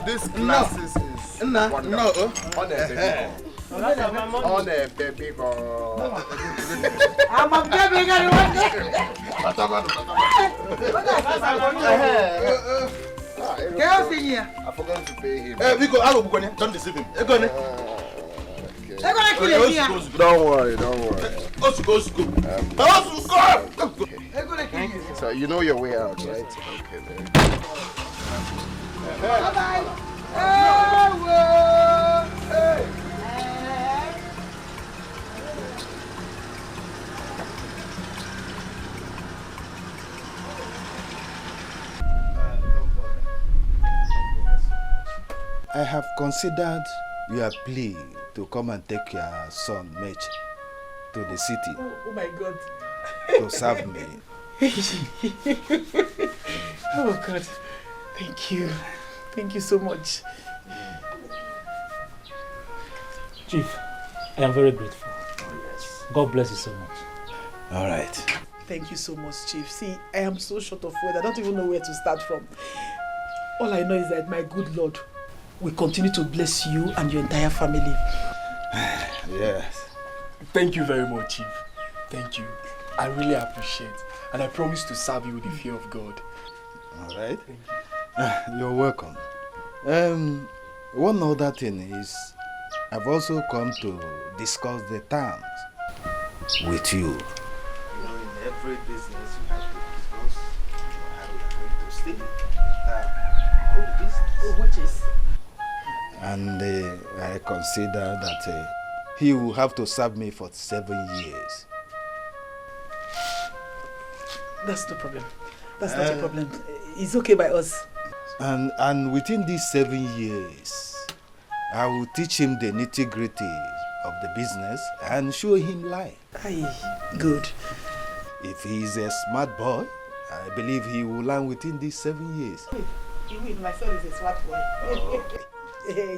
This glasses is on a baby girl. I'm a baby girl. I forgot to pay him. We go. Don't deceive him. Don't worry. So you know your way out, right? Okay, then. Bye-bye. I have considered your plea to come and take your son, Mitch, to the city. Oh my God. To serve me. Oh God. Thank you. Thank you so much. Chief, I am very grateful. God bless you so much. All right. Thank you so much, Chief. See, I am so short of words. I don't even know where to start from. All I know is that my good Lord will continue to bless you and your entire family. Yes. Thank you very much, Chief. Thank you. I really appreciate. And I promise to serve you with the fear of God. All right. You're welcome. One other thing is, I've also come to discuss the terms with you. You know, in every business you have to discuss how you are going to stay. The business. Which is? And I consider that he will have to serve me for 7 years. That's no problem. That's not a problem. It's okay by us. And within these 7 years, I will teach him the nitty-gritty of the business and show him life. Aye, good. If he is a smart boy, I believe he will learn within these 7 years. You will, my son is a smart boy.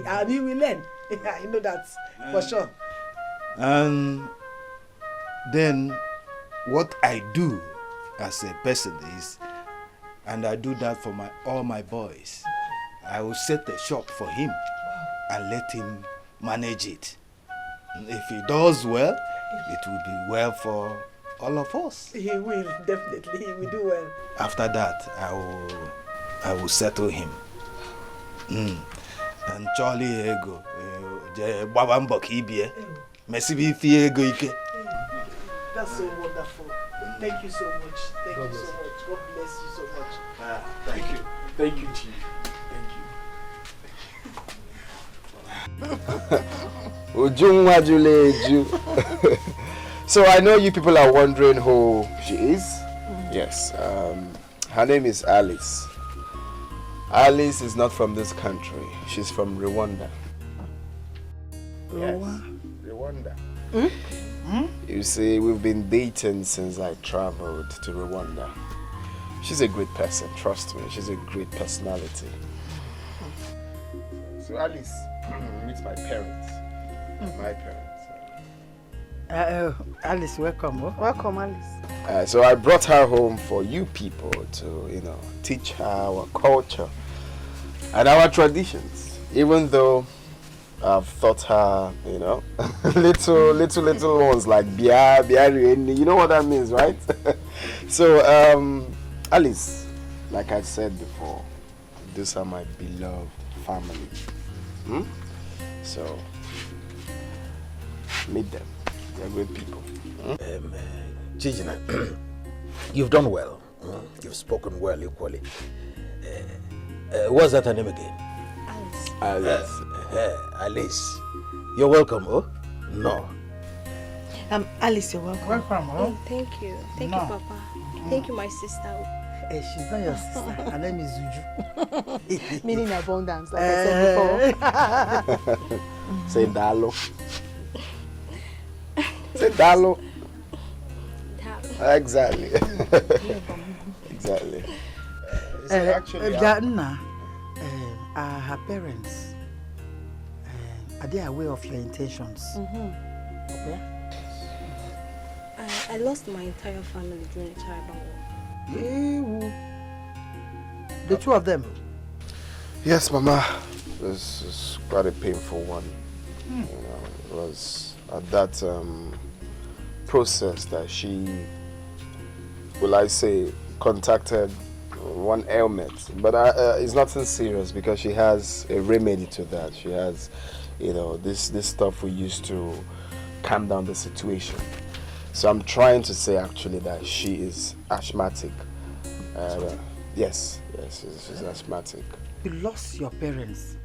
And he will learn. I know that for sure. And then what I do as a person is, and I do that for all my boys, I will set a shop for him and let him manage it. If he does well, it will be well for all of us. He will, definitely. He will do well. After that, I will settle him. And Charlie ego, Babambo Kibie, Messibi Fiego Ike. That's so wonderful. Thank you so much. Thank you so much. God bless you so much. Thank you. Thank you, Chief. Thank you. So I know you people are wondering who she is. Yes. Her name is Alice. Alice is not from this country. She's from Rwanda. Yes, Rwanda. You see, we've been dating since I traveled to Rwanda. She's a great person, trust me. She's a great personality. So Alice, meet my parents. My parents. Alice, welcome. Welcome, Alice. So I brought her home for you people to, teach her our culture and our traditions. Even though I've taught her, little ones like biari, you know what that means, right? So, Alice, like I said before, these are my beloved family. So, meet them. They're great people. Chijina, you've done well. You've spoken well equally. What's that her name again? Alice. Alice. You're welcome, oh? No. Alice, you're welcome. Welcome, Oh, thank you. Thank you, Papa. Thank you, my sister. She's not your sister. Her name is Zuju. Meaning abundance, like I said before. Say Dalo. Say Dalo. Exactly. Exactly. Actually, her parents, are they aware of your intentions? Okay. I lost my entire family during a terrible war. The two of them? Yes, Mama. This is quite a painful one. You know, it was at that process that she, will I say, contacted one ailment. But it's nothing serious because she has a remedy to that. She has, you know, this stuff we used to calm down the situation. So I'm trying to say actually that she is asthmatic. Yes, she's asthmatic. You lost your parents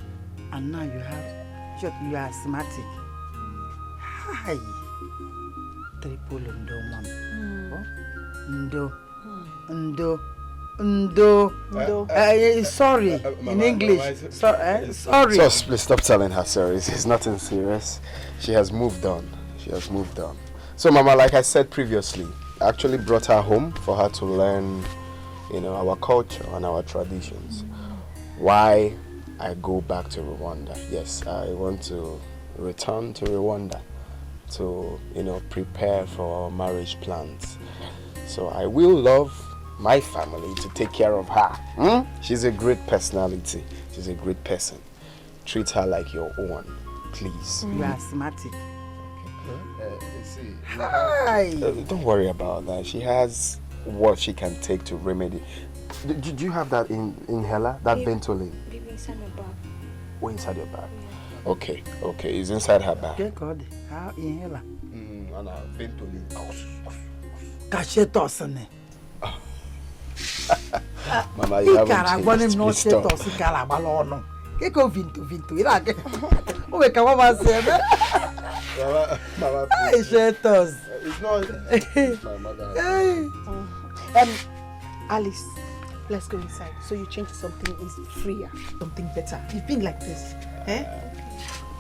and now you are asthmatic. Hi. Triple Ndo. Sorry, in English. Sorry. So please stop telling her sorry. It's nothing serious. She has moved on. So Mama, like I said previously, I actually brought her home for her to learn, you know, our culture and our traditions. Why I go back to Rwanda? Yes, I want to return to Rwanda to, you know, prepare for our marriage plans. So I will love my family to take care of her. She's a great personality. She's a great person. Treat her like your own, please. You are asthmatic. Hi. Don't worry about that. She has what she can take to remedy. Did you have that inhaler? That Ventolin? Inside my bag. Oh, inside your bag? Yeah. Okay. It's inside her bag. Okay, God. How inhaler? Ventolin. Cachetosane. Mama, you haven't changed. Please stop. Vinto. Mama, please. It's not my mother. Alice, let's go inside. So you change to something is freer, something better. You've been like this, eh?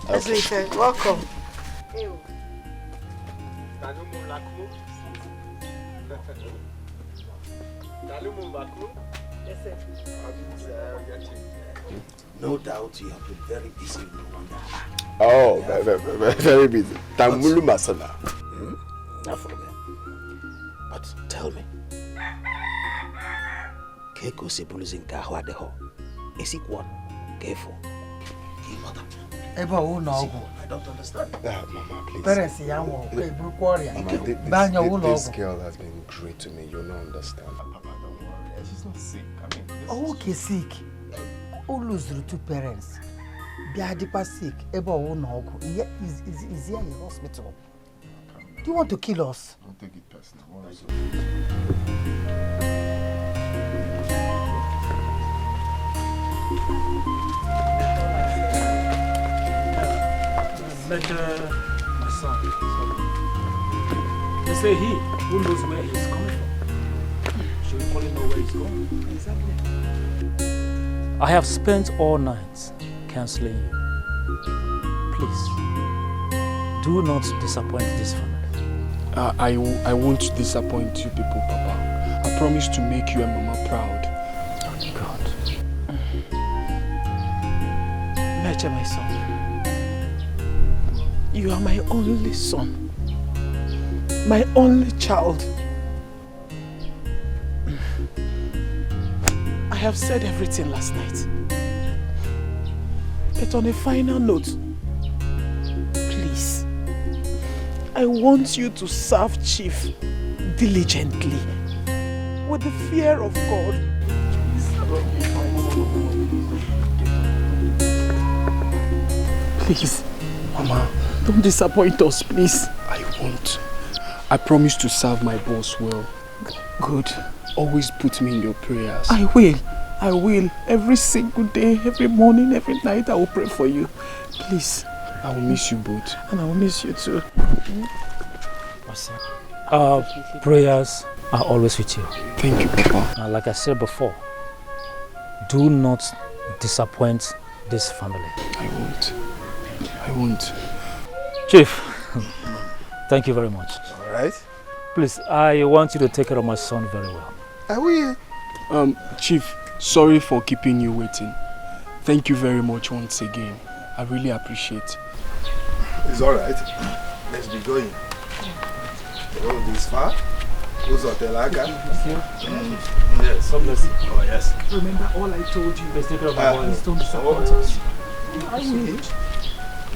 As we said, welcome. No doubt you have been very busy in Rwanda. Oh, very busy. Tamulu Masana. Not for me. But tell me, Keko Sebulizin Kahwadeho. Is it one? Careful. I don't understand. Mama, please. Mama, this girl has been great to me. You don't understand. Papa, don't worry. She's not sick. I mean, okay, sick. Who lose two parents? Biadipa sick. Is here in the hospital? Do you want to kill us? Don't take it personal. Met my son. They say he who knows where he's coming from. Should we probably know where he's going? Exactly. I have spent all night counseling you. Please, do not disappoint this family. I won't disappoint you people, Papa. I promise to make you and Mama proud. Oh, God. Mitch, my son. You are my only son. My only child. I have said everything last night. But on a final note, please, I want you to serve Chief diligently, with the fear of God. Please, Mama, don't disappoint us, please. I won't. I promise to serve my boss well. Good. Always put me in your prayers. I will. Every single day, every morning, every night, I will pray for you. Please. I will miss you both. And I will miss you too. Our prayers are always with you. Thank you, Papa. Like I said before, do not disappoint this family. I won't. I won't. Chief, thank you very much. All right. Please, I want you to take care of my son very well. I will. Chief, sorry for keeping you waiting. Thank you very much once again. I really appreciate it. It's all right. Let's be going. Oh, this far? Who's hotel Aga? Yes. God bless you. Oh, yes. Remember all I told you. Please take care of my boy. Please don't disappoint us.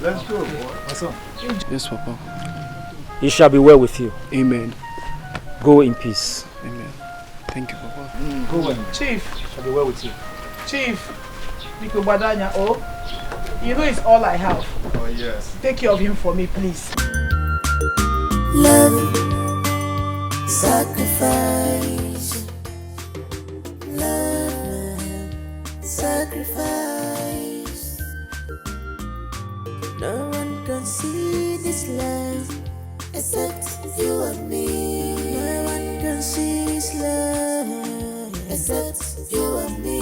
Let's go, boy. My son. Yes, Papa. It shall be well with you. Amen. Go in peace. Amen. Thank you, Papa. Go well. Chief, It shall be well with you. Chief, Biko Badanya, oh, you know it's all I have. Oh, yes. Take care of him for me, please. Love, sacrifice. Love, sacrifice. No one can see this love except you and me. No one can see this love except you and me.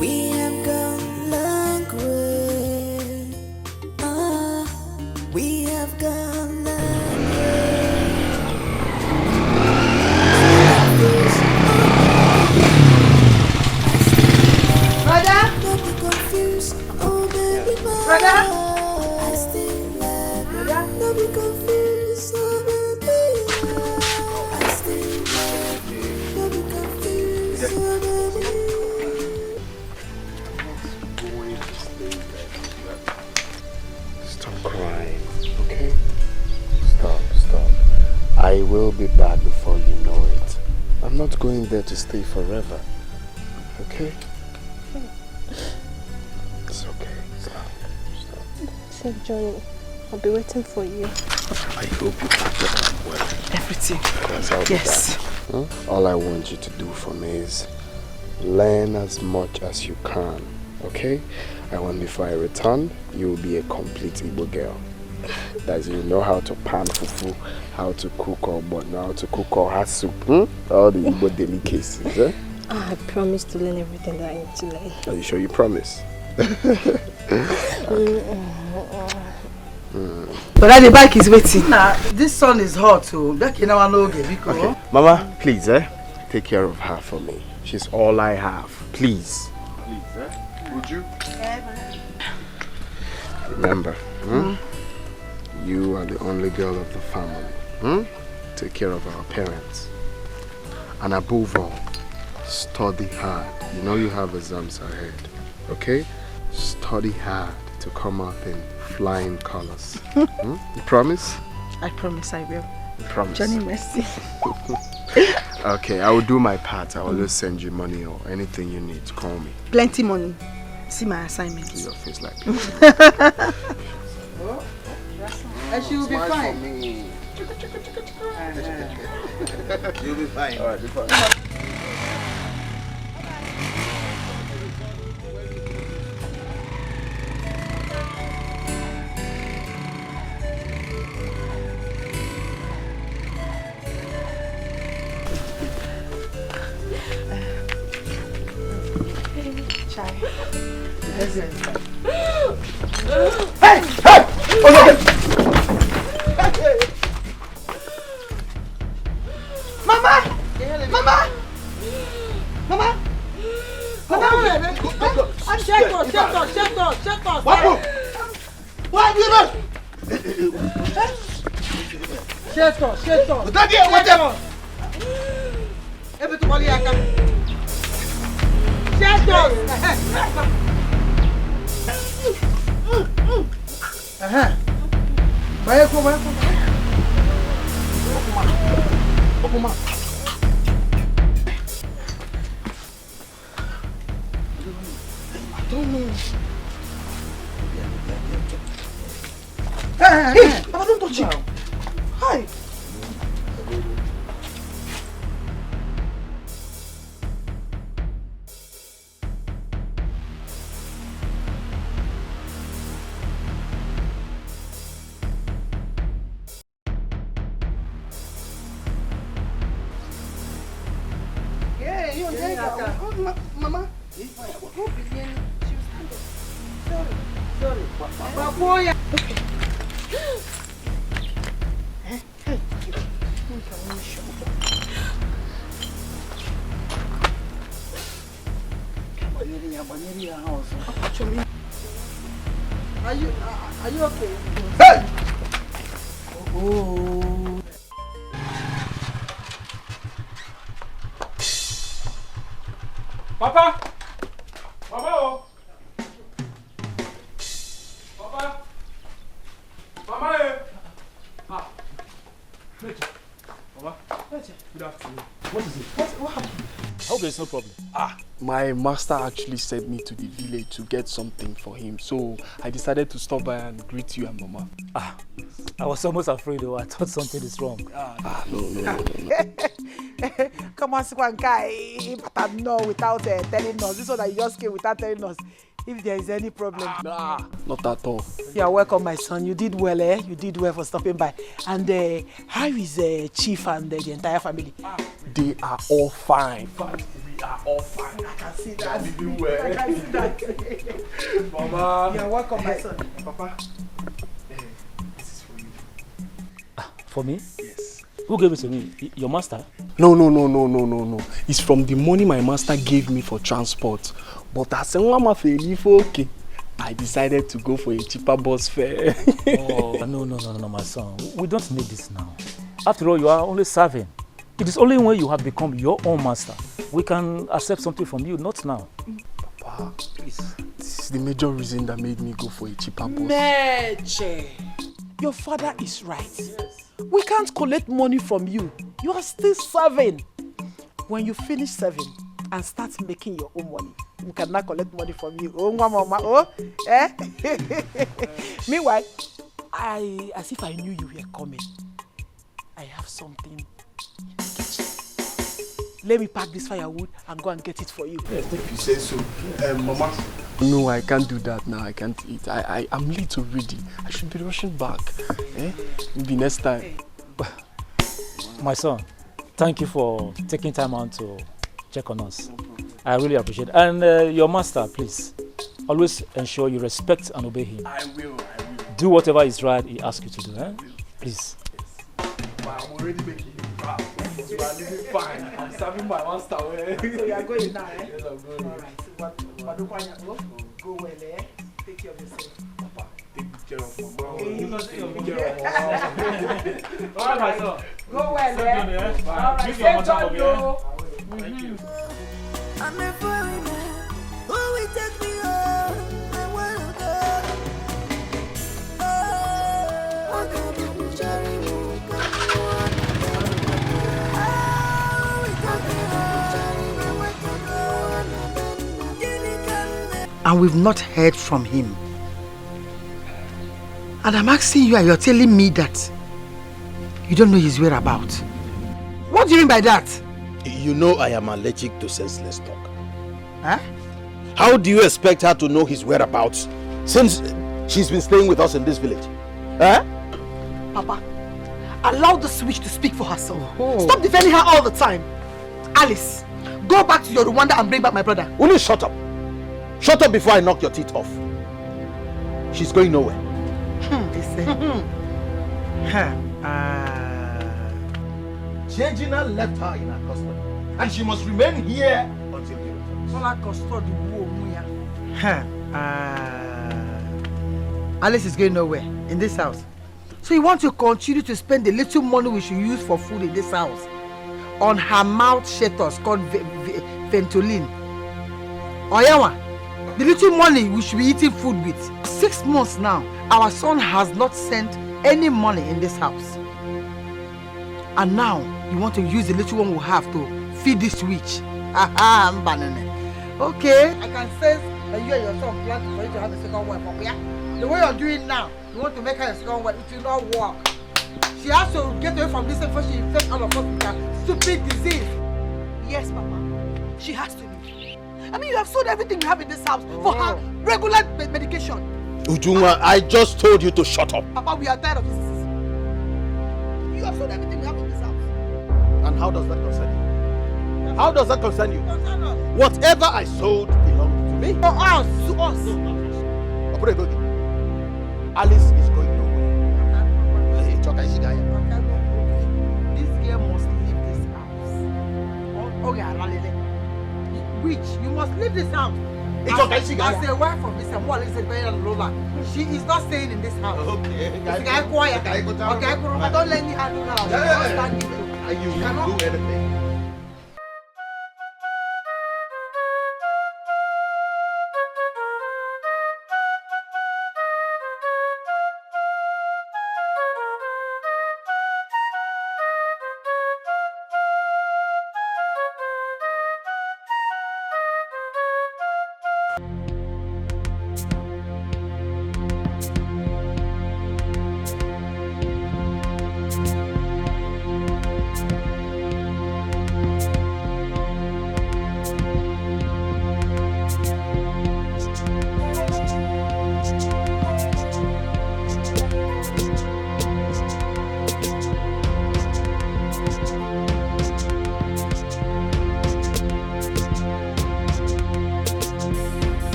We have gone long way. We have gone long way. Brother? Don't be confused, oh baby, Brother? I still love you. Brother? Don't be confused, oh baby, I still love you. Don't be confused, oh baby. Stop crying, okay? Stop. I will be back before you know it. I'm not going there to stay forever, okay? It's okay. Stop. Safe journey. I'll be waiting for you. I hope you packed up well. Everything. Because I'll be Yes. back. Huh? All I want you to do for me is learn as much as you can, okay? I want before I return, you will be a complete Igbo girl. That you know how to pan fufu, how to cook or how to cook or hot soup, all the Igbo delicacies, eh? I promise to learn everything that I need to learn. Are you sure you promise? But the bike is waiting. This sun is hot, so back in our no because. Okay. Mama, please, take care of her for me. She's all I have. Please. Please, Would you? Remember, you are the only girl of the family. Take care of our parents. And above all, study hard. You know you have exams ahead. Okay? Study hard to come out in flying colors. You promise? I promise I will. You promise? Johnny Mercy. Okay, I will do my part. I will always send you money or anything you need. Call me. Plenty money. See my assignment. Your face like And she will be fine. You'll be fine. Alright, be fine. Hey! Hey! Okay. Mama! Mama! Mama! Mama! Shut up! What? What? Shut up! Daddy, what? Everybody, shut up! Vai, Hey, Papa, don't touch it. Hi. Mama. Sorry. Okay. Are you okay? Hey! Oh. Papa! Papa! Oh. Papa! Mama! Ah. Mitch. Mama. Good afternoon. What is it? What happened? I hope there's no problem. My master actually sent me to the village to get something for him, so I decided to stop by and greet you and Mama. I was almost afraid though. I thought something is wrong. No. Come on, Squankai. But no, without telling us. This one that you just came without telling us. If there is any problem. Not at all. You are welcome, my son. You did well, eh? You did well for stopping by. And how is Chief and the entire family? They are all fine. We are all fine. I can see that. They do well. I can see that. Mama. You are welcome, my son. Papa. This is for you. For me? Yes. Who gave it to me? Your master? No. It's from the money my master gave me for transport. But as okay, I decided to go for a cheaper bus fare. Oh, no, my son. We don't need this now. After all, you are only serving. It is only when you have become your own master we can accept something from you, not now. Papa, please. This is the major reason that made me go for a cheaper bus. Mitch, your father is right. Yes. We can't collect money from you. You are still serving. When you finish serving and start making your own money, we cannot collect money from you. Oh, mama, oh, eh? Meanwhile, as if I knew you were coming, I have something in the kitchen. Let me pack this firewood and go and get it for you. Yes, if you say so. Mama. No, I can't do that now. I can't eat. I'm late already. I should be rushing back. Maybe next time. My son, thank you for taking time out to check on us. I really appreciate it. And your master, please, always ensure you respect and obey him. I will. Do whatever is right he asks you to do, eh? Please. Wow, I'm already making it. Wow. You are living fine. I'm serving my master. So you are going now, eh? Yes, I'm going. All right. So go well, eh? Take care of yourself. Papa, take good care of Mama. You Take take good care of Mama. All right, my son. Go well, eh? All right. Give your mother for me, eh? Thank you. I'm a foreigner. Who will take me home? I wanna go. Oh, And we've not heard from him. And I'm asking you and you're telling me that you don't know his whereabouts. What do you mean by that? You know I am allergic to senseless talk. Huh? How do you expect her to know his whereabouts since she's been staying with us in this village? Huh? Papa, allow the witch to speak for herself. Oh. Stop defending her all the time. Alice, go back to your Rwanda and bring back my brother. Will you shut up? Shut up before I knock your teeth off. She's going nowhere. Changina left her in her custody, and she must remain here until he returns. Alice is going nowhere in this house. So you want to continue to spend the little money we should use for food in this house on her mouth shutters called Ventolin? Oyawa, the little money we should be eating food with. 6 months now, our son has not sent any money in this house. And now, you want to use the little one we have to feed this witch. Okay, I can sense that you and your son plan for you to have a second wife. The way you're doing now, you want to make her a second wife, it will not work. She has to get away from this before she infects all of us with her stupid disease. Yes, Papa. She has to leave. I mean, you have sold everything you have in this house for her regular medication. Ujunwa, I just told you to shut up. Papa, we are tired of this. You have sold everything you have in this house. And how does that concern you? How does that concern you? Whatever I sold belongs to me. To us. To us. Alice is going nowhere. This girl must leave this house. Okay, Witch, you must leave this house. It's okay, she got as a wife from Mr. Wallace and Lola. She is not staying in this house. Okay. This guy quiet. Okay, don't let me handle now. You can't do anything.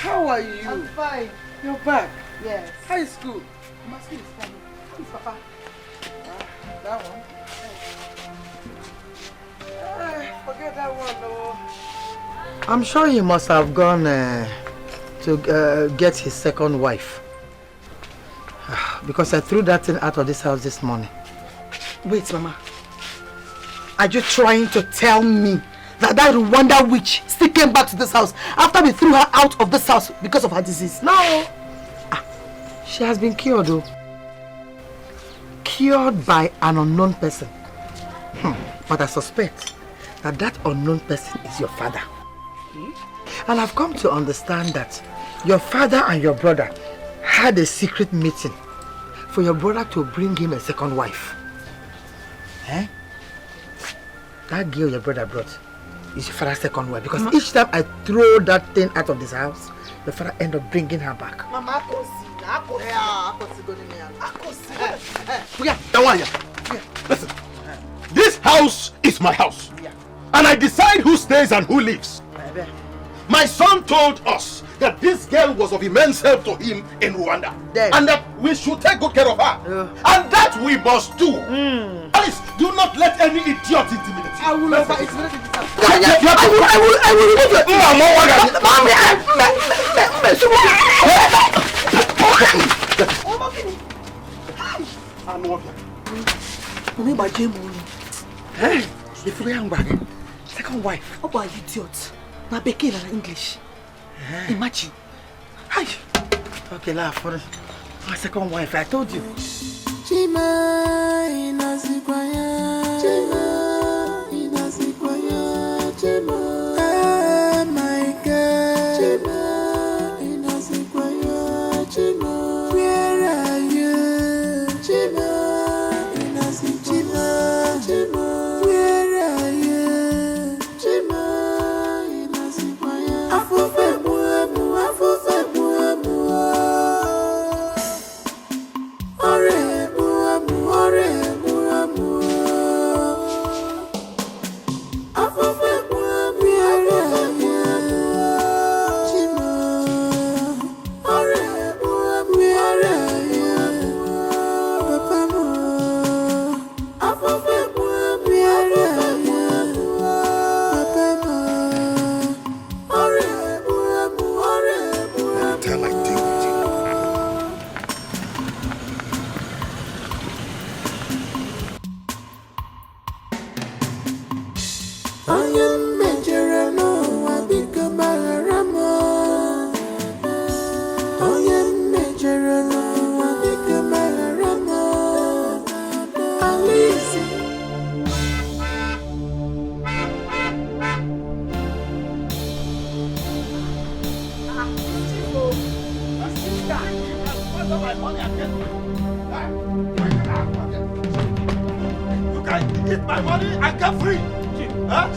How are you? I'm fine. You're back? Yes. How is school? My school is fine. Who is Papa? That one. Forget that one, though. I'm sure he must have gone to get his second wife. Because I threw that thing out of this house this morning. Wait, Mama. Are you trying to tell me that Rwanda witch still came back to this house after we threw her out of this house because of her disease? No. She has been cured, though. Cured by an unknown person. But I suspect that that unknown person is your father. And I've come to understand that your father and your brother had a secret meeting for your brother to bring him a second wife. Eh? That girl your brother brought is your father's second wife, because each time I throw that thing out of this house, your father end up bringing her back. Mama, listen, this house is my house, and I decide who stays and who leaves. My son told us that this girl was of immense help to him in Rwanda, and that we should take good care of her, and that we must do. Alice, do not let any idiot intimidate you. I will over intimidate you. I will remove it. Second wife. Oh boy, idiot. Now Betrayal in English. Imagine. Hi. Okay, laugh for my second wife. I told you. Chima inazikwaya. Chima inazikwaya. Chima. Oh my God. Chima inazikwaya. Chima. Where are you? Chima inazikwaya. Chima. Where are you? Chima inazikwaya. Afufe muamu. Afufe muamu. Ore. Chima. my money again. You can eat my money and get free. Huh?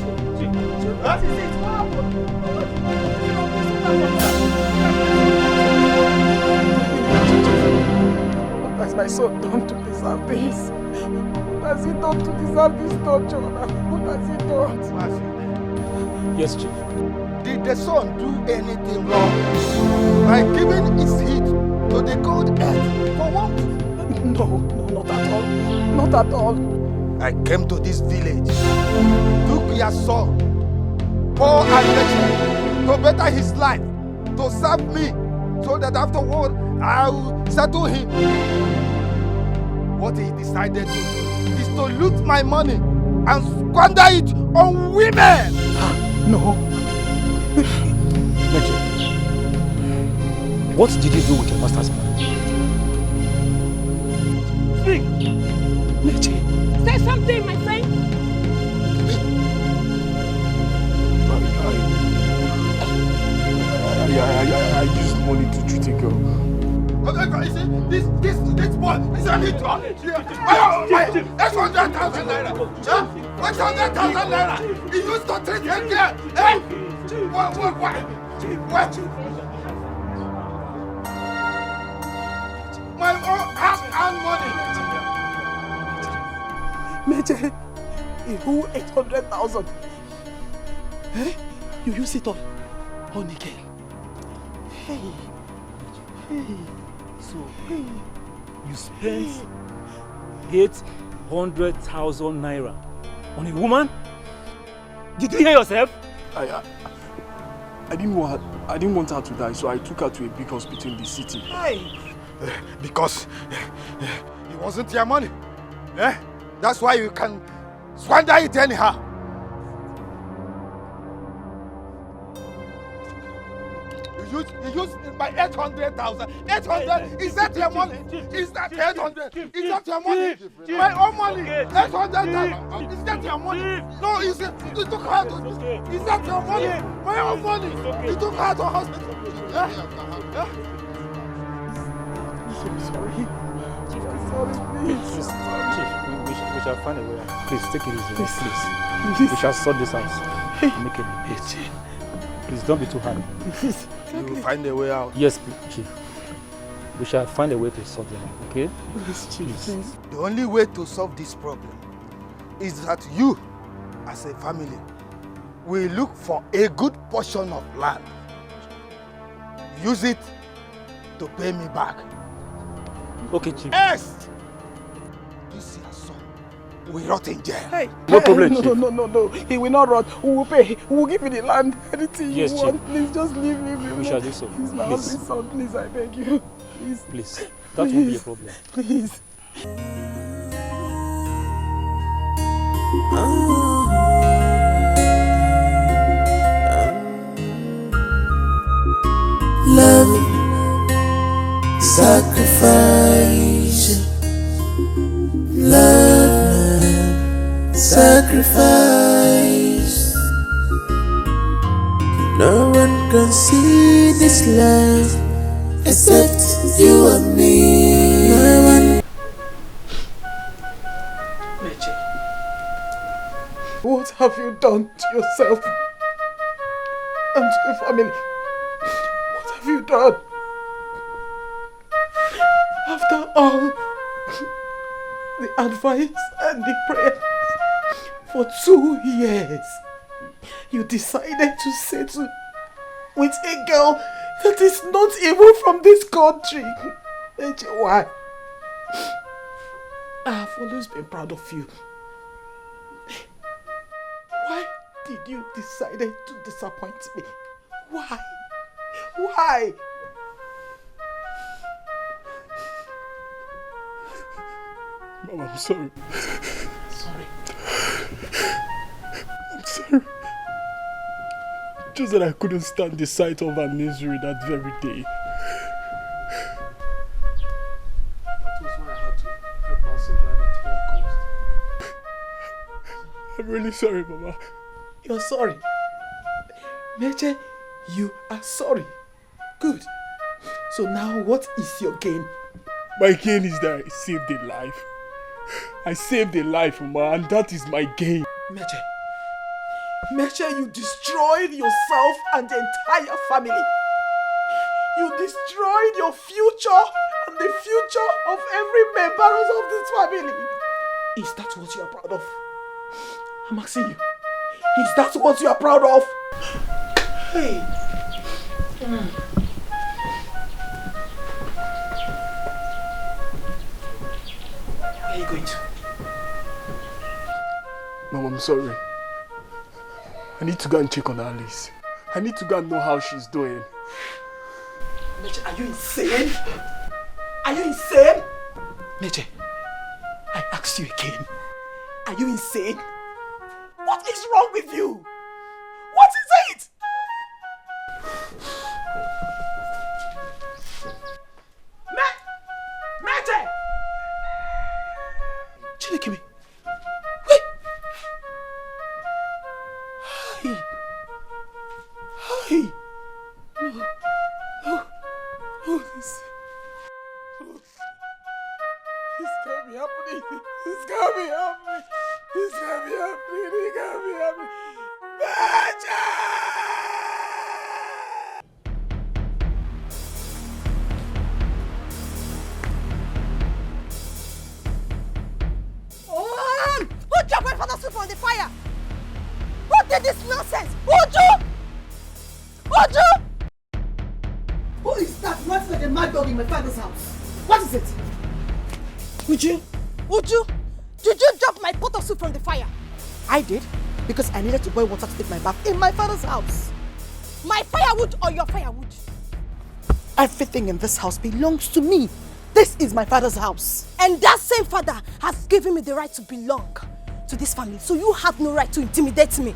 Huh? What has my son done to deserve this? What has he done to deserve this torture? What has he done? Yes, Chief. Did the son do anything wrong by giving his heat to the cold earth for what? No, not at all. Not at all. I came to this village, took your son, poor and wretched, to better his life, to serve me, so that afterward I will settle him. What he decided to do is to loot my money and squander it on women. No. Mitch, what did you do with your master's money? Speak! Mitch, say something, my friend! I used money to treat a girl. You see, this boy is a little. 800,000 naira. 800,000 naira. He used to treat a girl. Hey! What? My own hard-earned money. Mitch, who 800,000? Eh? You use it all on the girl. Hey. So, you spent 800,000 naira on a woman? Did you hear yourself? I didn't want her to die, so I took her to a big hospital in the city. Hey. Because it wasn't your money. Eh? That's why you can squander it anyhow. You used my 800,000. 800? Is that your money? Is that 800? Is that your money? My own money. 800,000. Is that your money? No, you took her to. Is that your money? My own money. You took her to hospital. I'm sorry. I'm sorry, please. Chief, we shall find a way. Please, take it easy. Please. We shall sort this out. Make it easy. Please, don't be too hard. Please. You will find a way out. Yes, Chief. We shall find a way to solve them, okay? Please, Chief. Please. The only way to solve this problem is that you, as a family, will look for a good portion of land. Use it to pay me back. Okay, Chief. Yes! This your son will rot in jail. Hey, no problem, no, Chief. No. He will not rot. We will pay. We will give you the land. Anything yes, you Chief. want. Please just leave him. We shall do so. He's my only son. Please, I beg you. Please. Please. That won't be a problem. Please. Love, sacrifice. Love, sacrifice. No one can see this love except you and me. No one. Mitch, what have you done to yourself and to your family? What have you done? After all the advice and the prayers for 2 years, you decided to settle with a girl that is not even from this country. Why? I have always been proud of you. Why did you decide to disappoint me? Why? Why? Mom, I'm sorry. Sorry. I'm sorry. Just that I couldn't stand the sight of her misery that very day. That was why I had to help her survive at all costs. I'm really sorry, Mama. You're sorry. Meche, you are sorry. Good. So now what is your game? My gain is that I saved a life. I saved a life, Uma, and that is my gain. Meche. Meche, you destroyed yourself and the entire family. You destroyed your future and the future of every member of this family. Is that what you are proud of? I'm asking you. Is that what you are proud of? Hey. Where are you going to? Mom, I'm sorry. I need to go and check on Alice. I need to go and know how she's doing. Meche, are you insane? Are you insane? Meche, I asked you again. Are you insane? What is wrong with you? What is it? Meche! Chilekimi. Wait! Hi. Hi. No, this can't be happening. This can't be happening. This can't be happening. It can't be happening. Who dropped my father's food from the fire? Who did this nonsense? Uju! Uju! Who is that running like a mad dog in my father's house? What is it? Uju! Uju! Did you drop my pot of soup from the fire? I did, because I needed to boil water to take my bath in my father's house. My firewood or your firewood? Everything in this house belongs to me. This is my father's house. And that same father has given me the right to belong to this family, so you have no right to intimidate me.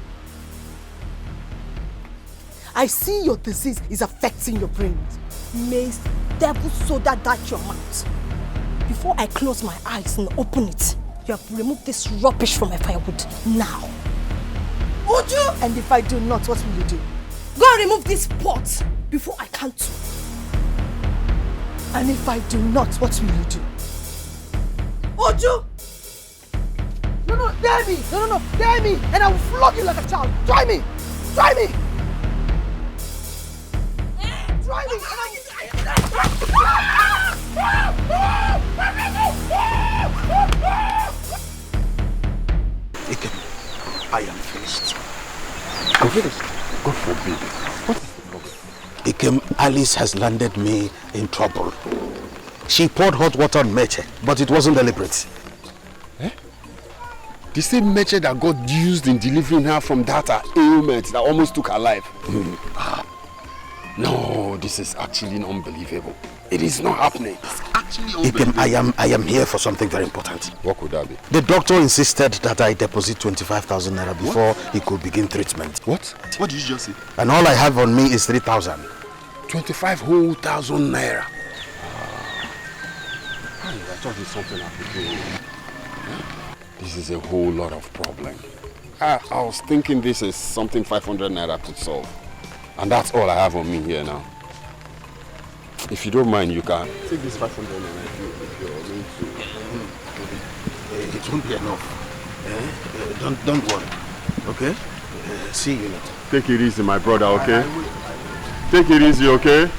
I see your disease is affecting your brains. May devil soda that your mouth. Before I close my eyes and open it, you have removed this rubbish from my firewood now. Uju! And if I do not, what will you do? Go and remove this pot before I count. And if I do not, what will you do? Uju! No, dare me! No, dare me! And I will flog you like a child! Try me! Try me! Try me! I am finished. I'm finished? God forbid. What is the problem? Alice has landed me in trouble. She poured hot water on Meche, but it wasn't deliberate. Eh? The same Meche that got used in delivering her from that ailment that almost took her life. No, this is actually unbelievable. It is not happening. It's actually unbelievable. I am here for something very important. What could that be? The doctor insisted that I deposit 25,000 naira before he could begin treatment. What? What did you just say? And all I have on me is 3,000. 25,000 naira. I thought it's something I could do. This is a whole lot of problem. I was thinking this is something 500 naira could solve. And that's all I have on me here now. If you don't mind, you can take this 500 naira if you're going to. It won't be enough. Don't worry. Okay? See you later. Take it easy, my brother, okay? Take it easy, okay?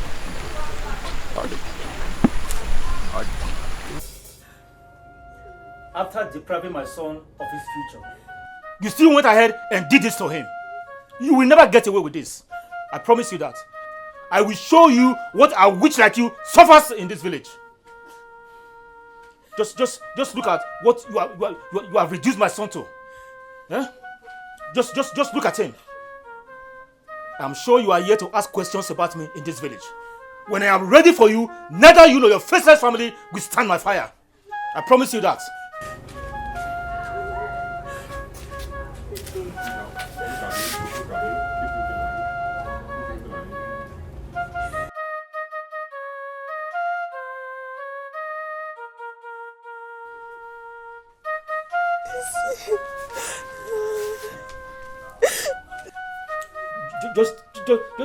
After depriving my son of his future, you still went ahead and did this to him. You will never get away with this. I promise you that. I will show you what a witch like you suffers in this village. Just look at what you have reduced my son to. Eh? Just look at him. I'm sure you are here to ask questions about me in this village. When I am ready for you, neither you nor your faceless family will stand my fire. I promise you that.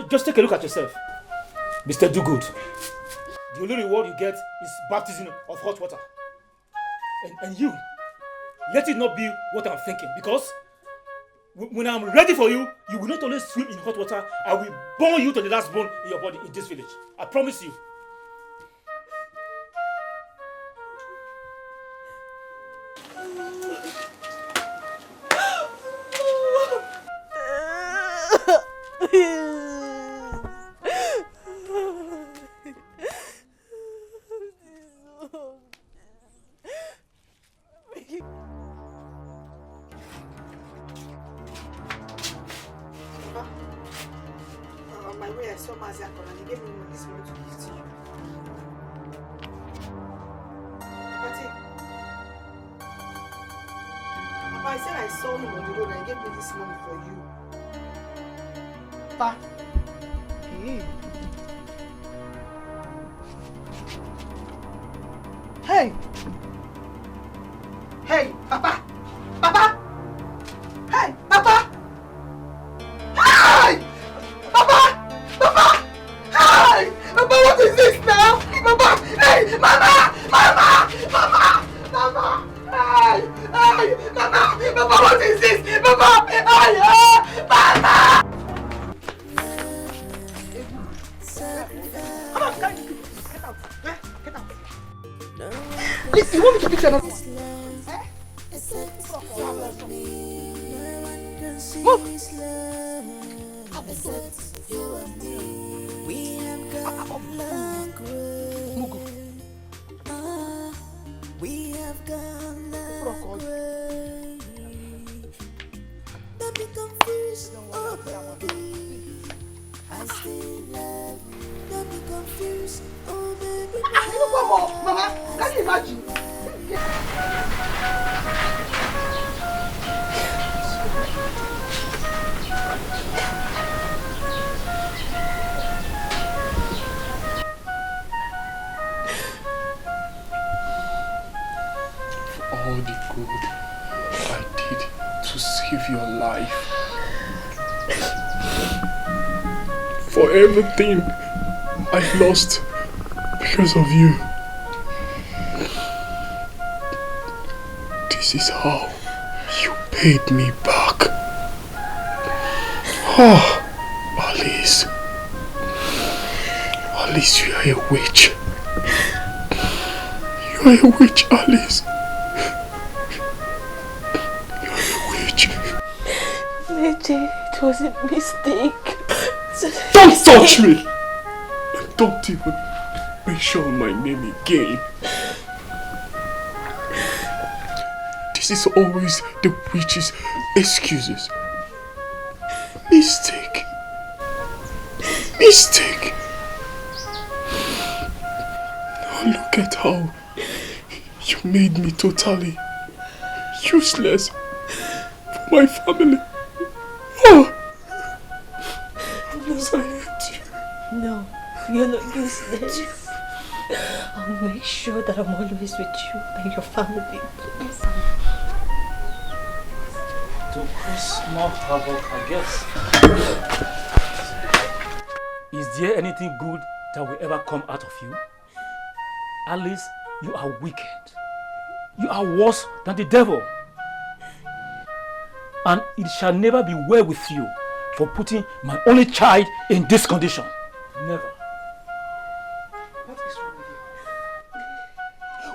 Just take a look at yourself, Mr. Do-Good. the only reward you get is baptism of hot water. And you, let it not be what I'm thinking, because when I'm ready for you, you will not only swim in hot water, I will burn you to the last bone in your body in this village. I promise you. On my way, I saw Maziakon and he gave me this money to give to you. Papa, I said I saw him on the road and he gave me this money for you. Papa. Hey. Hey, Papa. Papa. Hey, Papa. Hey! Papa! Papa! Hey! Papa, what is this now? Papa! Hey! Mama! Mama! Mama! Mama! Hey! Hey! Mama! Papa, what is this? Papa! Hey! Mama! Come on, get out. Get out. Please, you want me to fix another one? Move! You and me, we have got long road. We have gone long way. Don't be confused, oh baby. I still love you. Don't be confused, oh baby. Mama, can you imagine? All the good I did to save your life, for everything I lost because of you. This is how you paid me back. Oh, Alice. Alice, you are a witch. You are a witch, Alice. Mitch, it was a mistake. Don't touch me! And don't even mention my name again. This is always the witch's excuses. Mistake. Mistake. Now look at how you made me totally useless for my family. Oh! Yes, I hate you. No, you're not useless. I'll make sure that I'm always with you and your family, please. To cause more havoc, I guess. Is there anything good that will ever come out of you? Alice, you are wicked. You are worse than the devil. And it shall never be well with you for putting my only child in this condition. Never. What is wrong with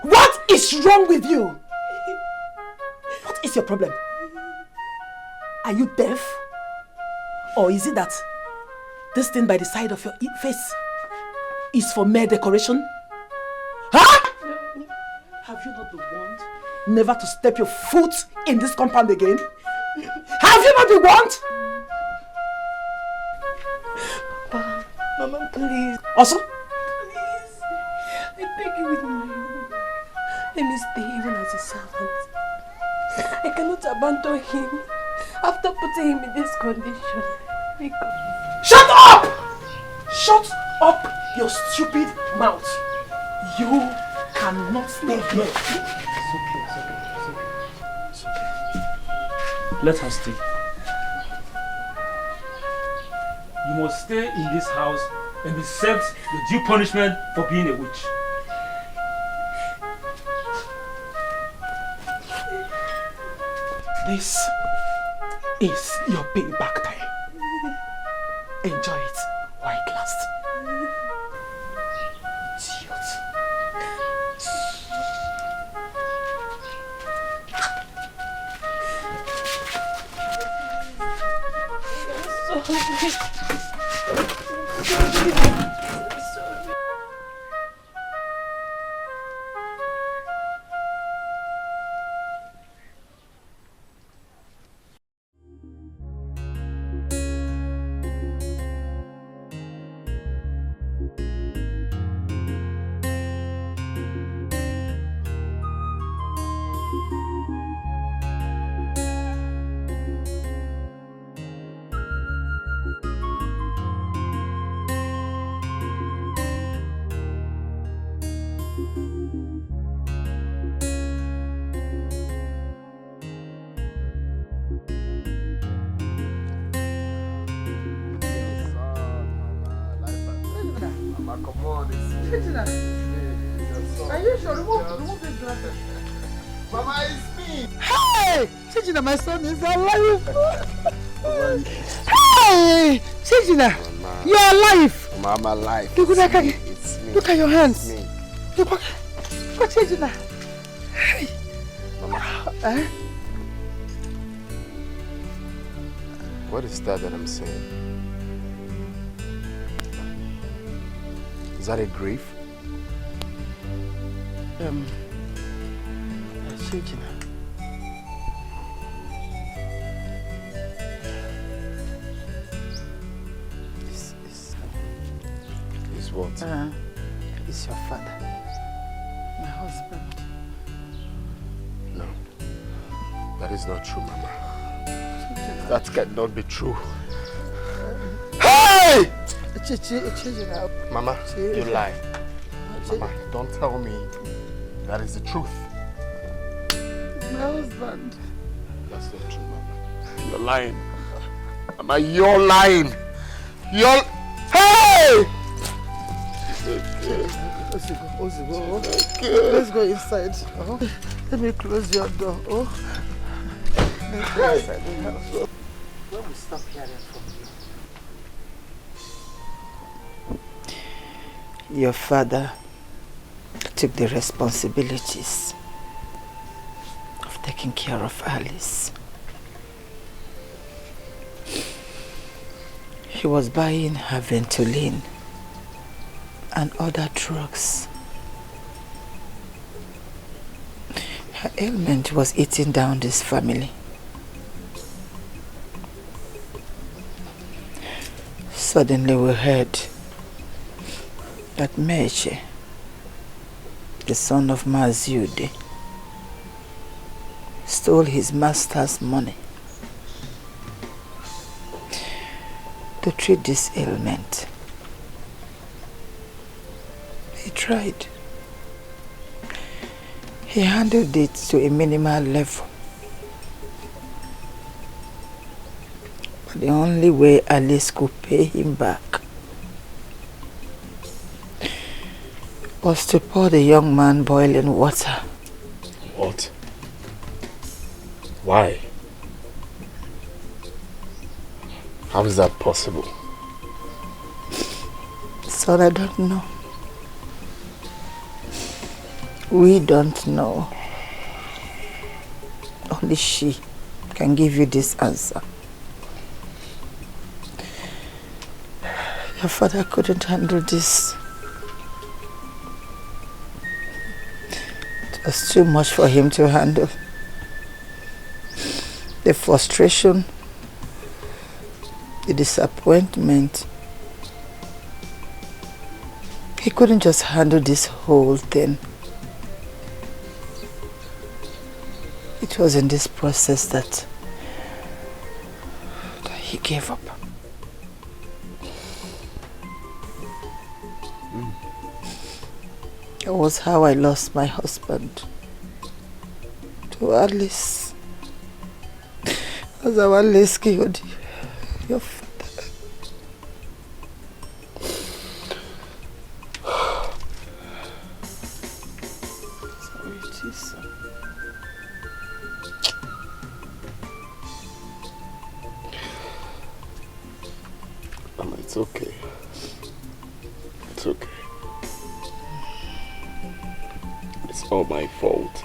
you? What is wrong with you? What is your problem? Are you deaf? Or is it that this thing by the side of your face is for mere decoration? Huh? No. Have you not been warned never to step your foot in this compound again? Have you not been warned? Papa, Mama, please. Also? Please. I beg you with my own. Let me stay even as a servant. I cannot abandon him after putting him in this condition. Shut up! Shut up your stupid mouth. You cannot stay here. It's okay. Let her stay. You must stay in this house and accept the due punishment for being a witch. This is your payback time. Enjoy it while it lasts. Idiot. Are you sure? Remove this glasses. Mama, it's me. Hey! Chijina, my son is alive. Hey! Chijina, you're alive. Mama, alive. Look at me. It's me. Look at your hands. It's me. Look at Chijina. Hey! Mama. Eh? What is that I'm saying? Is that a grief? Chijina. Is what? It's your father. My husband. No. That is not true, Mama. That cannot be true. Hey! Mama, you lie. Mama, don't tell me that is the truth. It's my husband. That's not true, Mama. You're lying. Mama, you're lying. You're... Hey! Let's go inside. Oh. Let me close your door. Oh. Let's go inside the house. When we stop hearing from you? Your father took the responsibilities of taking care of Alice. He was buying her Ventolin and other drugs. Her ailment was eating down this family. Suddenly we heard that Mitch, the son of Maziude, stole his master's money to treat this ailment. He tried. He handled it to a minimal level. But the only way Alice could pay him back was to pour the young man boiling water. What? Why? How is that possible? Son, I don't know. We don't know. Only she can give you this answer. Your father couldn't handle this. It was too much for him to handle. The frustration, the disappointment. He couldn't just handle this whole thing. It was in this process that he gave up. That was how I lost my husband to Alice. As our Alice killed your father. It's okay. It's okay. It's all my fault.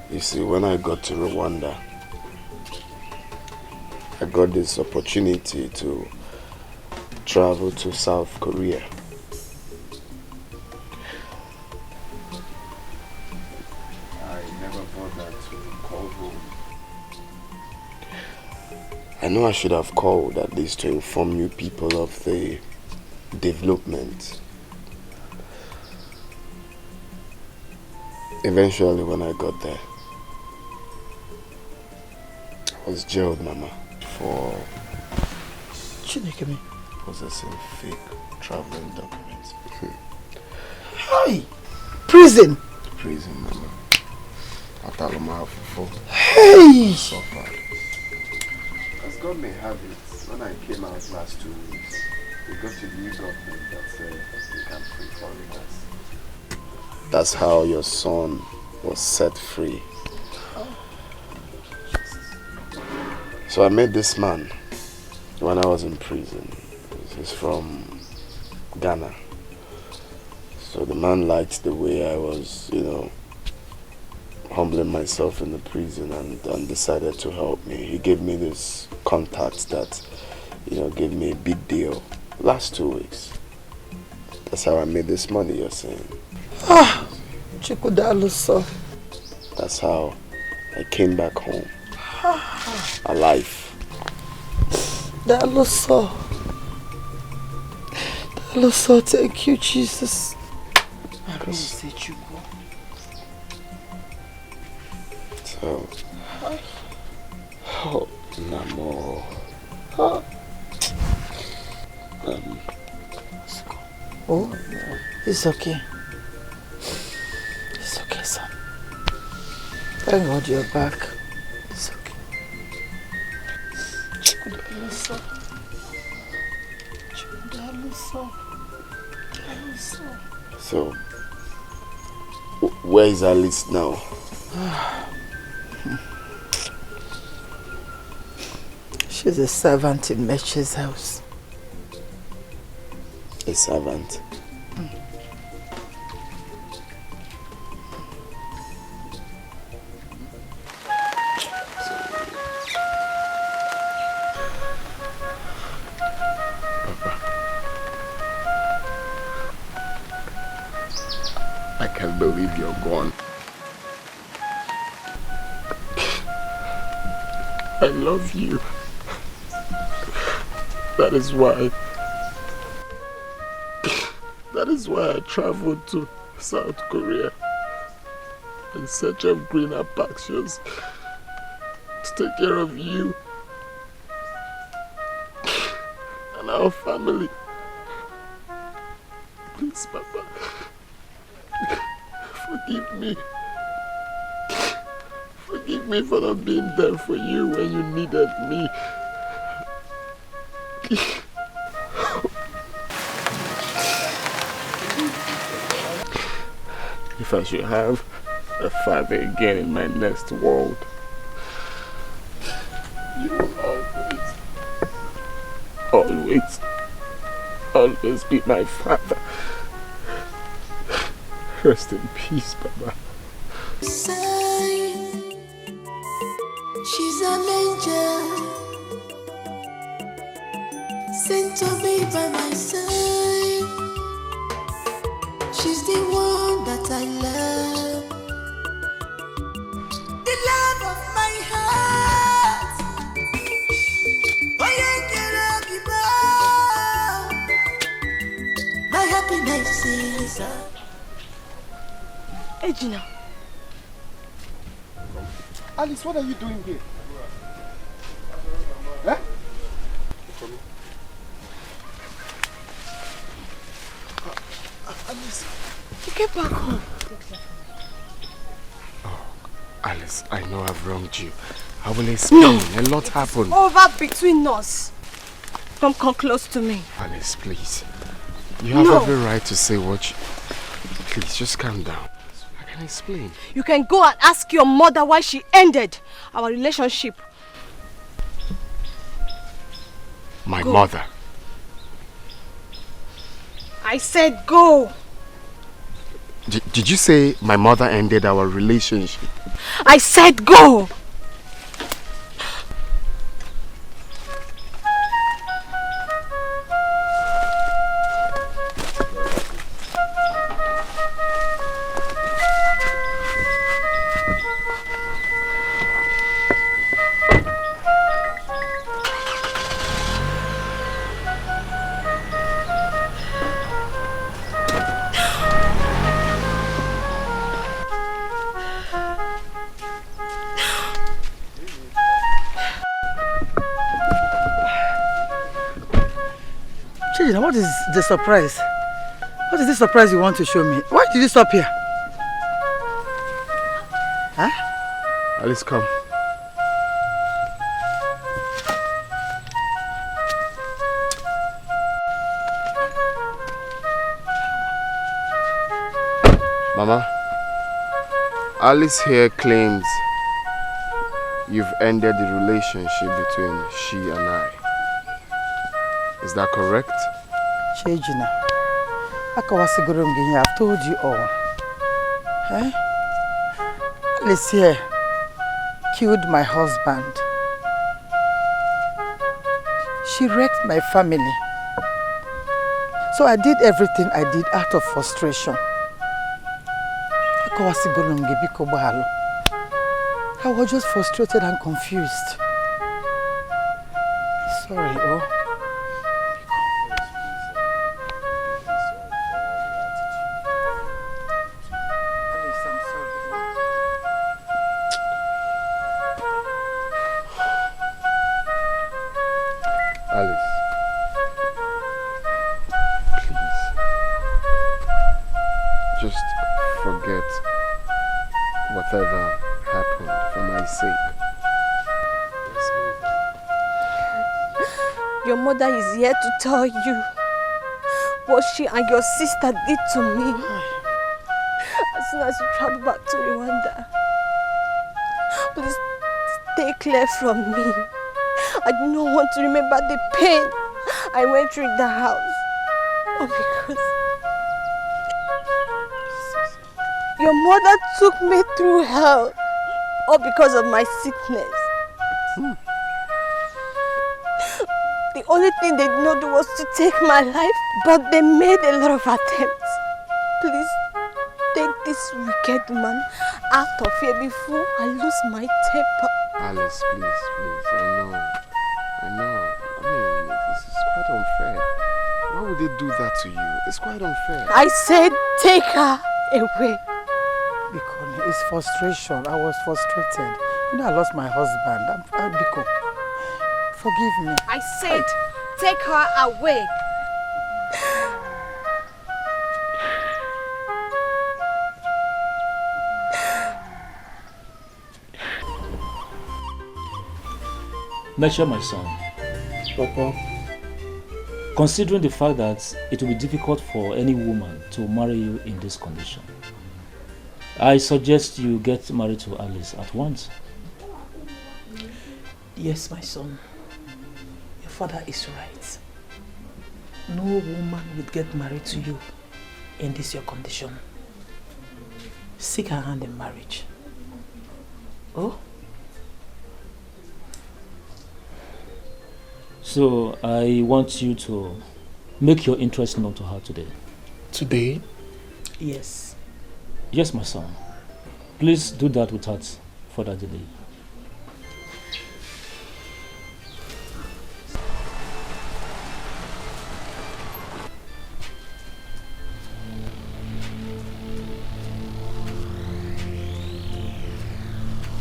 You see, when I got to Rwanda, I got this opportunity to travel to South Korea. I never bothered to call home. I know I should have called at least to inform you people of the development. Eventually, when I got there, I was jailed, Mama, for possessing fake traveling documents. Hi! Prison! Prison, Mama. Hey! Suffered. As God may have it, when I came out last 2 weeks, we got a new government that said we can free foreigners. That's how your son was set free. So I met this man when I was in prison. He's from Ghana. So the man liked the way I was, humbling myself in the prison and decided to help me. He gave me this contact that, gave me a big deal last 2 weeks. That's how I made this money you're saying. That's how I came back home. Alive. Thank you, Jesus. So, Namo. Oh, it's okay. It's okay, son. Thank God you're back. It's okay. So, where is Alice now? She's a servant in Mitch's house. A servant? I can't believe you're gone. I love you. That is why I traveled to South Korea in search of greener pastures to take care of you and our family. Please, Papa, forgive me. Forgive me for not being there for you when you needed me. If I should have a father again in my next world, you will always be my father. Rest in peace, Baba. She's an angel, sent to be by my side. She's the one that I love, the love of my heart. My happiness is Hey, Gina. Alice, what are you doing here? Eh? Alice, you get back home. Oh, Alice, I know I've wronged you. I will explain. A lot happened. Over between us. Come close to me. Alice, please. You have every right to say what you... Please, just calm down. I can explain. You can go and ask your mother why she ended our relationship. My go. mother. I said go. Did you say my mother ended our relationship? I said go. What is the surprise? What is the surprise you want to show me? Why did you stop here? Huh? Alice, come. Mama, Alice here claims you've ended the relationship between she and I. Is that correct? Chejina, I've told you all. Eh? Alice here killed my husband. She wrecked my family. So I did everything I did out of frustration. I was just frustrated and confused. Sorry, oh. Whatever happened for my sake. Your mother is here to tell you what she and your sister did to me. As soon as you travel back to Rwanda, please stay clear from me. I do not want to remember the pain I went through in the house. Oh, because your mother took me through hell, all because of my sickness. The only thing they did not do was to take my life, but they made a lot of attempts. Please, take this wicked man out of here before I lose my temper. Alice, please, please, I know. I mean, this is quite unfair. Why would they do that to you? It's quite unfair. I said take her away. Biko, it's frustration. I was frustrated. You know, I lost my husband. Biko, forgive me. I said, take her away. Nurture my son. Papa. Considering the fact that it will be difficult for any woman to marry you in this condition, I suggest you get married to Alice at once. Yes, my son. Your father is right. No woman would get married to you in this your condition. Seek her hand in marriage. Oh? So I want you to make your interest known to her today. Today? Yes. Yes, my son. Please do that without further delay.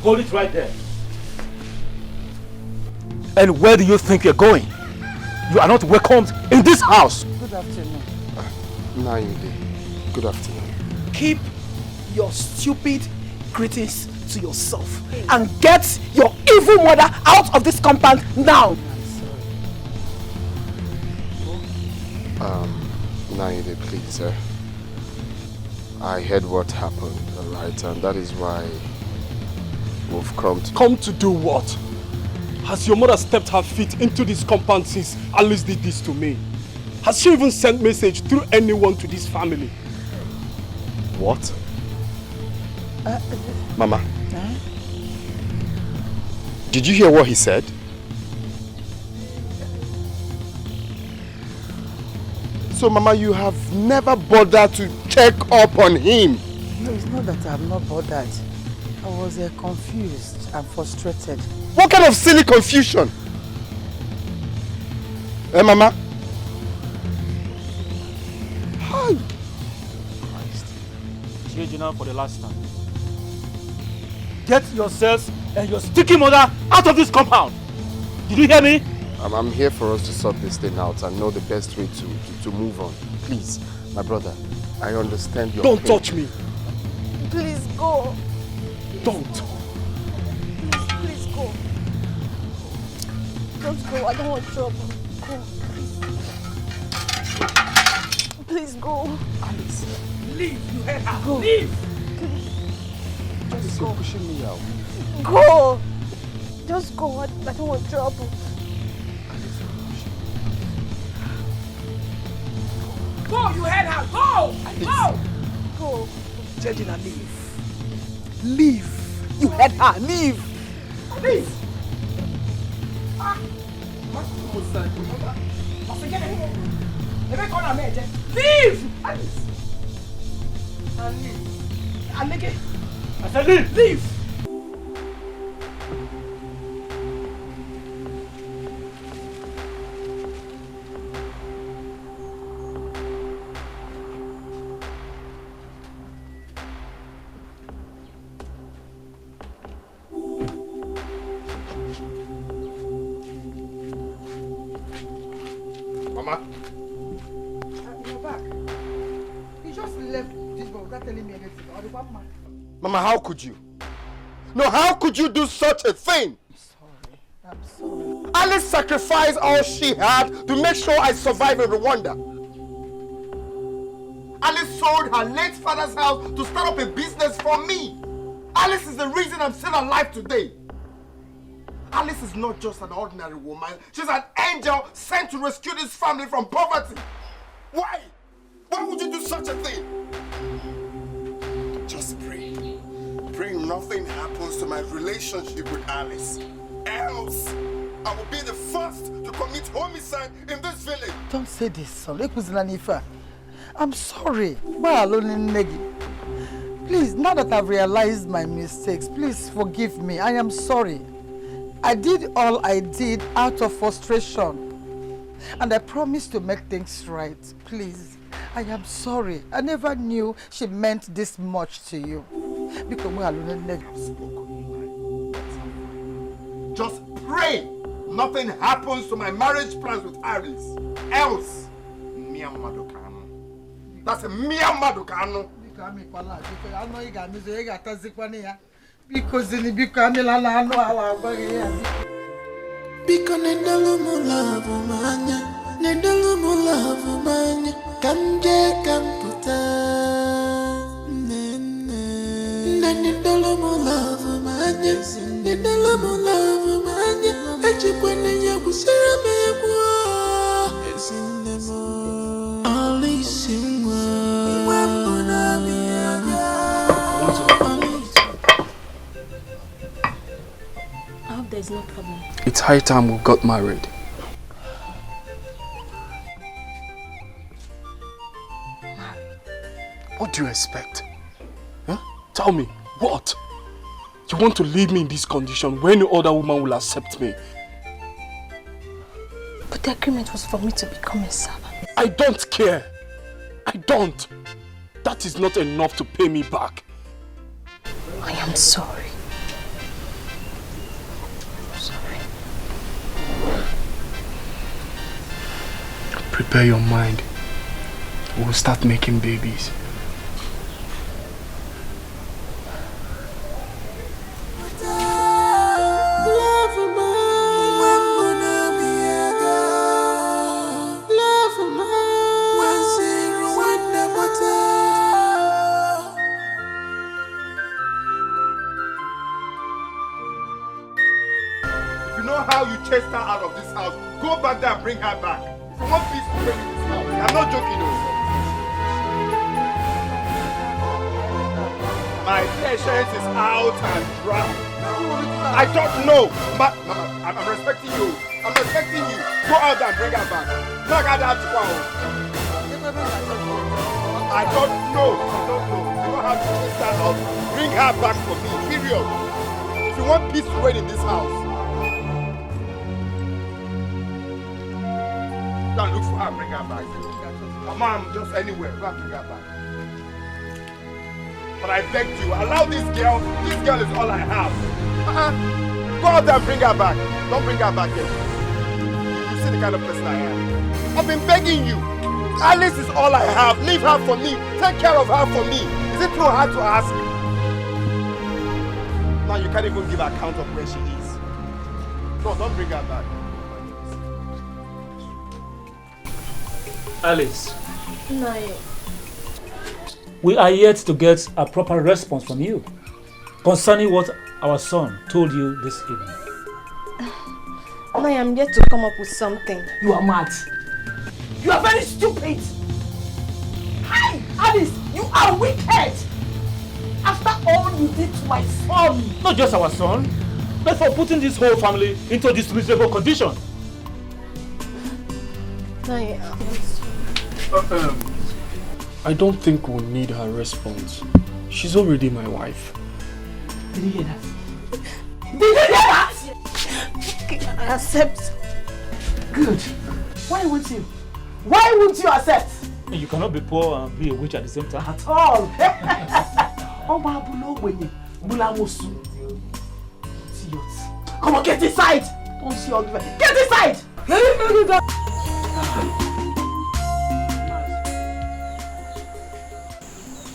Hold it right there. And where do you think you're going? You are not welcomed in this house. Good afternoon. Nainde, good afternoon. Keep your stupid greetings to yourself and get your evil mother out of this compound now. Nainde, please, sir. I heard what happened, alright, and that is why we've come to... Come to do what? Has your mother stepped her feet into this compound since Alice did this to me? Has she even sent message through anyone to this family? What? Mama? Did you hear what he said? So, Mama, you have never bothered to check up on him? No, it's not that I'm not bothered. I was confused and frustrated. What kind of silly confusion? Mama? Hi. Christ. Change now for the last time. Get yourselves and your sticky mother out of this compound. Did you hear me? I'm here for us to sort this thing out and know the best way to move on. Please, my brother, I understand your Don't pain. touch me. Please go. Don't. Please go. Just go. I don't want trouble. Go. Please go. Alice, leave. You heard her. Go. Leave. Just You're go. pushing me out. Go. Just go. I don't want trouble. Go. You heard her. Go. Go. Go. Jejina, leave. Leave. You heard her. Leave. Leave. Leave. Alice. Leave. I said leave. Leave. Mama? You're back. You just left this boy without telling me anything. Or the one man. Mama, how could you? No, how could you do such a thing? I'm sorry. Alice sacrificed all she had to make sure I survive in Rwanda. Alice sold her late father's house to start up a business for me. Alice is the reason I'm still alive today. Alice is not just an ordinary woman. She's an angel sent to rescue this family from poverty. Why? Why would you do such a thing? Just pray. Pray nothing happens to my relationship with Alice. Else, I will be the first to commit homicide in this village. Don't say this, son. I'm sorry. Please, now that I've realized my mistakes, please forgive me. I am sorry. I did all I did out of frustration. And I promise to make things right. Please, I am sorry. I never knew she meant this much to you. Just pray nothing happens to my marriage plans with Alice. Else, that's a Miamadokano. Because in the Biko nedalo mo love manya, kamje kamputa. Nedalo mo love manya, echikwene ya kusera mekwa. Alice I hope there's no problem. It's high time we got married. What do you expect? Huh? Tell me, what? You want to leave me in this condition when no other woman will accept me? But the agreement was for me to become a servant. I don't care. I don't. That is not enough to pay me back. I am sorry. Sorry. Prepare your mind. We'll start making babies. chase her out of this house, go back there and bring her back. If you want peace to reign in this house, I'm not joking, no. My patience is out and dry. I don't know. I'm respecting you. I'm respecting you. Go out there and bring her back. Look at that wow. I don't know. You don't have to chase her out. Bring her back for me. Period. If you want peace to reign in this house, go and look for her and bring her back. Mom, just anywhere. Go and bring her back. But I beg you, allow this girl. This girl is all I have. Go out there and bring her back. Don't bring her back here. You see the kind of person I am. I've been begging you. Alice is all I have. Leave her for me. Take care of her for me. Is it too hard to ask? Now you can't even give account of where she is. No, don't bring her back. Alice. No. We are yet to get a proper response from you concerning what our son told you this evening. No, I'm yet to come up with something. You are mad. You are very stupid. Hi, Alice, you are wicked. After all you did to my son. Not just our son, but for putting this whole family into this miserable condition. No, I don't think we'll need her response. She's already my wife. Did you hear that? Did you hear that? okay, I accept. Good. Why won't you? Why won't you accept? You cannot be poor and be a witch at the same time. At all. Come on, get inside. Don't see all the way. Get inside.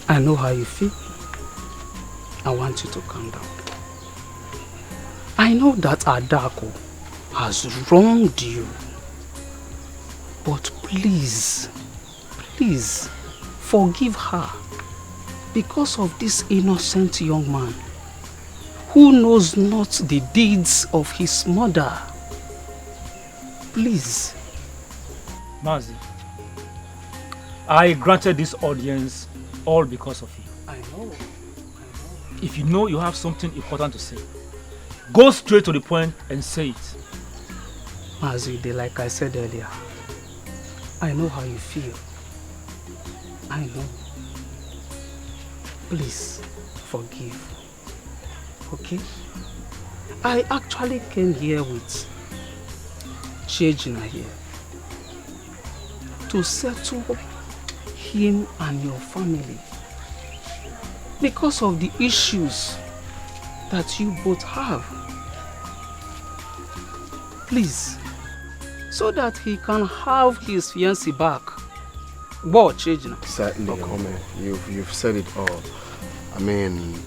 I know how you feel. I want you to calm down. I know that Adako has wronged you. But please, please, forgive her because of this innocent young man who knows not the deeds of his mother. Please. Mazi, I granted this audience all because of you. I know. If you know you have something important to say, go straight to the point and say it. Mazi, like I said earlier, I know how you feel. I know. Please, forgive. Okay? I actually came here with Chejina here to settle him and your family because of the issues that you both have. Please, so that he can have his fiancée back. What, Chejina? Certainly, Okome, you've said it all. I mean,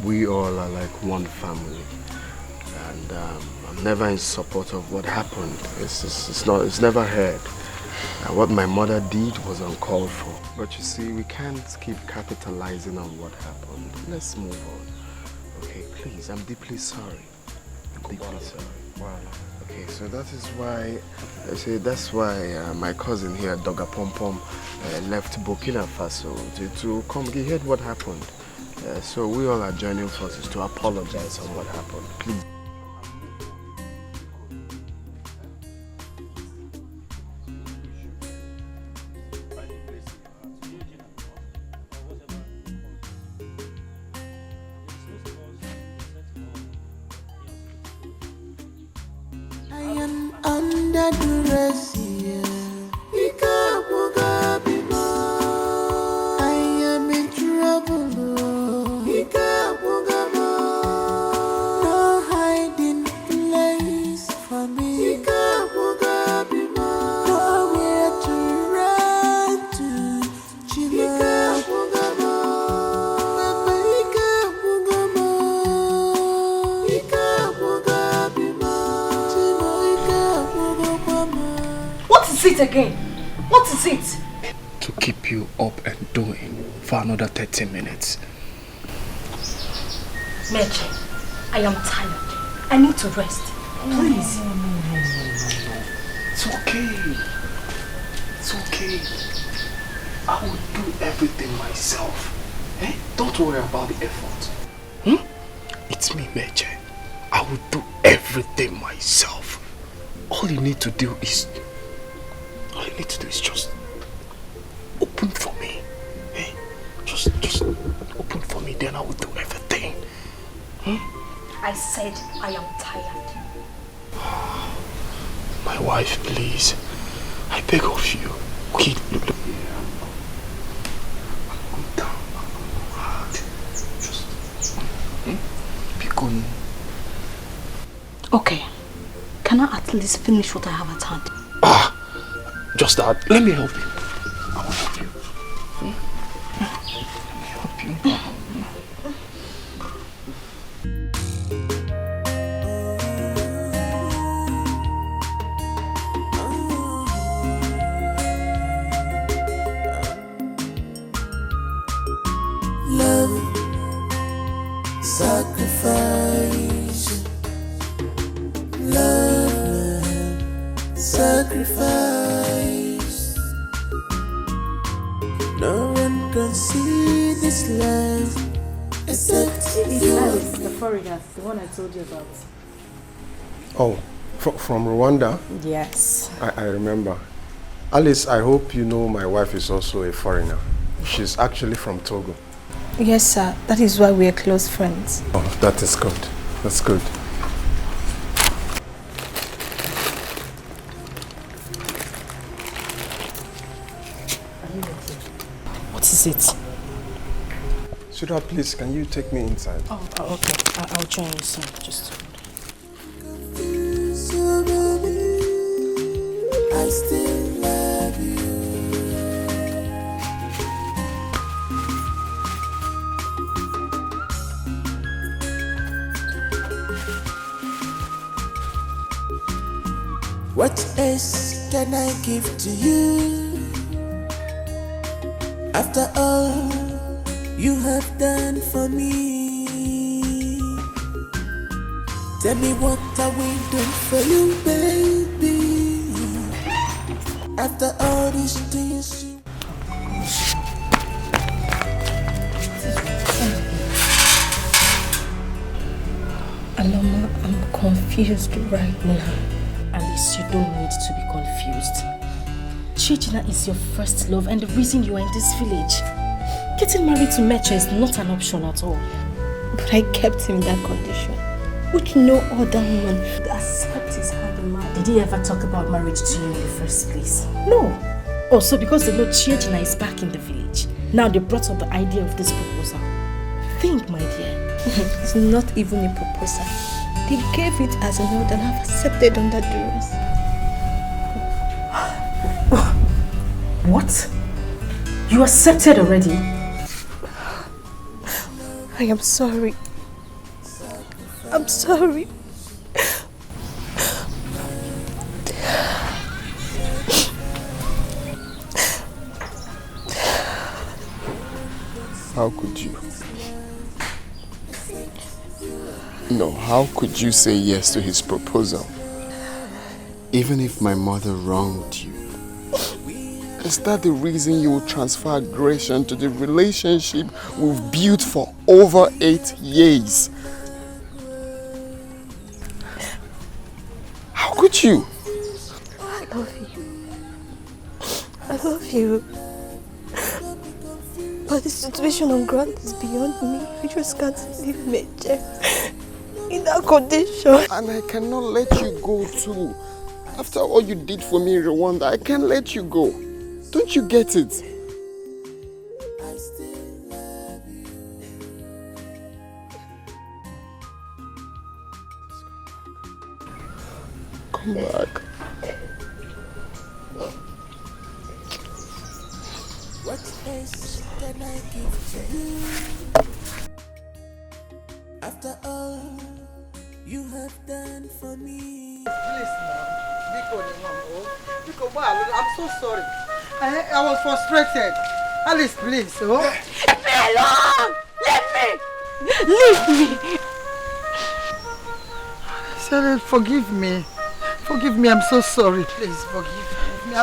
we all are like one family, and I'm never in support of what happened. It's never heard. What my mother did was uncalled for. But you see, we can't keep capitalizing on what happened. Let's move on. Okay, please, I'm deeply sorry. I'm deeply sorry. Wow. Okay, so that is why, my cousin here, Doga Pom Pom, left Burkina Faso to come. He heard what happened. So we all are joining forces to apologize on what happened. Please. I am under duress, yeah. I am in trouble, no hiding place for me. Nowhere to run to, What is it again? What is it? To keep you up and doing for another 30 minutes. Mitch, I am tired. I need to rest. Please. No. It's okay. It's okay. I will do everything myself. Eh? Don't worry about the effort. It's me, Mitch. I will do everything myself. All you need to do is just open for me. Eh? Just open for me, then I will do everything. I said I am tired. My wife, please. I beg of you. Okay, look. I'm down. I'm hard. Just be good. Okay. Can I at least finish what I have at hand? Just that. Let me help you. I will help you. Let me help you. Love, sacrifice. Love, sacrifice. No one can see this love except you. Alice, the foreigner, the one I told you about. Oh, from Rwanda? Yes. I remember. Alice, I hope you know my wife is also a foreigner. She's actually from Togo. Yes, sir. That is why we are close friends. Oh, that is good. That's good. What is it? Sweetheart, please, can you take me inside? Oh, okay. I'll join you soon. Just I still love you. What else can I give to you? After all you have done for me, tell me what are we doing for you, baby? After all these things you... Aloma, I'm confused right now. Alice, you don't need to be confused. Chijina is your first love and the reason you are in this village. Getting married to Mitch is not an option at all. But I kept him in that condition, which no other woman would accept his hand in marriage. Did he ever talk about marriage to you in the first place? No. Also, because they know Chijina is back in the village. Now they brought up the idea of this proposal. Think, my dear. It's not even a proposal. They gave it as an order and I've accepted under duress. What? You accepted already? I am sorry. I'm sorry. How could you? No, how could you say yes to his proposal? Even if my mother wronged you. Is that the reason you will transfer aggression to the relationship we've built for over 8 years? How could you? I love you. I love you. But the situation on ground is beyond me. I just can't leave Mitch in that condition. And I cannot let you go too. After all you did for me in Rwanda, I can't let you go. Don't you get it? Come back. What else can I give to you? After all you have done for me. Please now. I'm so sorry. I was frustrated. Alice, please. Oh. Leave me alone! Leave me! Leave me! Alice, Charlotte, forgive me. Forgive me, I'm so sorry. Please, forgive me.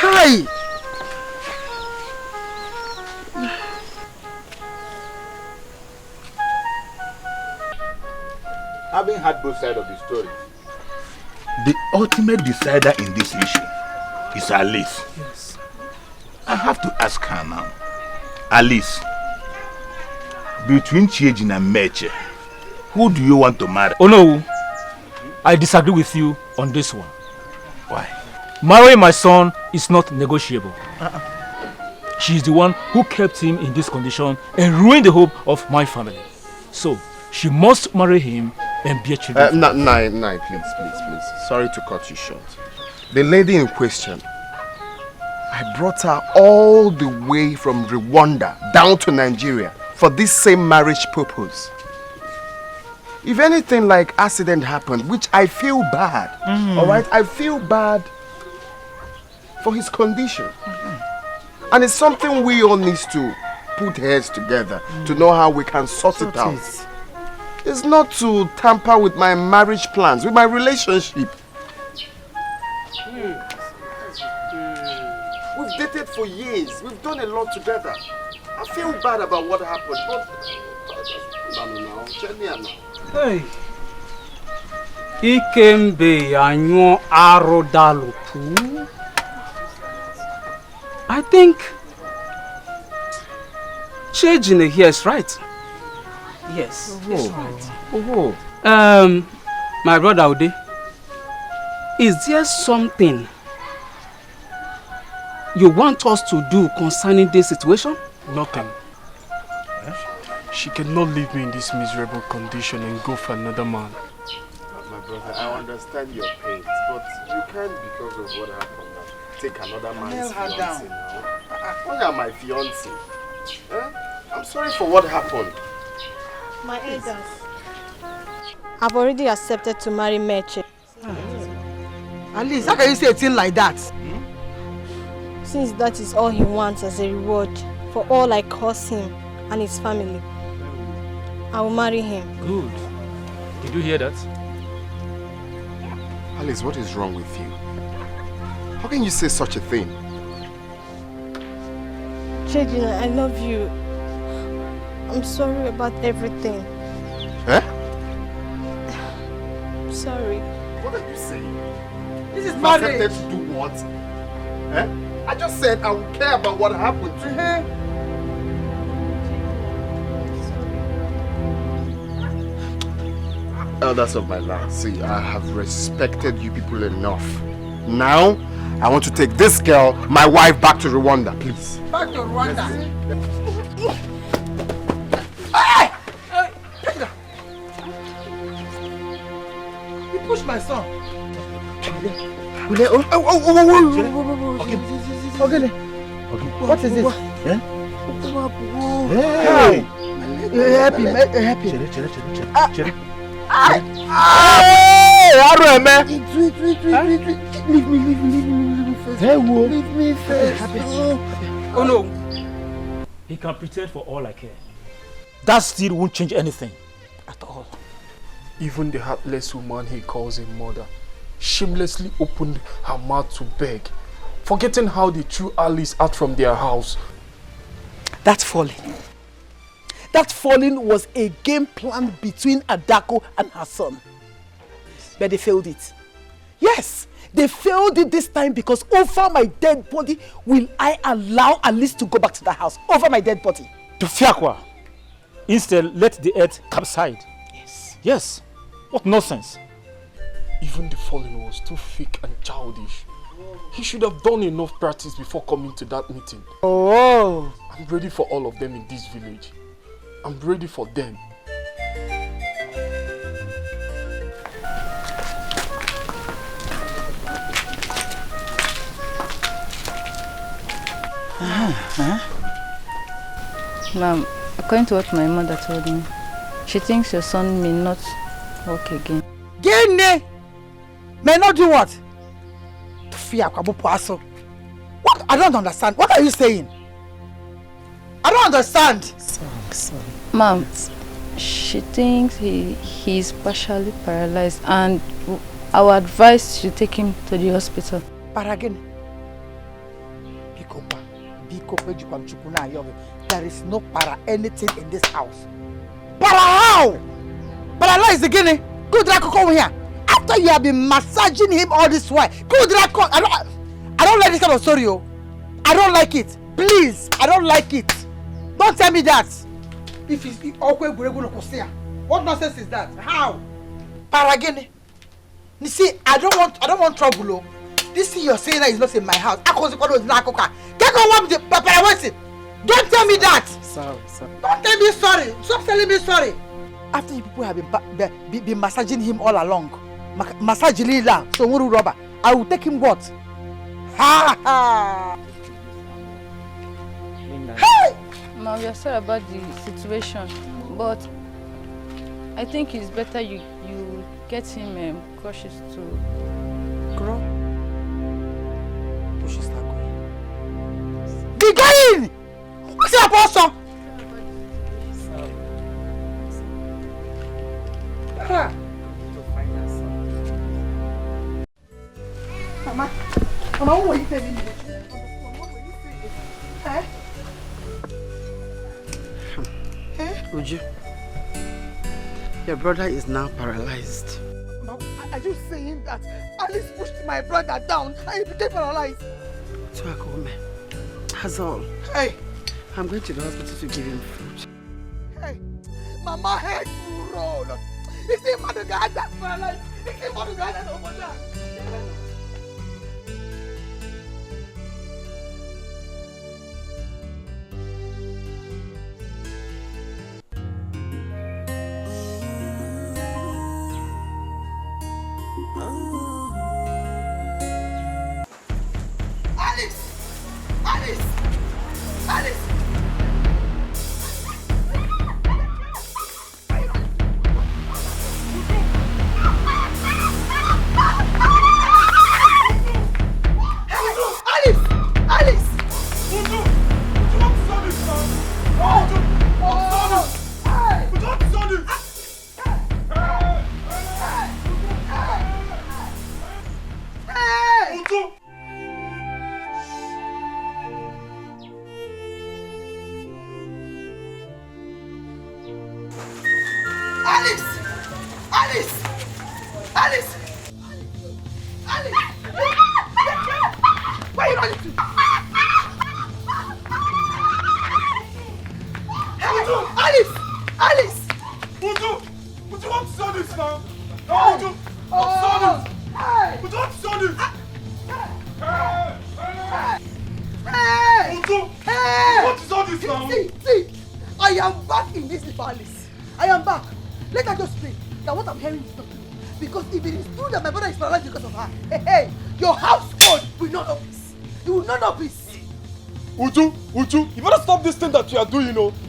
Hi! Having heard both sides of the story, the ultimate decider in this issue is Alice. Yes. I have to ask her now. Alice, between Chiejin and Mitch, who do you want to marry? Oh no, I disagree with you on this one. Why? Marrying my son is not negotiable. She is the one who kept him in this condition and ruined the hope of my family. So, she must marry him and be a child. Nine, please. Sorry to cut you short. The lady in question, I brought her all the way from Rwanda down to Nigeria for this same marriage purpose. If anything like accident happened, which I feel bad, all right? I feel bad for his condition. And it's something we all need to put heads together to know how we can sort it out. It's not to tamper with my marriage plans, with my relationship. We've dated for years. We've done a lot together. I feel bad about what happened, but Hey, Ikembe anyo arodalupu. I think Chejine here is right. Yes, he's right. My brother Ode, is there something you want us to do concerning this situation? Nothing. She cannot leave me in this miserable condition and go for another man. My brother, I understand your pain, but you can't, because of what happened, take another man's fiancé now. Why am my fiancé? I'm sorry for what happened. My elders, I've already accepted to marry Mitch. At least, how can you say a thing like that? Since that is all he wants as a reward for all I caused him and his family, I will marry him. Good. Did you hear that? Alice, what is wrong with you? How can you say such a thing? Chejina, I love you. I'm sorry about everything. Eh? I'm sorry. What are you saying? This is marriage. Accepted to do what? Eh? I just said I would care about what happened to her. Elders of my land, see, I have respected you people enough. Now, I want to take this girl, my wife, back to Rwanda, please. Back to Rwanda. You pushed my son. Okay. What is this? Hey! Happy. Leave me first. Oh no. He can pretend for all I care. That still won't change anything at all. Even the heartless woman he calls a mother shamelessly opened her mouth to beg, forgetting how they threw Alice out from their house. That falling was a game planned between Adako and her son. But they failed it. Yes, they failed it this time because over my dead body will I allow Alice to go back to the house. Over my dead body. To Fiakwa. Instead, let the earth capsize. Yes. What nonsense. Even the falling was too fake and childish. He should have done enough practice before coming to that meeting. Oh. I'm ready for all of them in this village. I'm ready for them. Ma'am, according to what my mother told me, she thinks your son may not walk again. Gene! May not do what? What? I don't understand. What are you saying? I don't understand. Sorry. Ma'am, she thinks he's partially paralyzed and our advice to take him to the hospital. Paragin. There is no para anything in this house. Para how? Paralyzed again? Good luck, come here. After you have been massaging him all this while. Good luck, I don't like this kind of story. I don't like it. Please, I don't like it. Don't tell me that. If it's okay, what nonsense is that? How? Paragin. You see, I don't want trouble. This thing you're saying that is not in my house. Don't tell me that. Sorry. Don't tell me sorry. Stop telling me sorry. After you people have been massaging him all along, massaging him, so rubber, I will take him what? Ha ha! Hey! Ma'am, we are sorry about the situation, but I think it's better you get him cautious to grow. Cautious to go. Be going! What's your apostle? Mama, what were you telling me? Uju, your brother is now paralyzed. Mama, are you saying that Alice pushed my brother down and he became paralyzed? So I go home. That's all. Hey! I'm going to the hospital to give him food. Hey! Mama, head to roll. Is the man the guy that's paralyzed? Is the man the guy that's over there?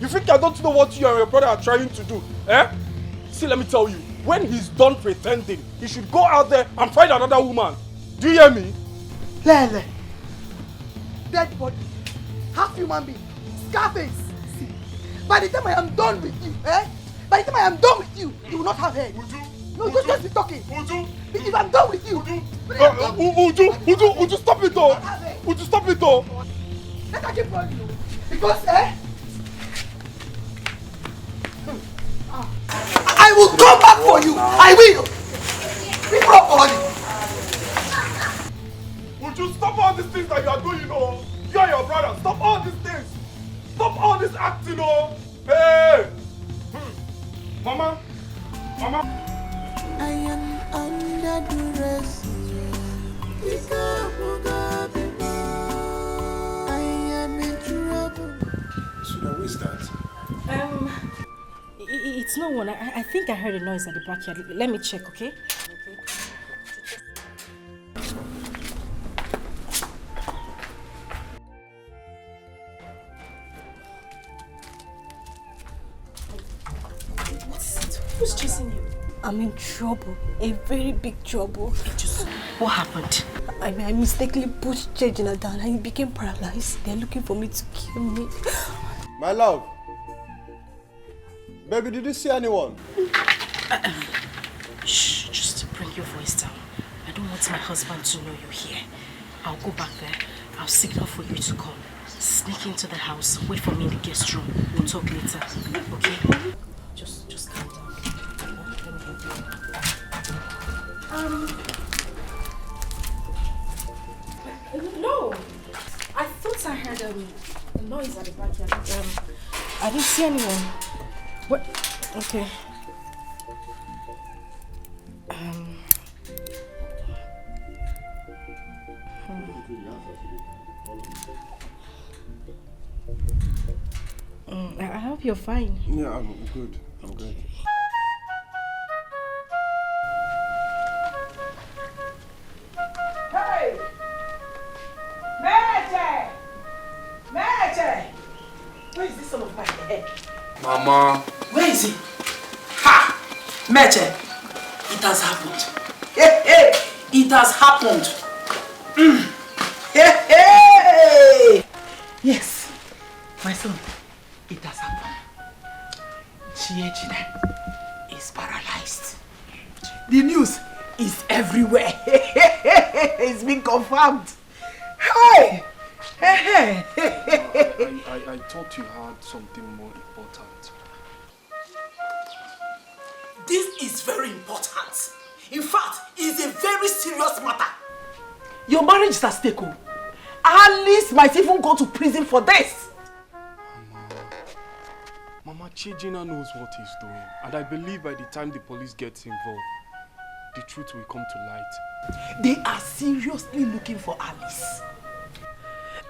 You think I don't know what you and your brother are trying to do, eh? See, let me tell you, when he's done pretending, he should go out there and find another woman. Do you hear me? Lele. Dead body. Half human being. Scarface. See, by the time I am done with you, by the time I am done with you, you will not have head. No, just be talking. If I'm done with you. Uju, stop it though. Uju, stop it though. Let her keep running. Because, I will come back for you. I will. Be properly. Would you stop all these things that you are doing, you know? You and your brother, stop all these things. Stop all this acting, you know? Hey! Mama? I am under duress. I am in trouble. So now who is that? It's no one. I think I heard a noise at the backyard. Let me check, okay? What is it? Who's chasing you? I'm in trouble. A very big trouble. What happened? I mistakenly pushed Chejina down and he became paralyzed. They're looking for me to kill me. My love, Baby, did you see anyone? Shh, just bring your voice down. I don't want my husband to know you're here. I'll go back there. I'll signal for you to come. Sneak into the house. Wait for me in the guest room. We'll talk later. Okay? Just calm down. No. I thought I heard a noise at the backyard. I didn't see anyone. What? Okay. I hope you're fine. Yeah, I'm good. I'm good. Hey! Mitch! Mitch! Where is this son of my head? Mama. Where is he? Ha! Mitch! It has happened. Hey, hey! It has happened. Hey, hey! Yes, my son, it has happened. Chiejina is paralyzed. The news is everywhere. It's been confirmed. Hey! Hey! I thought you had something more important. This is very important. In fact, it's a very serious matter. Your marriage is at stake. Alice might even go to prison for this. Mama, Chiejina knows what he's doing. And I believe by the time the police gets involved, the truth will come to light. They are seriously looking for Alice.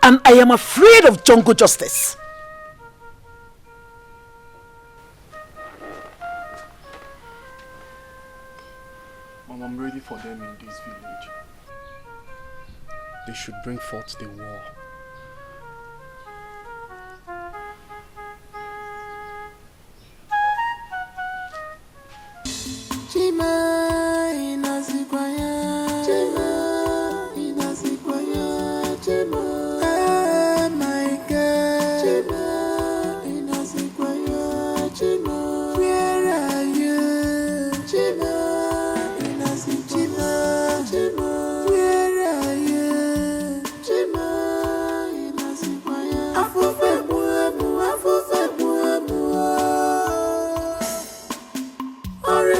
And I am afraid of jungle justice. Mama, I'm ready for them in this village. They should bring forth the war. Chima inazikwaya, Chima inazikwaya, Chima. Oh my God, Chima inazikwaya, Chima. Where are you, Chima inazikwaya, Chima. Where are you, Chima inazikwaya. Afufe buemu, afufe buemu. Ore.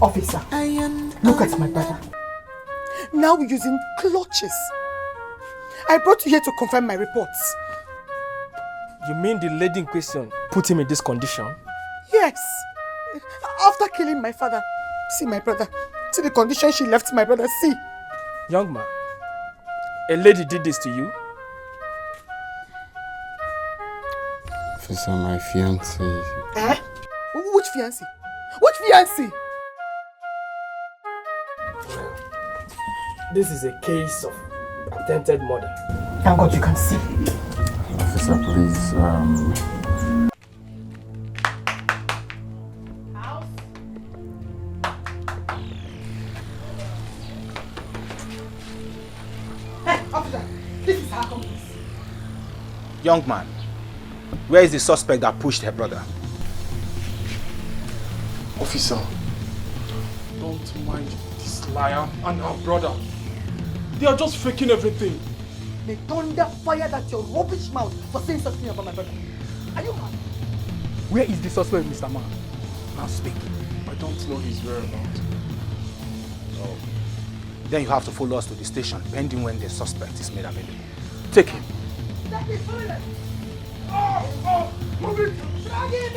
Officer, look at my brother. Now using clutches. I brought you here to confirm my reports. You mean the lady in question put him in this condition? Yes. After killing my father. See my brother. See the condition she left my brother. See. Young man, a lady did this to you? Officer, my fiancé. Eh? Which fiancé? Which fiancé? This is a case of attempted murder. Thank God you can see. Officer, please, Hey, officer, this is her accomplice. Young man, where is the suspect that pushed her brother? Officer, don't mind this liar and her brother. They are just faking everything. May thunder fire that your rubbish mouth for saying something about my brother. Are you mad? Where is the suspect, Mr. Man? Now speak. I don't know his whereabouts. Oh. Then you have to follow us to the station, pending when the suspect is made available. Take him. Move it! Drag him!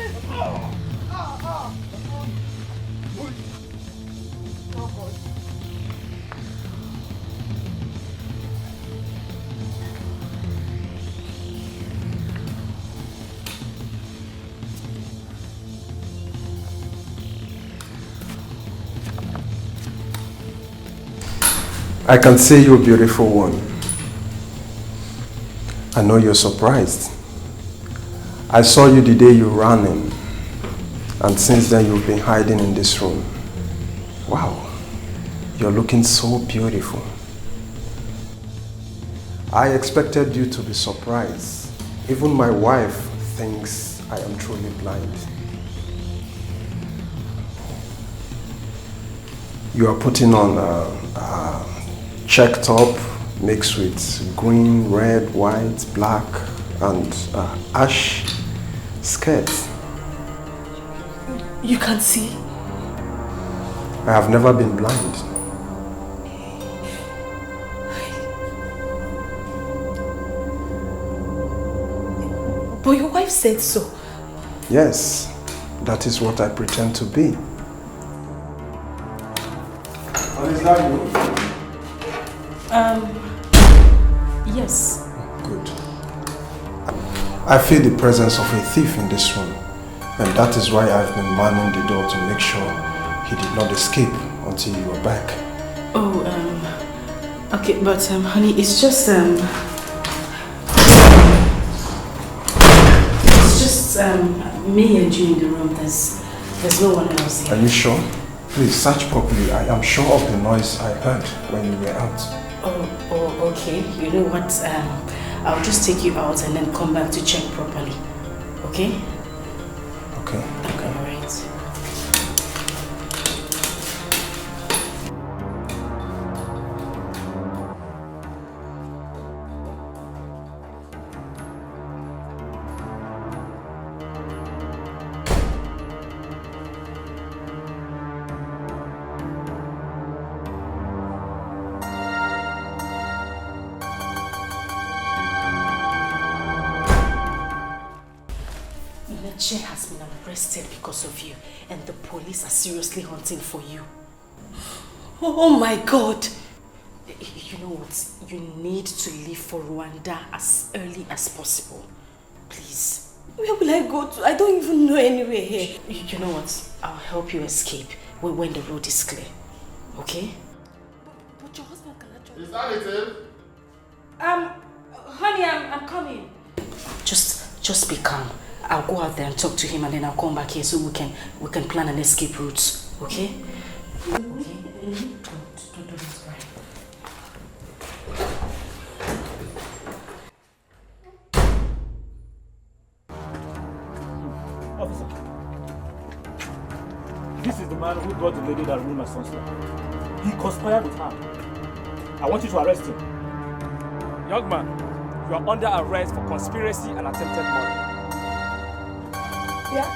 I can see you, beautiful one. I know you're surprised. I saw you the day you ran in, and since then you've been hiding in this room. Wow, you're looking so beautiful. I expected you to be surprised. Even my wife thinks I am truly blind. You are putting on a check top mixed with green, red, white, black, and ash skirt. You can't see? I have never been blind. But your wife said so. Yes, that is what I pretend to be. What is that you? Yes. Good. I feel the presence of a thief in this room, and that is why I've been manning the door to make sure he did not escape until you were back. Oh, okay, but honey, it's just me and you in the room. There's no one else here. Are you sure? Please search properly. I am sure of the noise I heard when you were out. Oh, okay. You know what? I'll just take you out and then come back to check properly. Okay? Okay. Okay, all right. Mitch has been arrested because of you, and the police are seriously hunting for you. Oh my God! You know what? You need to leave for Rwanda as early as possible. Please. Where will I go to? I don't even know anywhere here. You know what? I'll help you escape when the road is clear. Okay? But your husband can actually... Is that it? Honey, I'm coming. Just be calm. I'll go out there and talk to him, and then I'll come back here so we can plan an escape route. Okay? Okay? Don't cry. Officer, this is the man who brought the lady that ruined my son's life. He conspired with her. I want you to arrest him. Young man, you are under arrest for conspiracy and attempted murder. Yeah?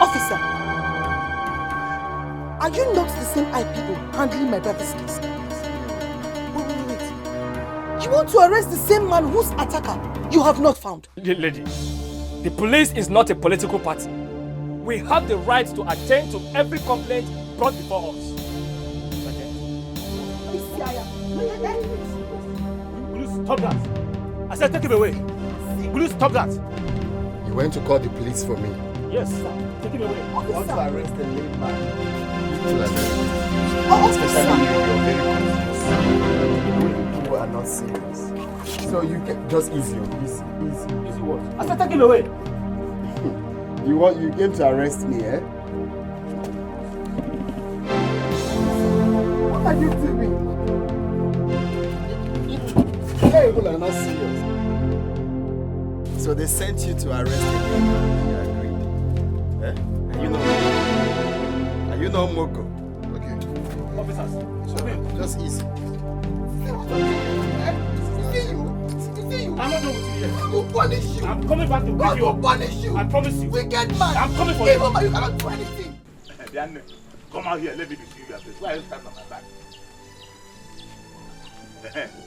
Officer, are you not the same people handling my brother's case? Wait. You want to arrest the same man whose attacker you have not found? Lady, the police is not a political party. We have the right to attend to every complaint brought before us. Will you stop that? I said take him away. Will you stop that? You went to call the police for me. Yes, sir. Take him away. I want to arrest the lame man. Especially you, people are not serious. So you can just easy. Easy what? I said take him away. You came to arrest me, eh? What are you doing? People are not serious. So they sent you to arrest me and you agreed. Eh? Are you not Moko? Okay. Officers, just easy. I'm not done with you yet. I will punish you. I'm coming back to pick God you will up. punish you. I promise you. Wicked man. I'm coming for you. Even you cannot do anything. Come out here, let me be seeing your face. Why are you standing on my back?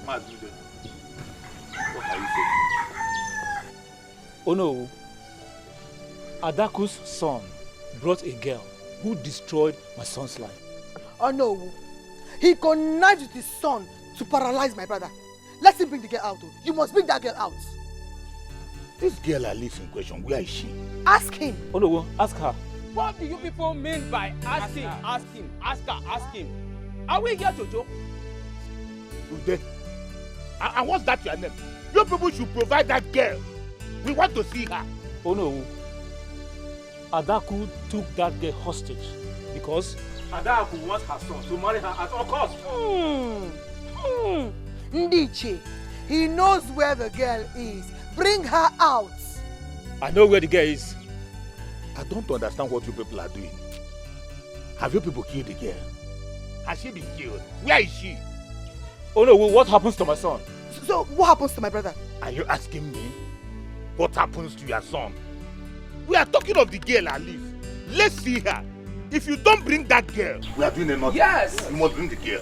What are you saying? Oh no. Adaku's son brought a girl who destroyed my son's life. Oh no. He connived with his son to paralyze my brother. Let him bring the girl out. You must bring that girl out. This girl I live in question, where is she? Ask him. Oh no, ask her. What do you people mean by ask him, ask him, ask her, ask him? Are we here to joke? Ude. And what's that your name? You people should provide that girl. We want to see her. Oh no. Adaku took that girl hostage because Adaku wants her son to marry her at all costs. Ndiche, he knows where the girl is. Bring her out. I know where the girl is. I don't understand what you people are doing. Have you people killed the girl? Has she been killed? Where is she? Oh no, what happens to my son? So what happens to my brother? Are you asking me? What happens to your son? We are talking of the girl I live. Let's see her. If you don't bring that girl, we are doing another. Yes. You must bring the girl.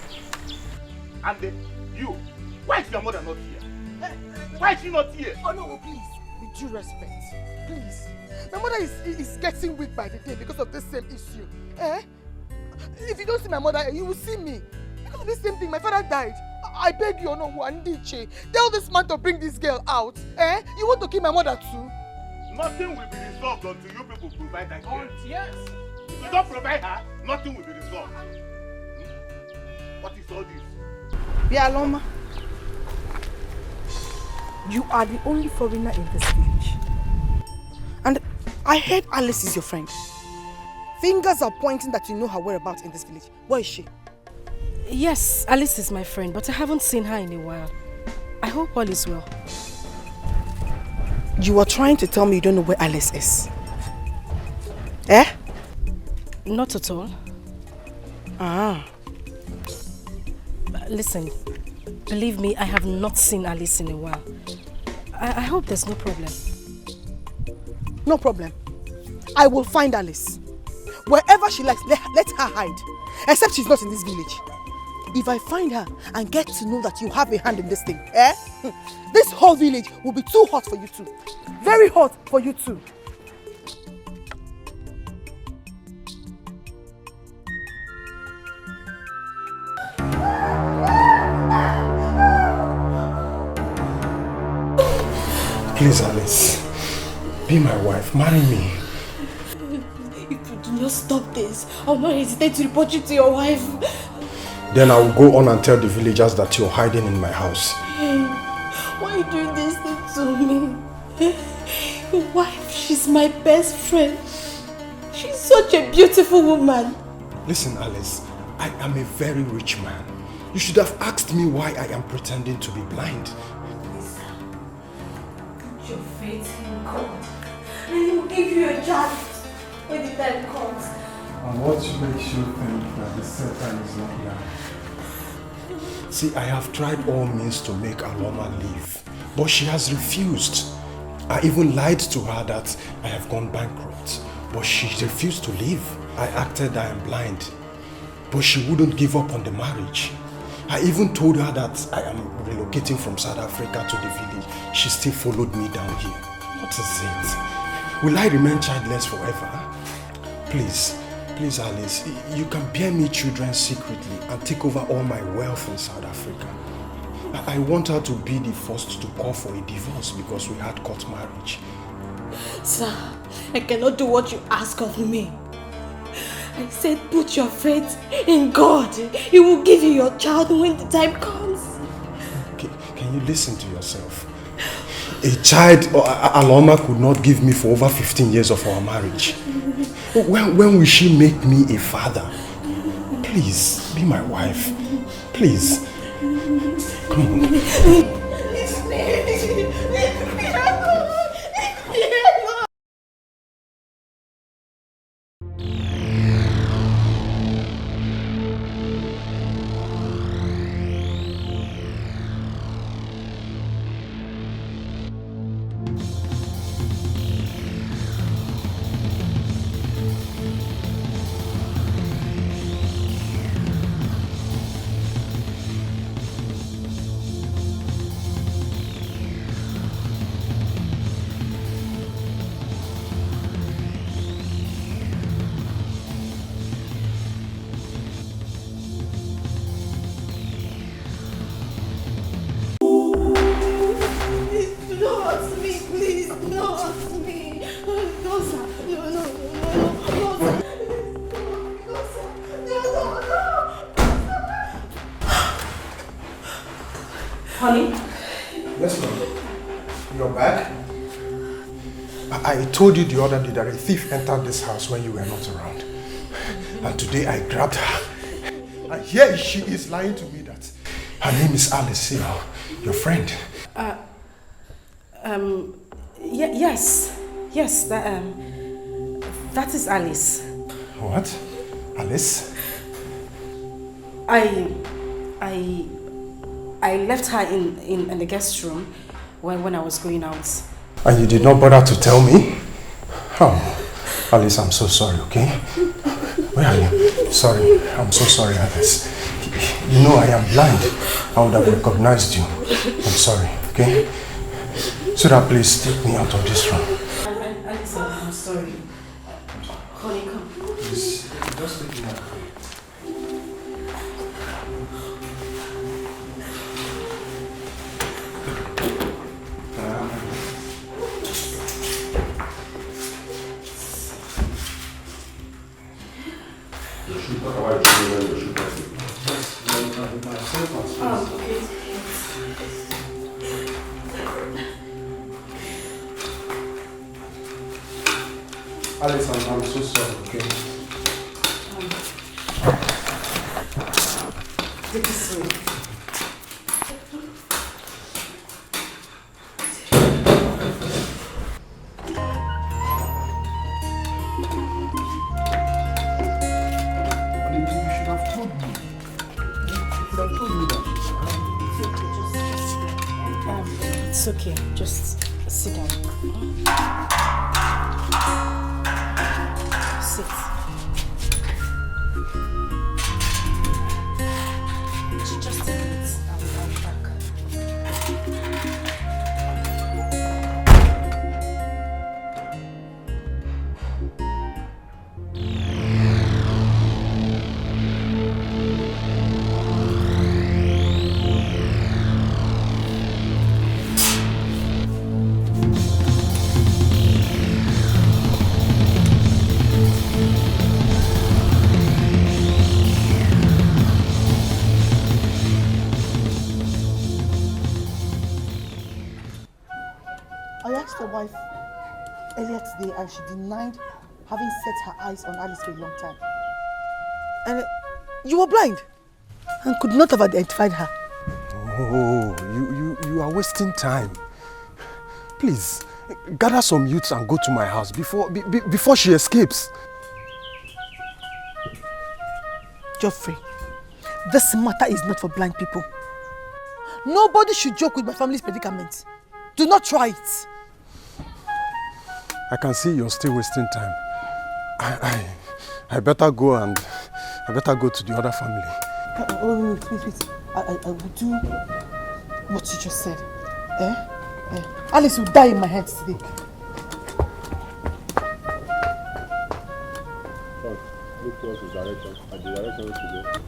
And then you, why is your mother not here? Why is she not here? Oh no, please, with due respect, please. My mother is getting weak by the day because of this same issue. If you don't see my mother, you will see me. Because of this same thing, my father died. I beg you, no, Ndiche, tell this man to bring this girl out. You want to kill my mother too? Nothing will be resolved until you people provide that girl. Yes. If you don't provide her, nothing will be resolved. What is all this? Bialoma, you are the only foreigner in this village. And I heard Alice is your friend. Fingers are pointing that you know her whereabouts in this village. Where is she? Yes, Alice is my friend, but I haven't seen her in a while. I hope all is well. You are trying to tell me you don't know where Alice is? Not at all. Listen, believe me, I have not seen Alice in a while. I hope there's no problem. No problem. I will find Alice. Wherever she likes, let her hide. Except she's not in this village. If I find her and get to know that you have a hand in this thing, this whole village will be too hot for you two. Very hot for you two. Please, Alice, be my wife, marry me. If you do not stop this, I'll not hesitate to report you to your wife. Then I will go on and tell the villagers that you're hiding in my house. Why are you doing this thing to me? Your wife, she's my best friend. She's such a beautiful woman. Listen, Alice, I am a very rich man. You should have asked me why I am pretending to be blind. Put your faith in God, and He will give you a child when the time comes. And what makes you think that the set time is not now? See, I have tried all means to make Aloma leave, but she has refused. I even lied to her that I have gone bankrupt, but she refused to leave. I acted I am blind, but she wouldn't give up on the marriage. I even told her that I am relocating from South Africa to the village. She still followed me down here. What is it? Will I remain childless forever? Please, Alice, you can bear me children secretly and take over all my wealth in South Africa. I want her to be the first to call for a divorce because we had court marriage. Sir, I cannot do what you ask of me. I said put your faith in God. He will give you your child when the time comes. Can you listen to yourself? A child Aloma could not give me for over 15 years of our marriage. When will she make me a father? Please, be my wife. Please. Come on. You're back? I told you the other day that a thief entered this house when you were not around. And today I grabbed her. And here she is lying to me that her name is Alice, your friend. Yes, that is Alice. What? Alice? I left her in the guest room when I was going out. And you did not bother to tell me? Oh, Alice, I'm so sorry, okay? Where are you? Sorry, I'm so sorry, Alice. You know I am blind. I would have recognized you. I'm sorry, okay? So that please take me out of this room. Alice, I'm sorry. Honey, come. Please, just take me out. Alice, I'm so sorry, okay? Take this way. It's okay, just sit down. Sit. Just a minute, I'll be back. Wife earlier today and she denied having set her eyes on Alice for a long time. And you were blind and could not have identified her. Oh, you are wasting time. Please, gather some youths and go to my house before she escapes. Geoffrey, this matter is not for blind people. Nobody should joke with my family's predicament. Do not try it. I can see you're still wasting time. I better go and I better go to the other family. Oh, please. I will do what you just said. Alice will die in my hands today. Look towards the direction. At the direction to go.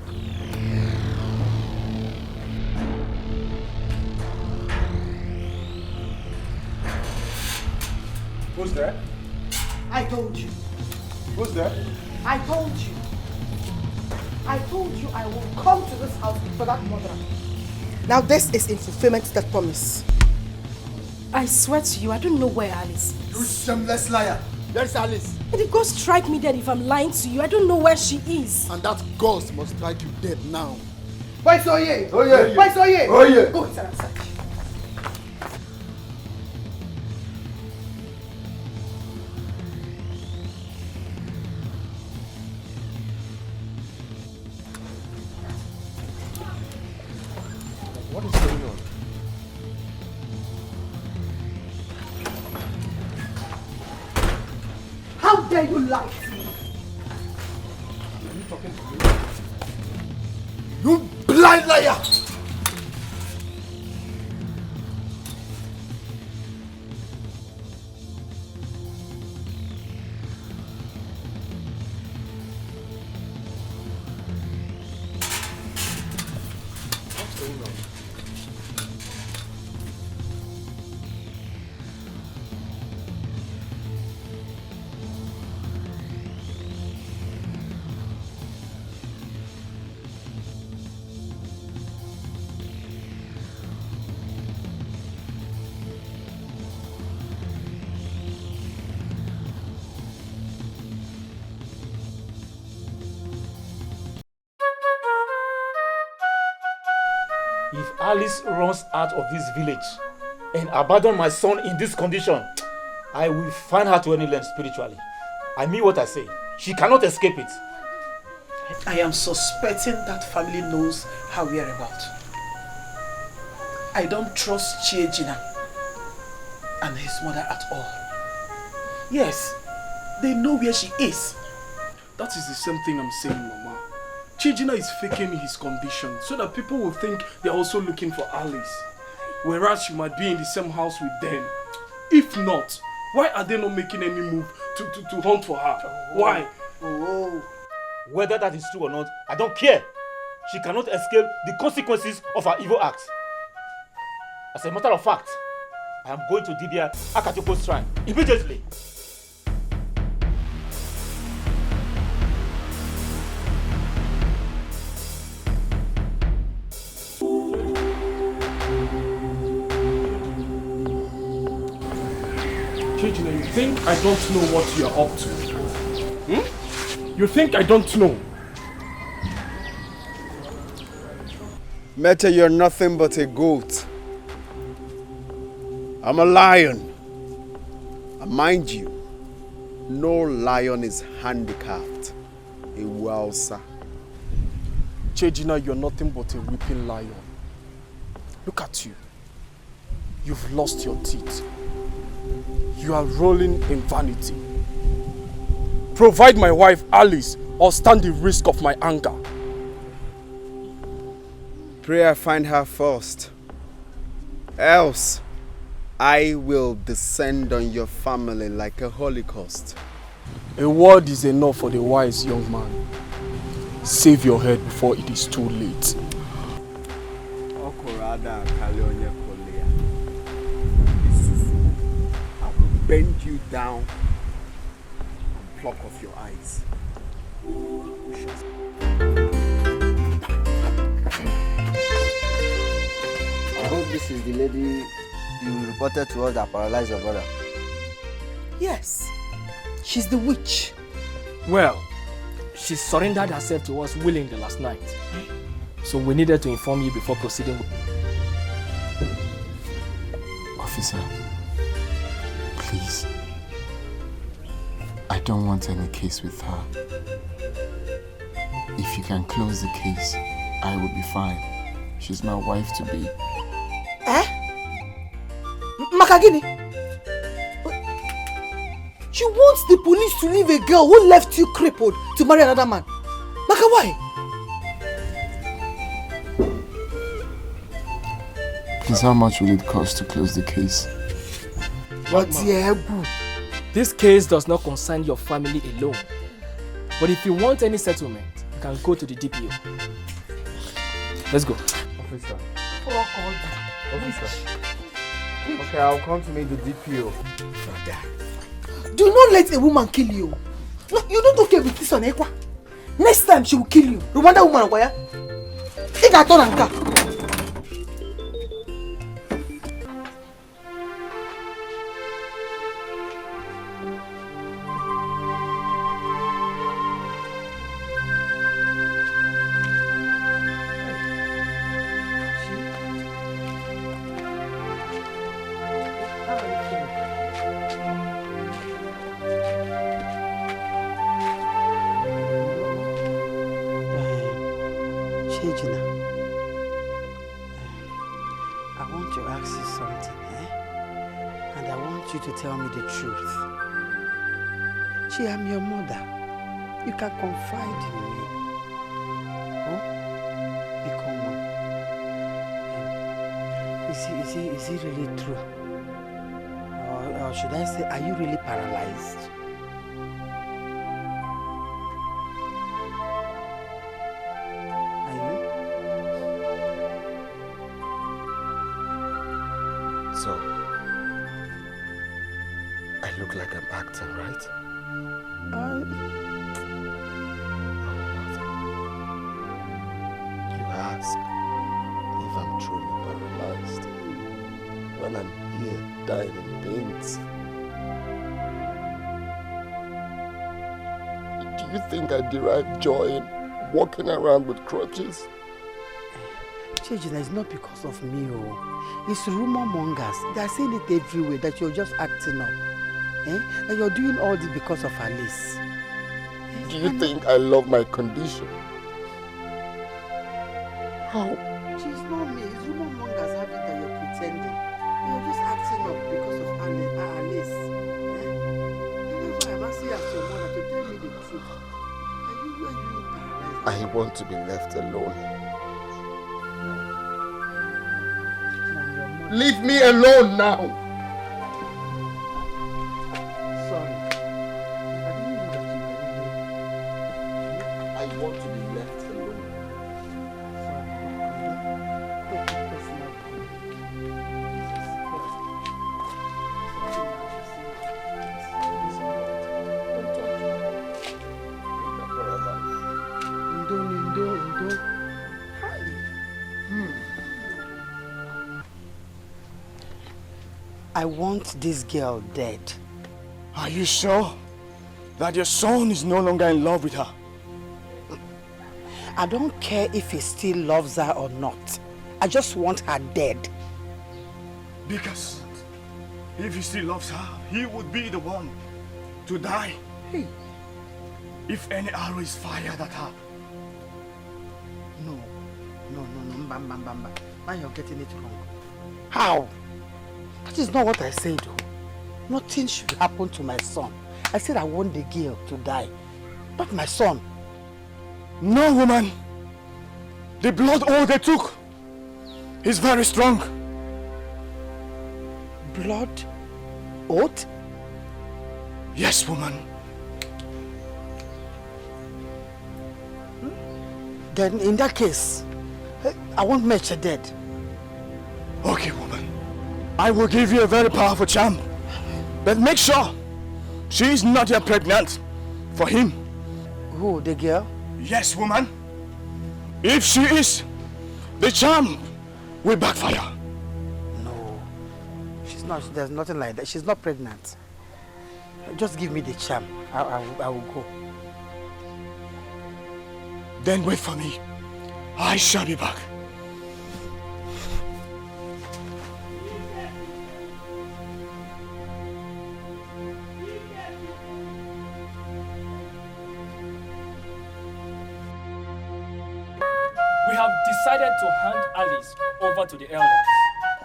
Who's there? I told you. Who's there? I told you. I told you I will come to this house for that murderer. Now this is in fulfillment to that promise. I swear to you, I don't know where Alice is. You shameless liar. There's Alice. The ghost strike me dead if I'm lying to you. I don't know where she is. And that ghost must strike you dead now. Why so ye? Oh yeah. Why so ye? Oh yeah. Go inside and search. What is going on? How dare you lie to me? Are you talking to me? You blind liar! What's going on? Alice runs out of this village and abandons my son in this condition, I will find her to any length spiritually. I mean what I say. She cannot escape it. I am suspecting that family knows how we are about. I don't trust Chiejina and his mother at all. Yes, they know where she is. That is the same thing I'm saying, Mama. Chiejina is faking his condition so that people will think they're also looking for Alice. Whereas she might be in the same house with them. If not, why are they not making any move to hunt for her? Why? Whether that is true or not, I don't care. She cannot escape the consequences of her evil acts. As a matter of fact, I am going to Dibia Akatoko's shrine immediately. Chiejina, you think I don't know what you're up to? You think I don't know? Meta, you're nothing but a goat. I'm a lion. And mind you, no lion is handicapped. A Wausa. Chiejina, you're nothing but a weeping lion. Look at you. You've lost your teeth. You are rolling in vanity. Provide my wife Alice or stand the risk of my anger. Pray I find her first. Else, I will descend on your family like a holocaust. A word is enough for the wise young man. Save your head before it is too late. I will bend you down and pluck off your eyes. I hope this is the lady you reported to us that paralyzed your brother. Yes, she's the witch. Well, she surrendered herself to us willingly last night. So we needed to inform you before proceeding. Officer, please. I don't want any case with her. If you can close the case, I will be fine. She's my wife to be. Makagini? She wants the police to leave a girl who left you crippled to marry another man. Maka, why? Please, how much will it cost to close the case? What? This case does not concern your family alone. But if you want any settlement, you can go to the DPO. Let's go. Officer. Officer. Okay, I'll come to meet the DPO. Do not let a woman kill you. No, you don't okay with this one, Ekwa. Next time she will kill you. Rwanda woman, why? Take her turn and car. Tell me the truth. I am your mother. You can confide in me. Oh? Become one. Is it really true? Or should I say, are you really paralyzed? Are you? So, I look like I'm acting, right? You ask if I'm truly paralyzed when I'm here dying in pains. Do you think I derive joy in walking around with crutches? Chejina, it's not because of me, oh. It's rumor mongers. They are saying it everywhere that you're just acting up. That you're doing all this because of Alice. Do you think I love my condition? How? She's not me. It's rumor mongers have it that you're pretending. You're just acting up because of Alice. That's why I'm asking as your mother to tell me the truth. Are you paralyzed? I want to be left alone. Leave me alone now! Sorry. I want to be left alone. I want this girl dead. Are you sure that your son is no longer in love with her? I don't care if he still loves her or not. I just want her dead. Because if he still loves her, he would be the one to die. Hey. If any arrow is fired at her. No, Mbamba. Now you're getting it wrong. How? That is not what I said, though. Nothing should happen to my son. I said I want the girl to die, not my son. No, woman. The blood oath they took is very strong. Blood oath? Yes, woman. Then in that case, I want Mitch dead. Okay, woman. I will give you a very powerful charm. But make sure she is not yet pregnant for him. Who, the girl? Yes, woman. If she is, the charm will backfire. No, she's not. There's nothing like that. She's not pregnant. Just give me the charm. I will go. Then wait for me. I shall be back. We have decided to hand Alice over to the elders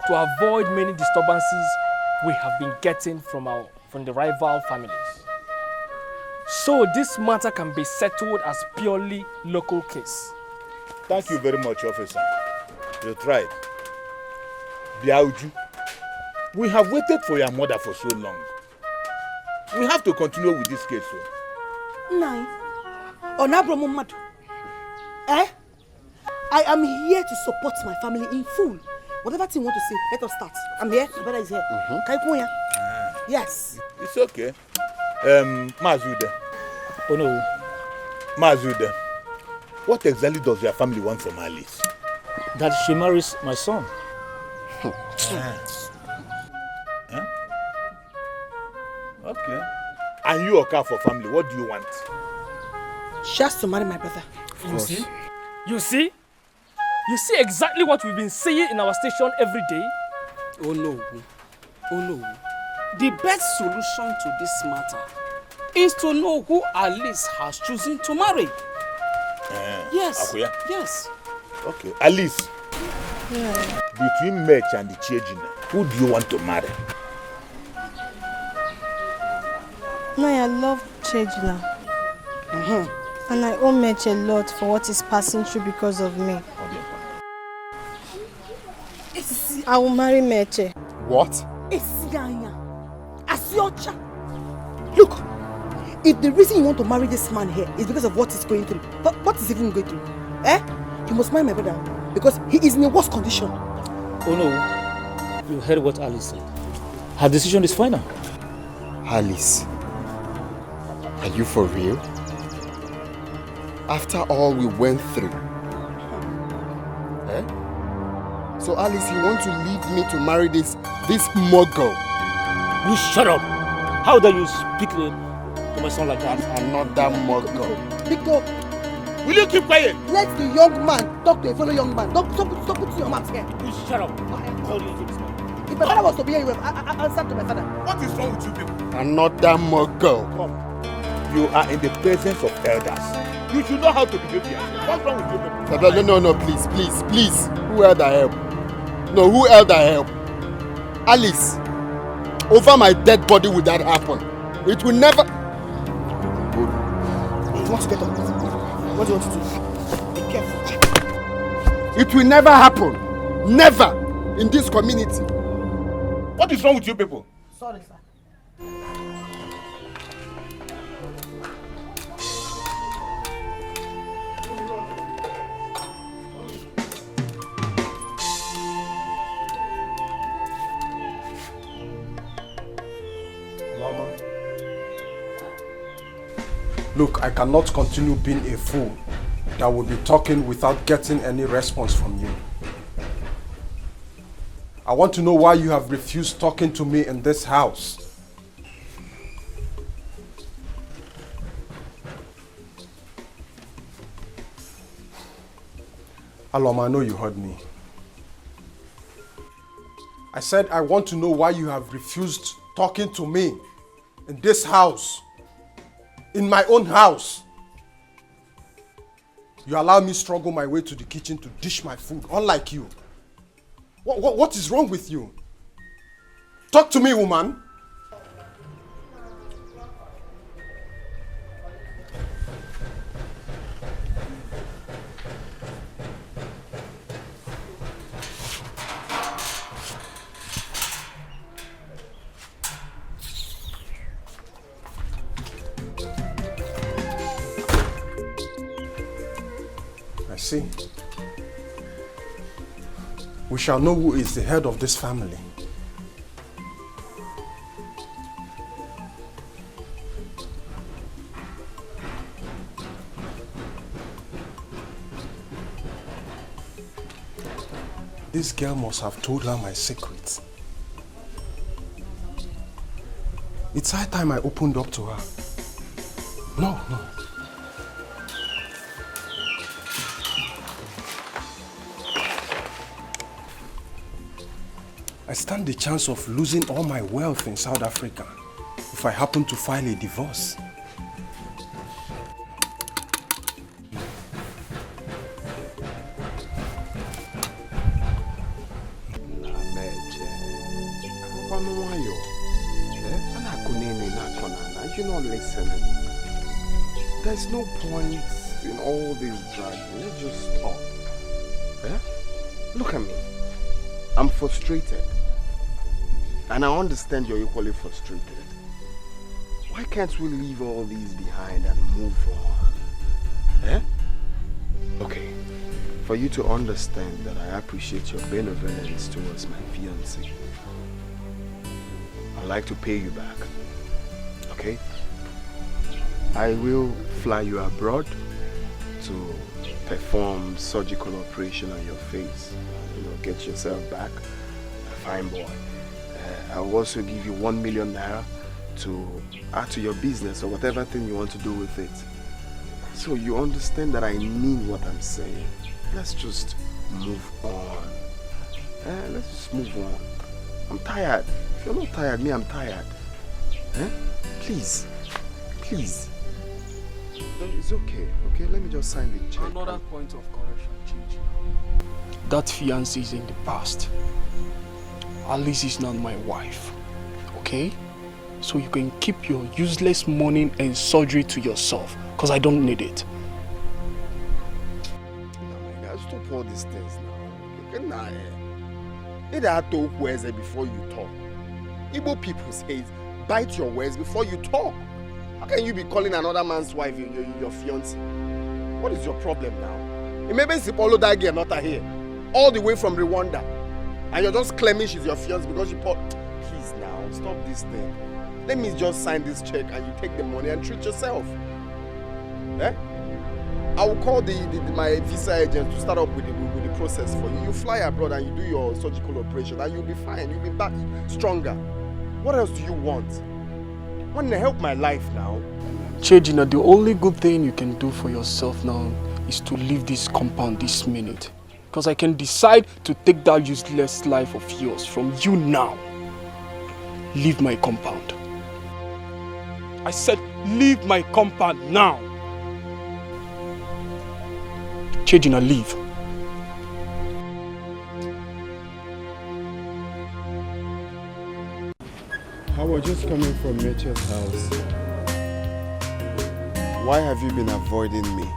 to avoid many disturbances we have been getting from the rival families. So this matter can be settled as purely local case. Thank you very much, officer. You tried. Biauju, we have waited for your mother for so long. We have to continue with this case. Nai, Onabromo Madu. I am here to support my family in full. Whatever thing you want to say, let us start. I'm here, my brother is here. Can you come here? Yes. It's okay. Mazude. Oh no. Mazude, what exactly does your family want from Alice? That she marries my son. Okay. And you, Oka, for family, what do you want? She has to marry my brother. You see? You see? You see exactly what we've been seeing in our station every day? Oh no. The best solution to this matter is to know who Alice has chosen to marry. Yes. Akuya? Yes. Okay. Alice. Yeah. Between Mitch and the Chejina, who do you want to marry? No, I love Chejina. And I owe Mitch a lot for what he's passing through because of me. I will marry Meche. What? Look, if the reason you want to marry this man here is because of what he's going through, what is he even going through? You must marry my brother because he is in a worse condition. Oh no, you heard what Alice said. Her decision is final. Alice, are you for real? After all we went through. So Alice, you want to leave me to marry this mogul? You shut up! How dare you speak to my son like that? I'm not that mogul. Big dog, Will you keep quiet? Let the young man talk to a fellow young man. Don't stop putting your mouth here. You shut up. Call you into this man. If my father was to be here, I answer to my father. What is wrong with you people? Another muggle. Come. You are in the presence of elders. You should know how to behave yourself. What's wrong with you people? No, please. Who held I help? No, who held I help? Alice, over my dead body would that happen? It will never... You want to get up? What do you want to do? Be careful. It will never happen. Never in this community. What is wrong with you people? Sorry, sir. Look, I cannot continue being a fool that will be talking without getting any response from you. I want to know why you have refused talking to me in this house. Aloma, I know you heard me. I said I want to know why you have refused talking to me in this house. In my own house. You allow me struggle my way to the kitchen to dish my food, unlike you. What is wrong with you? Talk to me, woman. See, we shall know who is the head of this family. This girl must have told her my secrets. It's high time I opened up to her. No. I stand the chance of losing all my wealth in South Africa if I happen to file a divorce. You're not listening. There's no point in all this dragging. Let's just stop. Look at me. I'm frustrated. And I understand you're equally frustrated. Why can't we leave all these behind and move on? Okay. For you to understand that I appreciate your benevolence towards my fiancé, I'd like to pay you back. Okay? I will fly you abroad to perform surgical operation on your face. Get yourself back a fine boy. I will also give you 1 million naira to add to your business or whatever thing you want to do with it. So you understand that I mean what I'm saying. Let's just move on. Let's just move on. I'm tired. If you're not tired, me, I'm tired. Please. It's okay. Okay, let me just sign the check. Another point of correction, Chichi. That fiancé is in the past. Alice is not my wife. Okay? So you can keep your useless money and surgery to yourself. Because I don't need it. No, my God, stop all these things now. It had to words before you talk. Igbo people say, bite your words before you talk. How can you be calling another man's wife your fiancé? What is your problem now? It may be Sipolo that girl not here. All the way from Rwanda, and you're just claiming she's your fiancé because you bought. Please now, stop this thing. Let me just sign this check and you take the money and treat yourself. I will call my visa agent to start up with the process for you. You fly abroad and you do your surgical operation and you'll be fine. You'll be back stronger. What else do you want? Want to help my life now? Chejina, the only good thing you can do for yourself now is to leave this compound this minute. Because I can decide to take that useless life of yours from you now. Leave my compound. I said leave my compound now. Chejina, leave. I was just coming from Mitch's house. Why have you been avoiding me?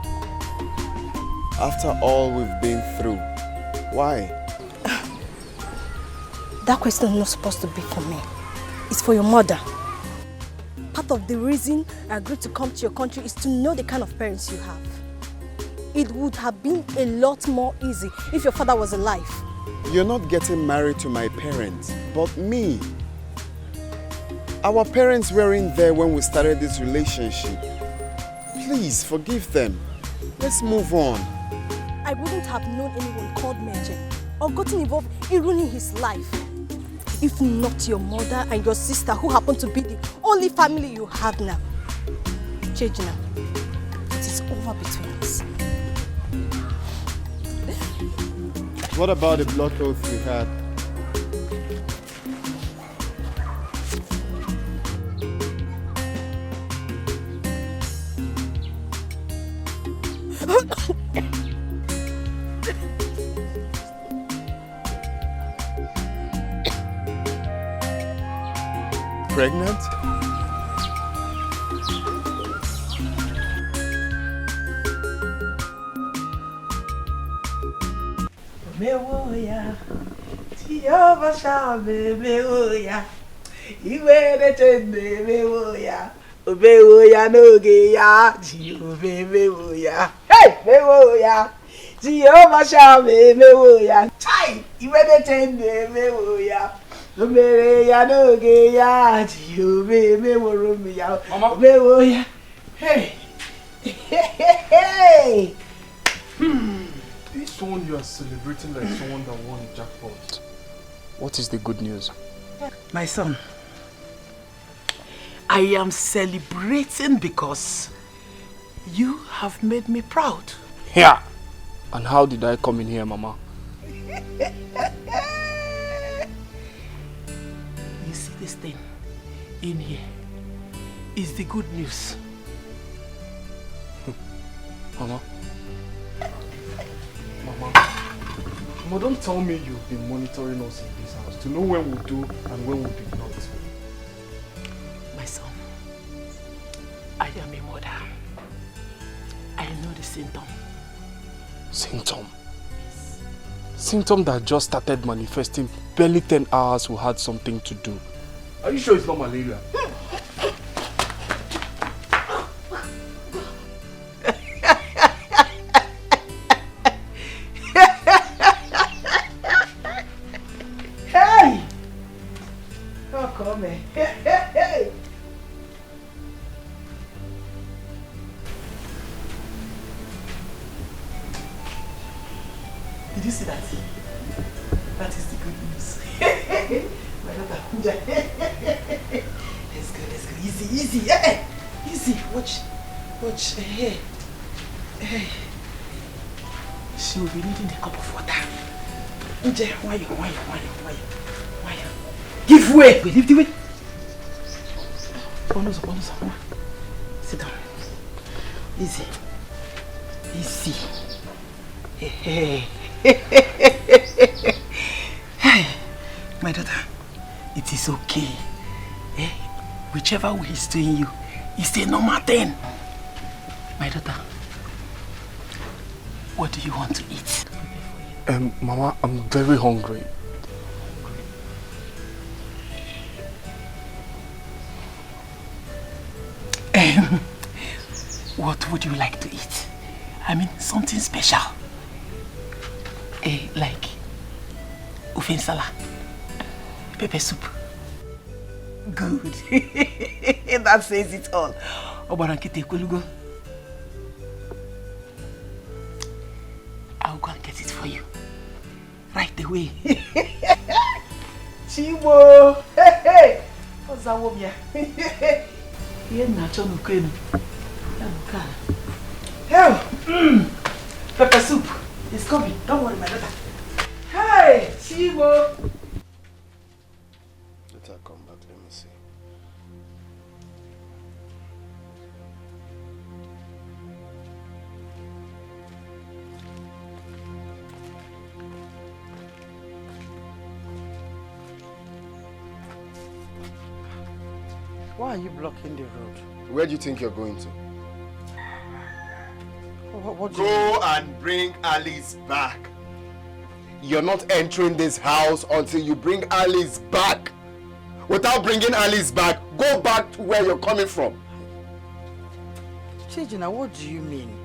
After all we've been through, why? That question is not supposed to be for me. It's for your mother. Part of the reason I agreed to come to your country is to know the kind of parents you have. It would have been a lot more easy if your father was alive. You're not getting married to my parents, but me. Our parents weren't there when we started this relationship. Please forgive them. Let's move on. I wouldn't have known anyone called Mitch or gotten involved in ruining his life if not your mother and your sister, who happen to be the only family you have now. Chejina, it is over between us. What about the blood oath you had? Pregnant? Mewoya, Jehovah shall be mewoya. Iwe de chende mewoya. Mewoya no geya, Jehovah mewoya. Hey, mewoya. Jehovah shall be mewoya. Chai, iwe de chende mewoya. Mewoya no geya, Jehovah mewoya. Mewoya. Hey, hey. This one you are celebrating like someone that won a jackpot. What is the good news? My son, I am celebrating because you have made me proud. Yeah. And how did I come in here, Mama? You see this thing in here is the good news. Mama, don't tell me you've been monitoring us in this house to know when we do and when we do not. My son, I am a mother. I know the symptom. Symptom? Yes. Symptom that just started manifesting barely 10 hours we had something to do. Are you sure it's not malaria? Did you see that? That is the good news. My daughter, let's go. Easy. Hey, easy. Watch. Hey. She will be needing a cup of water. Why? Give way. Leave the way. Bonus. Sit down. Easy. Hey. My daughter, it is okay. Whichever way he's doing you, it's a normal thing. My daughter, what do you want to eat? Mama, I'm very hungry. What would you like to eat? I mean, something special. Like ofe nsala, pepper soup. Good. That says it all. I'll go and get it for you. Right away. Chibo! Hey! What's that one here? You're not on the Pepper soup is coming. Don't worry, my daughter. Hey, Chibo. Let her come back. Let me see. Why are you blocking the road? Where do you think you're going to? What Go and bring Alice back. You're not entering this house until you bring Alice back. Without bringing Alice back, go back to where you're coming from. Chijina, what do you mean?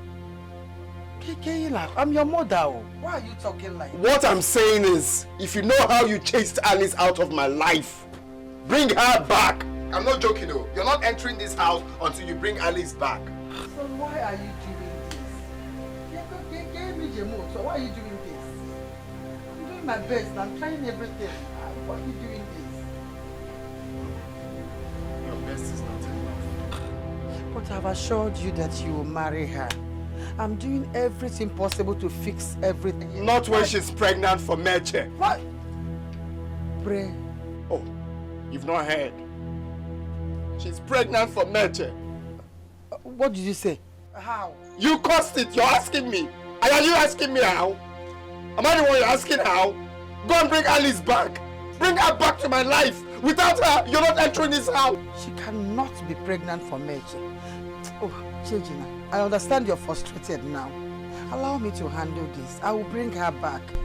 I'm your mother. Why are you talking like that? What I'm saying is, if you know how you chased Alice out of my life, bring her back. I'm not joking though. You're not entering this house until you bring Alice back. So why are you doing this? So why are you doing this? I'm doing my best. I'm trying everything. Why are you doing this? Your best is not enough. But I've assured you that you will marry her. I'm doing everything possible to fix everything. Not when she's pregnant for Mitch. What? Pray. Oh, you've not heard. She's pregnant for Mitch. What did you say? How? You caused it. You're asking me. And are you asking me how? Am I the one you're asking how? Go and bring Alice back. Bring her back to my life. Without her, you're not entering this house. She cannot be pregnant for Mitch. Oh, Chijina, I understand you're frustrated now. Allow me to handle this. I will bring her back. See,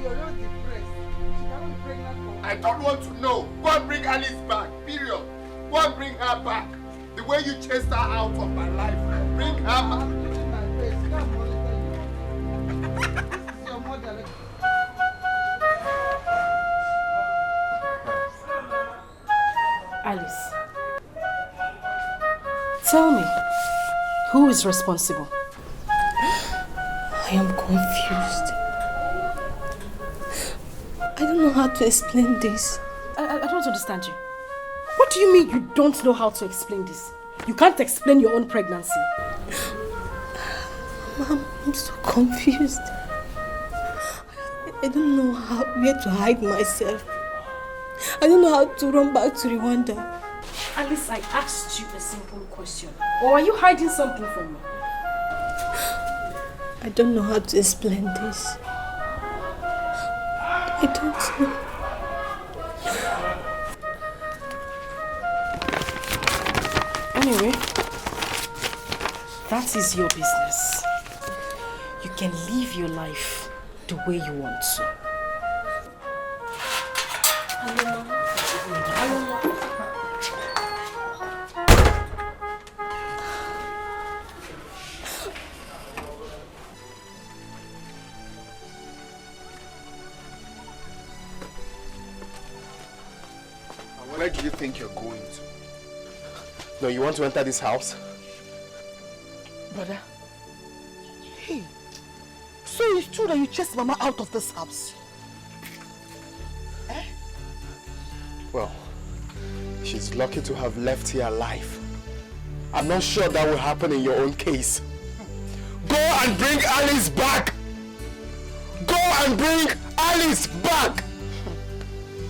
you're not depressed. She cannot be pregnant for I don't want to know. Go and bring Alice back. Period. Go and bring her back. The way you chased her out of my life. Bring her back. I'm doing my best. Come on, this is your mother. Alice, tell me, who is responsible? I am confused. I don't know how to explain this. I don't understand you. What do you mean you don't know how to explain this? You can't explain your own pregnancy. Mom, I'm so confused. I don't know where to hide myself. I don't know how to run back to Rwanda. Alice, I asked you a simple question. Or are you hiding something from me? I don't know how to explain this. I don't know. Anyway, that is your business. You can live your life the way you want to. Where do you think you're going to? No, you want to enter this house? Brother, hey, so it's true that you chased Mama out of this house? Eh? Well, she's lucky to have left here alive. I'm not sure that will happen in your own case. Go and bring Alice back! Go and bring Alice back!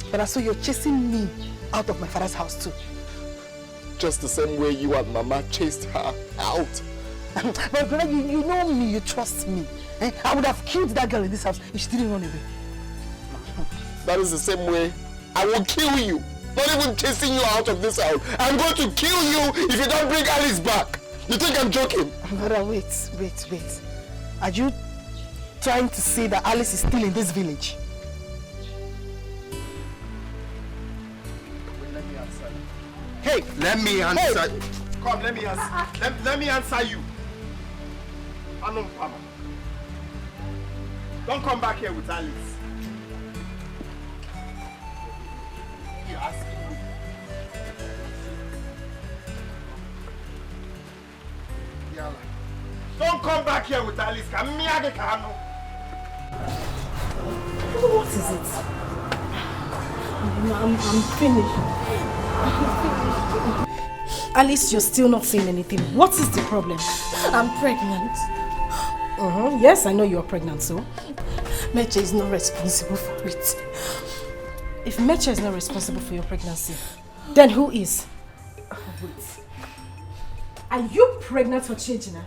Brother, so you're chasing me out of my father's house too? Just the same way you and Mama chased her out. But brother, you know me, you trust me. Eh? I would have killed that girl in this house if she didn't run away. That is the same way I will kill you. Not even chasing you out of this house. I'm going to kill you if you don't bring Alice back. You think I'm joking? Brother, wait. Are you trying to say that Alice is still in this village? Hey, let me answer. Hey. Come, let me answer. Let me answer you. Don't come back here with Alice. You're asking me. Don't come back here with Alice. What is it? I'm finished. Alice, you're still not saying anything. What is the problem? I'm pregnant. Yes, I know you're pregnant, so? Mitch is not responsible for it. If Mitch is not responsible for your pregnancy, then who is? Wait. Are you pregnant for Chejina?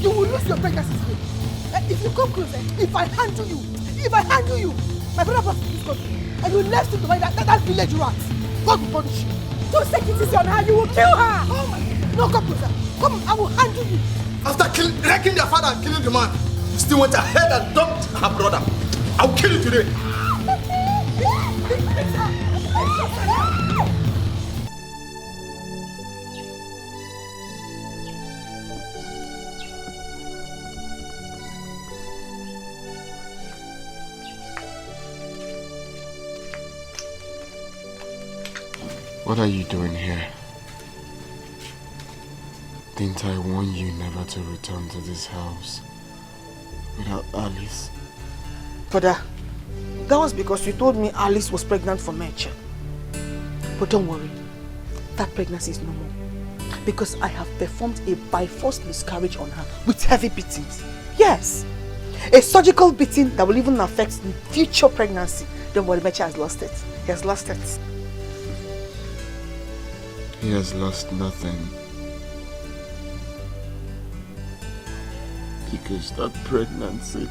You will lose your pregnancy today. If you come closer, if I handle you, my brother brought you to this country, and you left him to marry that village rat. God will punish you. Don't take it easy on her, you will kill her. Oh my God. No, come closer. Come, I will handle you. After wrecking their father and killing the man, you still went ahead and dumped her brother. I'll kill you today. What are you doing here? Didn't I warn you never to return to this house without Alice? Father, that was because you told me Alice was pregnant for Mitch. But don't worry, that pregnancy is no more. Because I have performed a by force miscarriage on her with heavy beatings. Yes, a surgical beating that will even affect future pregnancy. Don't worry, Mitch has lost it. He has lost it. He has lost nothing. Because that pregnancy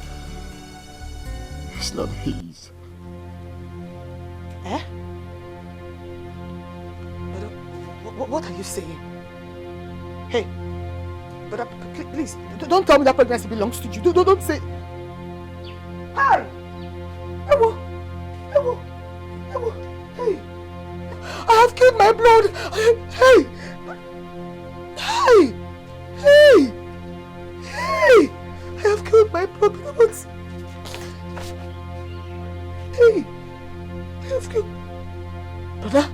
is not his. Eh? But, what are you saying? Hey, but please, don't tell me that pregnancy belongs to you. Don't say. Hey! Ewo! Hey! I have killed my blood! Hey! I have killed my blood. Hey! I have killed... Brother?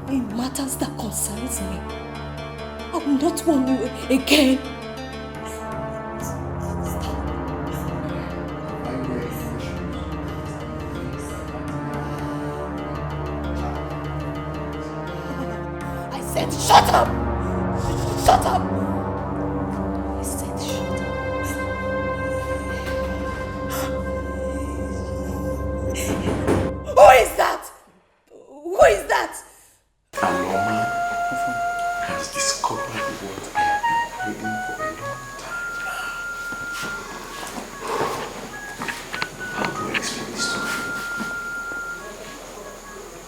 In matters that concerns me. I will not warn you again. I said shut up! Shut up! I said shut up. Who is that? Who is that? Aloma has discovered what I have been hiding for a long time now. How do I explain this to her?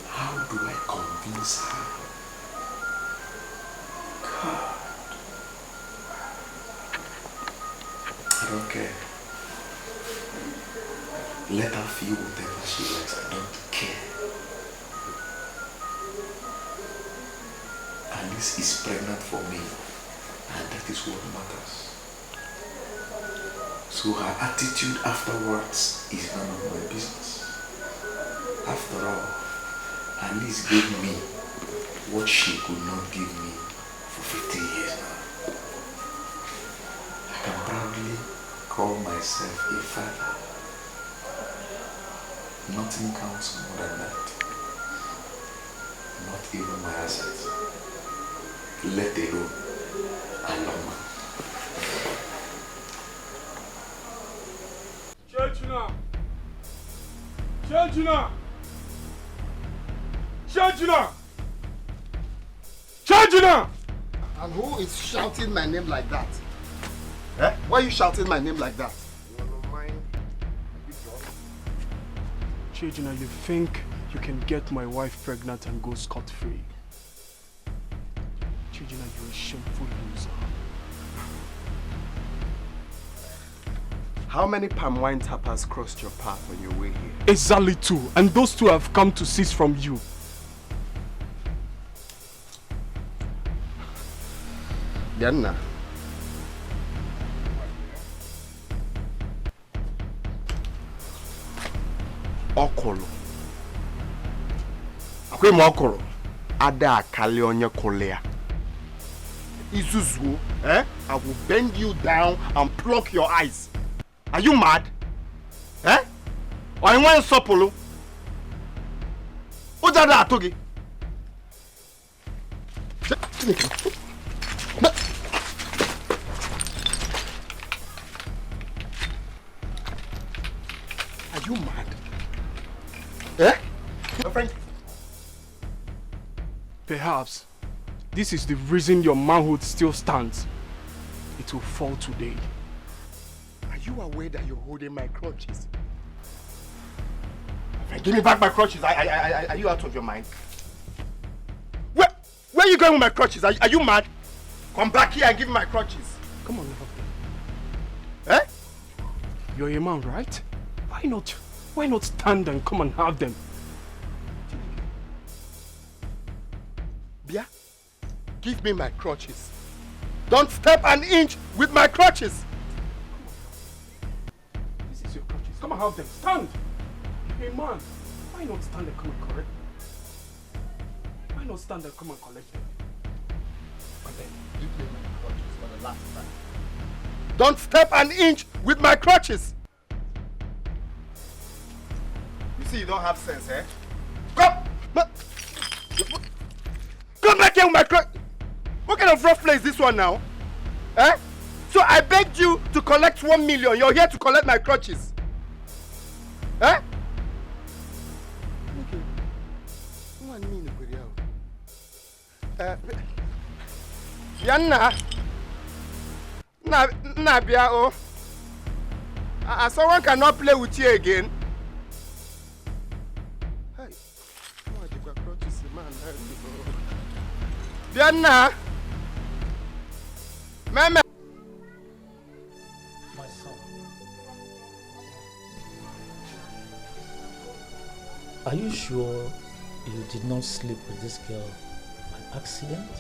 How do I convince her? God. I don't care. Let her feel whatever she likes. I don't care. Alice is pregnant for me, and that is what matters. So her attitude afterwards is none of my business. After all, Alice gave me what she could not give me for 50 years now. I call myself a father. Nothing counts more than that. Not even my assets. Let alone Aloma. Churchina! Churchina! Churchina! Churchina! And who is shouting my name like that? Eh? Why are you shouting my name like that? Churchina, you think you can get my wife pregnant and go scot-free? Churchina, you're a shameful loser. How many palm wine tappers crossed your path on your way here? Exactly 2, and those 2 have come to cease from you. Diana. Okolo. Akwe mo okolo. Ada akali onye kolea. Isuzu, eh? I will bend you down and pluck your eyes. Are you mad? Eh? Or you want sopolo? Ojada atogi. Are you mad? Eh? Your friend? Perhaps this is the reason your manhood still stands. It will fall today. Are you aware that you're holding my crutches? Give me back my crutches. Are you out of your mind? Where are you going with my crutches? Are you mad? Come back here and give me my crutches. Come on, Eh? You're a man, right? Why not stand and come and have them? Bia, give me my crutches. Don't step an inch with my crutches. This is your crutches. Come and have them. Stand! You're a man. Why not stand and come and correct? Why not stand and come and collect them? But then, give me my crutches for the last time. Don't step an inch with my crutches. You see, you don't have sense, eh? Come back here with my crutches. What kind of rough play is this one now? Eh? So I begged you to collect 1 million. You're here to collect my crutches. Eh? Yanna. Nabia, oh. Someone cannot play with you again. Hey. Yanna. Mama. My son. Are you sure you did not sleep with this girl by accident?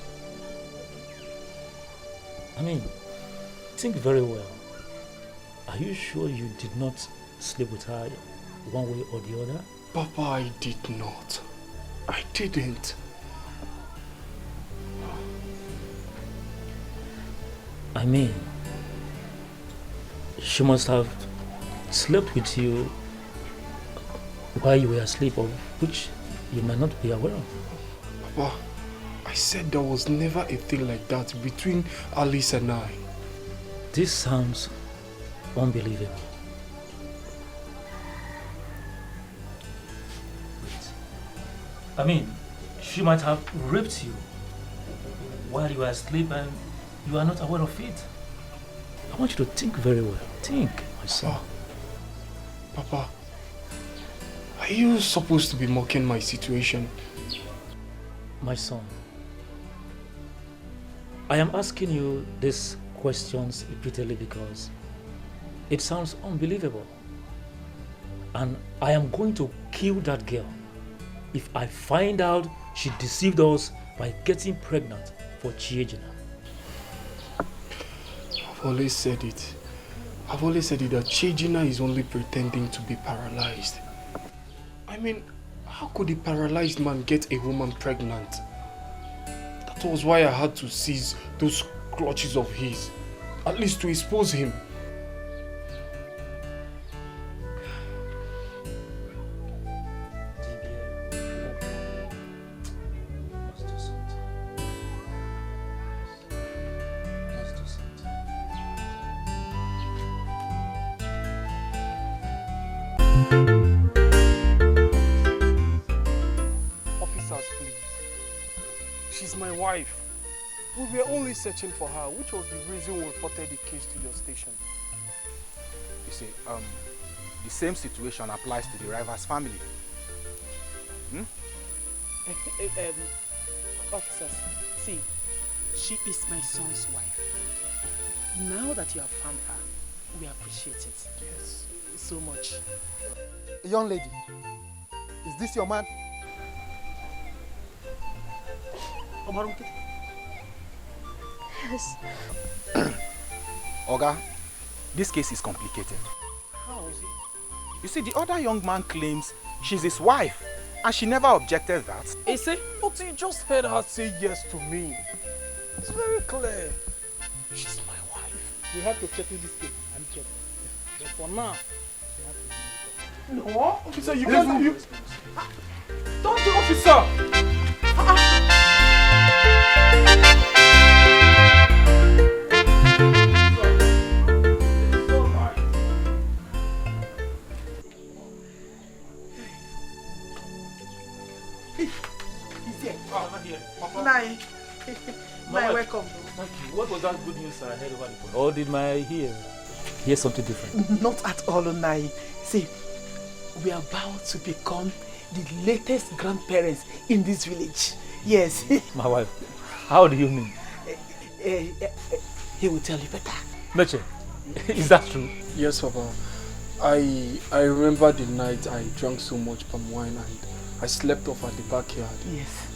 I mean, think very well. Are you sure you did not sleep with her one way or the other? Papa, I did not. I didn't. I mean, she must have slept with you while you were asleep, of which you might not be aware of. Papa, I said there was never a thing like that between Alice and I. This sounds unbelievable. Wait. I mean, she might have raped you while you were asleep and you are not aware of it. I want you to think very well. Think, my son. Papa, are you supposed to be mocking my situation? My son, I am asking you these questions repeatedly because it sounds unbelievable. And I am going to kill that girl if I find out she deceived us by getting pregnant for Chiejina. I've always said it that Chiejina is only pretending to be paralyzed. I mean, how could a paralyzed man get a woman pregnant? That was why I had to seize those clutches of his, at least to expose him. Officers, please. She's my wife. We were only searching for her, which was the reason we reported the case to your station. You see, the same situation applies to the rival's family. Officers, see, she is my son's wife. Now that you have found her, we appreciate it. Yes. So much. Young lady, is this your man? Yes. Oga, this case is complicated. How is it? You see, the other young man claims she's his wife, and she never objected that. Is it? But you just heard her say yes to me. It's very clear. She's my wife. We have to settle this case and check. But for now, no, officer, you can't do it. Don't do, officer! Nai. Nai, welcome. Thank you. What was that good news I heard over the phone? Or did my hear something different? Not at all, Nai. See, we are about to become the latest grandparents in this village. Yes. My wife. How do you mean? He will tell you better. Mitch, is that true? Yes, Papa. I remember the night I drank so much palm wine and I slept off at the backyard. Yes.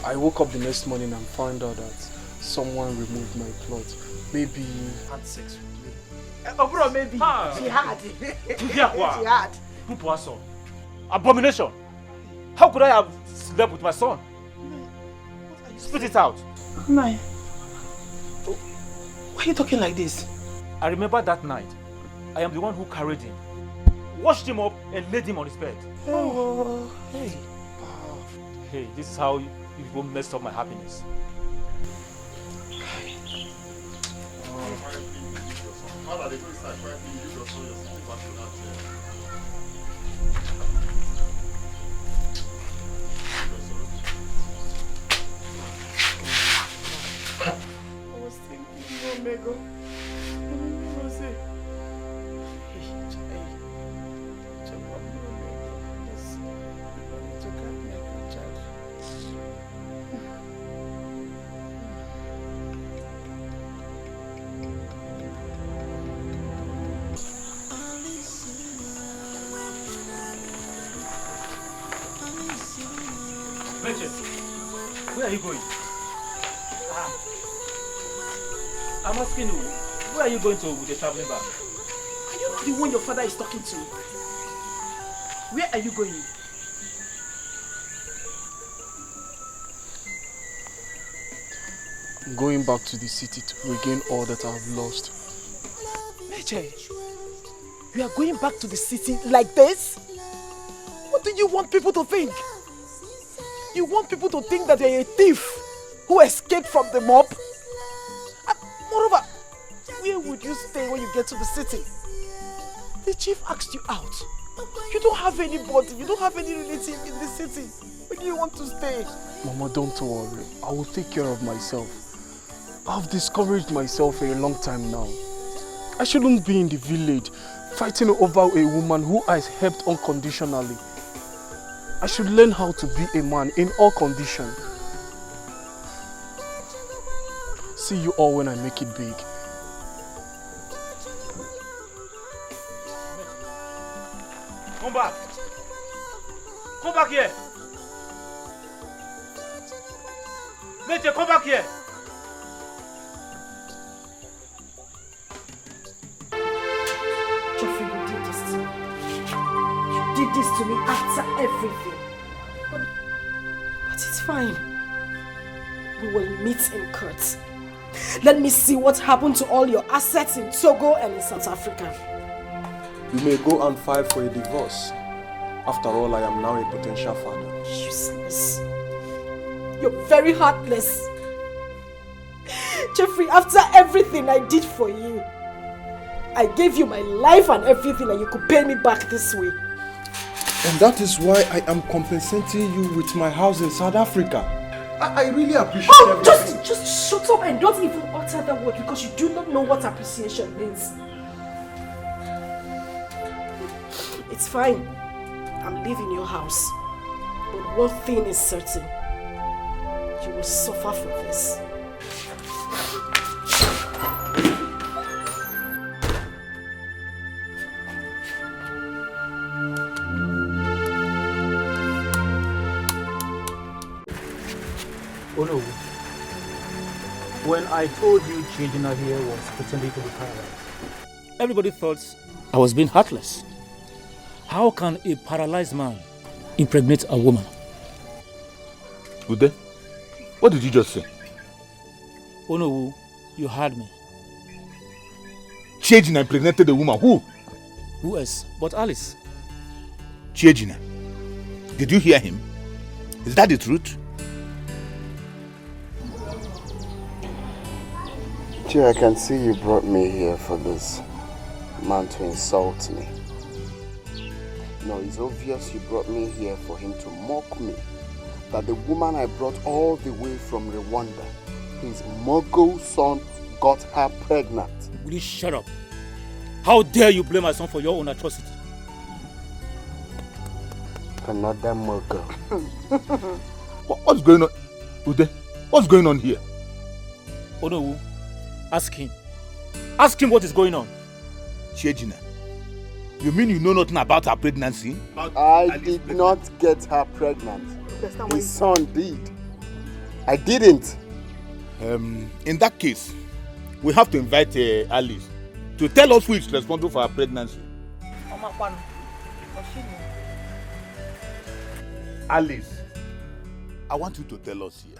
I woke up the next morning and found out that someone removed my clothes. Maybe had sex with me. Oh, bro, maybe. She had. She had. Abomination! How could I have slept with my son? Spit it out. Nai, why are you talking like this? I remember that night. I am the one who carried him, washed him up and laid him on his bed. Oh, hey. Hey, this is how you people messed up my happiness. I was thinking, Omega. Where are you going? I'm asking you, where are you going to with the traveling bag? Are you not the one your father is talking to? Where are you going? I'm going back to the city to regain all that I've lost. Mitch, you are going back to the city like this? What do you want people to think? You want people to think that you're a thief who escaped from the mob? And moreover, where would you stay when you get to the city? The chief asked you out. You don't have anybody, you don't have any relative in the city. Where do you want to stay? Mama, don't worry. I will take care of myself. I've discouraged myself for a long time now. I shouldn't be in the village fighting over a woman who I helped unconditionally. I should learn how to be a man in all conditions. See you all when I make it big. Come back! Come back here! Mitch, come back here! Jeffrey, you did this to me. You did this to me after everything. But it's fine. We will meet in court. Let me see what happened to all your assets in Togo and in South Africa. You may go and file for a divorce. After all, I am now a potential father. Useless. You're very heartless. Jeffrey, after everything I did for you, I gave you my life and everything and you could pay me back this way. And that is why I am compensating you with my house in South Africa. I really appreciate everything. Just shut up and don't even utter that word because you do not know what appreciation means. It's fine. I'm leaving your house. But one thing is certain. You will suffer for this. Oh no. When I told you Chidina here was pretending to be paralyzed, everybody thought I was being heartless. How can a paralyzed man impregnate a woman? Ude, what did you just say? Oh no, you heard me. Chidina impregnated a woman. Who? Who else but Alice? Chidina. Did you hear him? Is that the truth? I can see you brought me here for this man to insult me. No, it's obvious you brought me here for him to mock me. That the woman I brought all the way from Rwanda, his Mogul son, got her pregnant. Will you shut up? How dare you blame my son for your own atrocity? Another Mogul. What's going on? Ude, what's going on here? Oh no. Ask him. Ask him what is going on. Chidina, you mean you know nothing about her pregnancy? I did not get her pregnant. His son did. I didn't. In that case, we have to invite Alice to tell us who is responsible for her pregnancy. Alice, I want you to tell us here.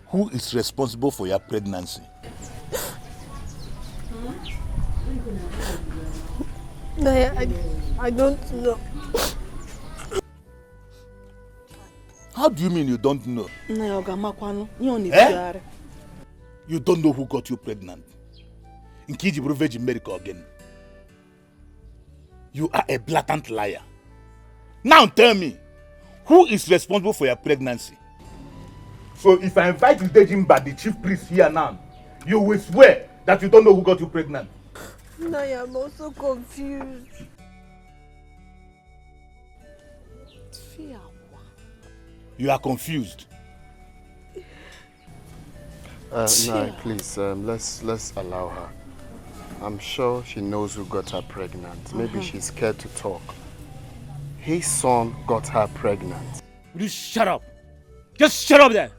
Who is responsible for your pregnancy? I don't know. How do you mean you don't know? You don't know who got you pregnant? In Kijiburu Virgin America again. You are a blatant liar. Now tell me, who is responsible for your pregnancy? So if I invite Udejimba, the chief priest here now, you will swear that you don't know who got you pregnant. Naya, I'm also confused. You are confused. No, please, let's allow her. I'm sure she knows who got her pregnant. Maybe she's scared to talk. His son got her pregnant. Will you shut up? Just shut up there.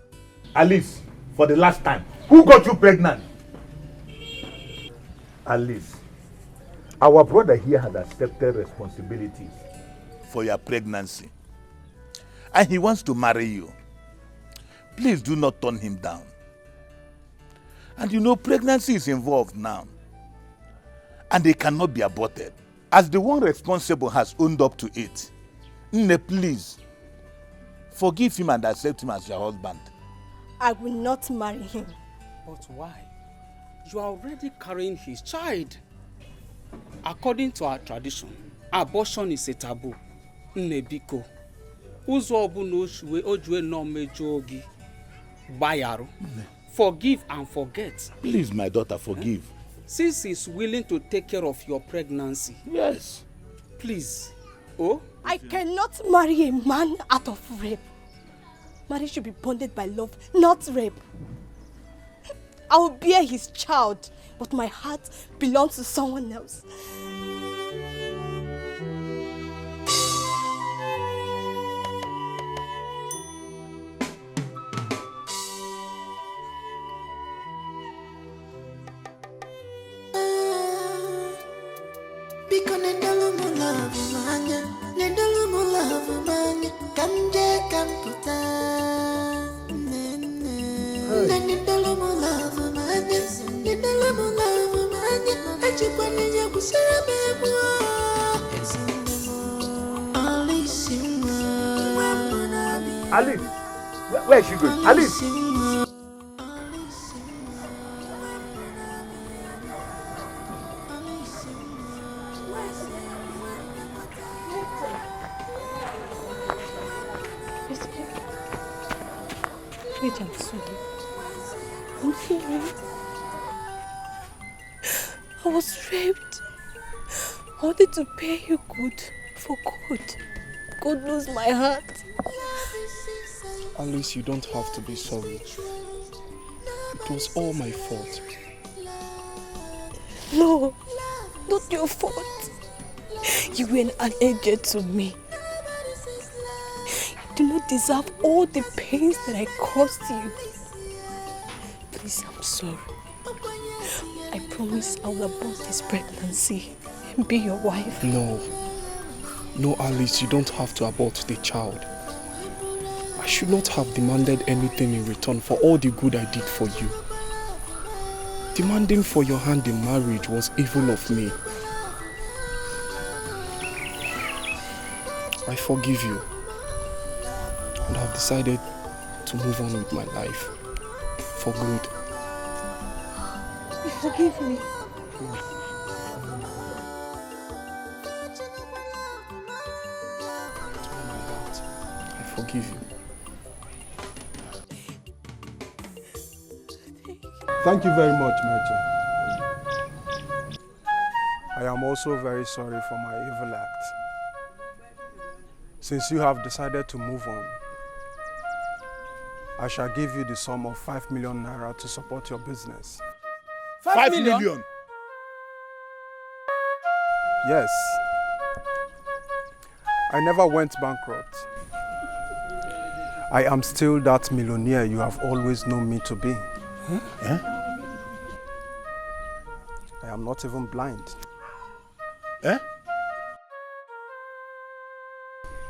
Alice, for the last time, who got you pregnant? Alice, our brother here has accepted responsibilities for your pregnancy. And he wants to marry you. Please do not turn him down. And you know, pregnancy is involved now. And they cannot be aborted. As the one responsible has owned up to it. Nne, please, forgive him and accept him as your husband. I will not marry him. But why? You are already carrying his child. According to our tradition, abortion is a taboo. Nebiko. Forgive and forget. Please, my daughter, forgive. Since he's willing to take care of your pregnancy. Yes. Please. Oh? I cannot marry a man out of rape. Marriage should be bonded by love, not rape. I will bear his child, but my heart belongs to someone else. Alice, where is she going? Alice! Mitch, I'm sorry. I'm sorry. I was raped. I wanted to pay you good for good. God knows my heart. Alice, you don't have to be sorry. It was all my fault. No, not your fault. You were an angel to me. You do not deserve all the pains that I caused you. Please, I'm sorry. I promise I will abort this pregnancy and be your wife. No. No, Alice, you don't have to abort the child. I should not have demanded anything in return for all the good I did for you. Demanding for your hand in marriage was evil of me. I forgive you and have decided to move on with my life for good. You forgive me? I forgive you. Thank you very much, Mitch. I am also very sorry for my evil act. Since you have decided to move on, I shall give you the sum of 5 million naira to support your business. 5 million? Yes. I never went bankrupt. I am still that millionaire you have always known me to be. Huh? Eh? I am not even blind. Eh?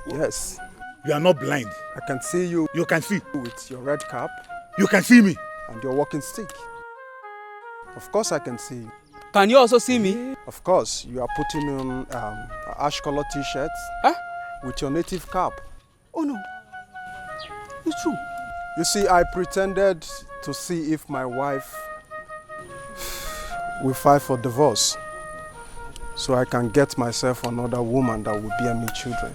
Yes. You are not blind. I can see you. You can see. With your red cap. You can see me. And your walking stick. Of course I can see you. Can you also see me? Of course. You are putting on ash color t-shirt. Huh? With your native cap. Oh no. It's true. You see, I pretended to see if my wife will file for divorce, so I can get myself another woman that will bear me children.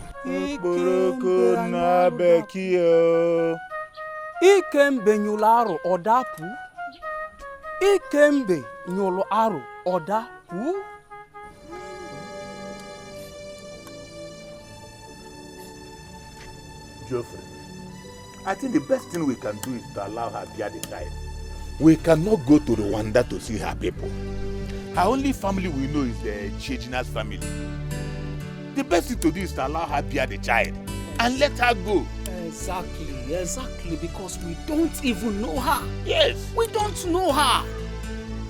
Ikembe nyụlụ arụ ọdapụ. Ikembe nyụlụ arụ ọdapụ. Geoffrey, I think the best thing we can do is to allow her bear the child. We cannot go to Rwanda to see her people. Her only family we know is the Chejina's family. The best thing to do is to allow her bear the child and let her go. Exactly, because we don't even know her. Yes. We don't know her.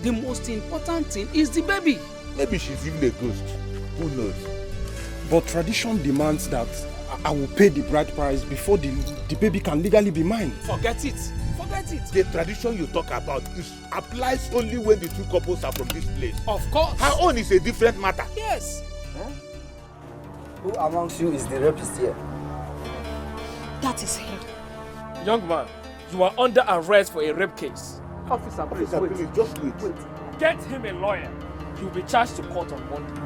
The most important thing is the baby. Maybe she's even a ghost. Who knows? But tradition demands that I will pay the bride price before the baby can legally be mine. Forget it. The tradition you talk about applies only when the two couples are from this place. Of course. Her own is a different matter. Yes. Huh? Who amongst you is the rapist here? That is him. Young man, you are under arrest for a rape case. Officer, please, just wait. Get him a lawyer. He will be charged to court on Monday.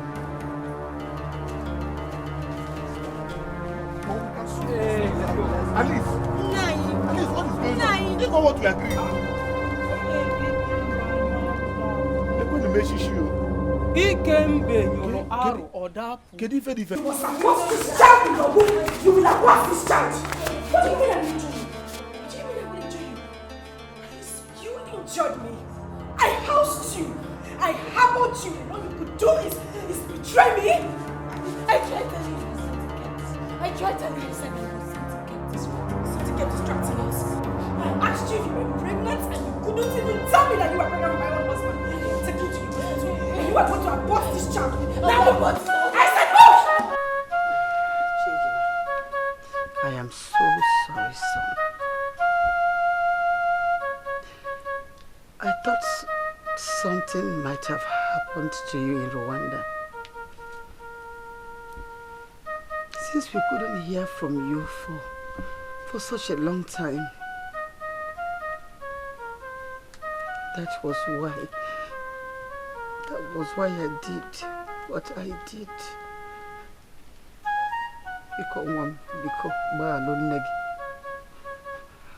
Alice, what is going on? You know what we agreed on. They're going to make you. Ikembe nyụlụ arụ ọdapụ. Get even. What's this child in your womb? You will abort this child. What do you mean I will injure you? What do you mean I will injure you? You injured me. I housed you. I harbored you. And all you could do is betray me. I tried telling you you said you were sent to get distracting us. I asked you if you were pregnant and you couldn't even tell me that you were pregnant with my own husband. I take you to you. And you are going to abort this child. Now abort. I said no! I am so sorry, son. I thought something might have happened to you in Rwanda. Since we couldn't hear from you for such a long time, that was why I did what I did.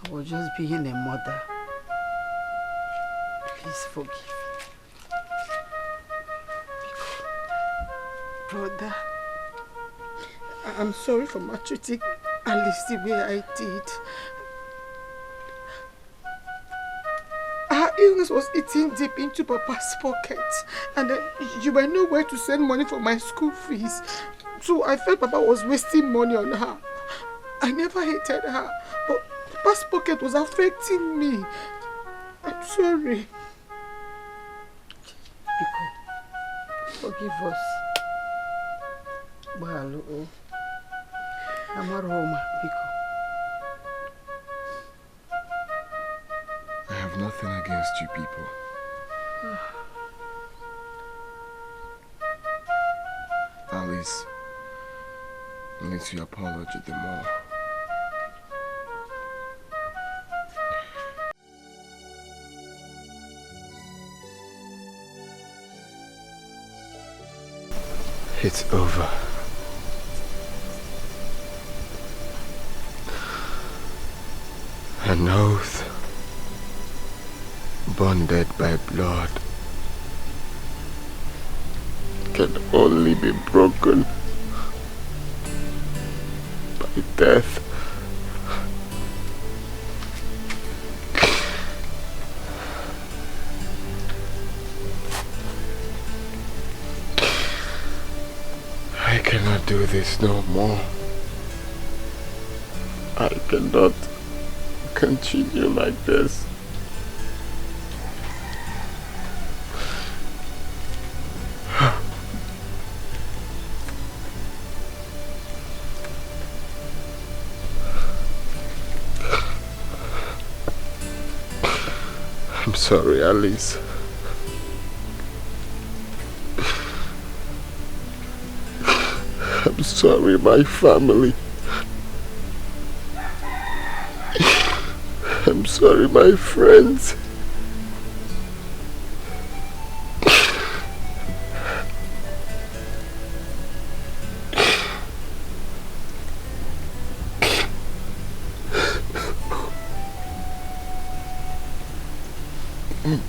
I was just being a mother. Please forgive me. Brother, I'm sorry for maltreating Alice the way I did. Her illness was eating deep into Papa's pocket, and you were nowhere to send money for my school fees. So I felt Papa was wasting money on her. I never hated her, but Papa's pocket was affecting me. I'm sorry. Forgive us. Balo. Amaroma, Biko. I have nothing against you people. Alice needs your apology the more. It's over. An oath bonded by blood can only be broken by death. I cannot do this no more. I cannot continue like this. I'm sorry, Alice. I'm sorry, my family. I'm sorry, my friends.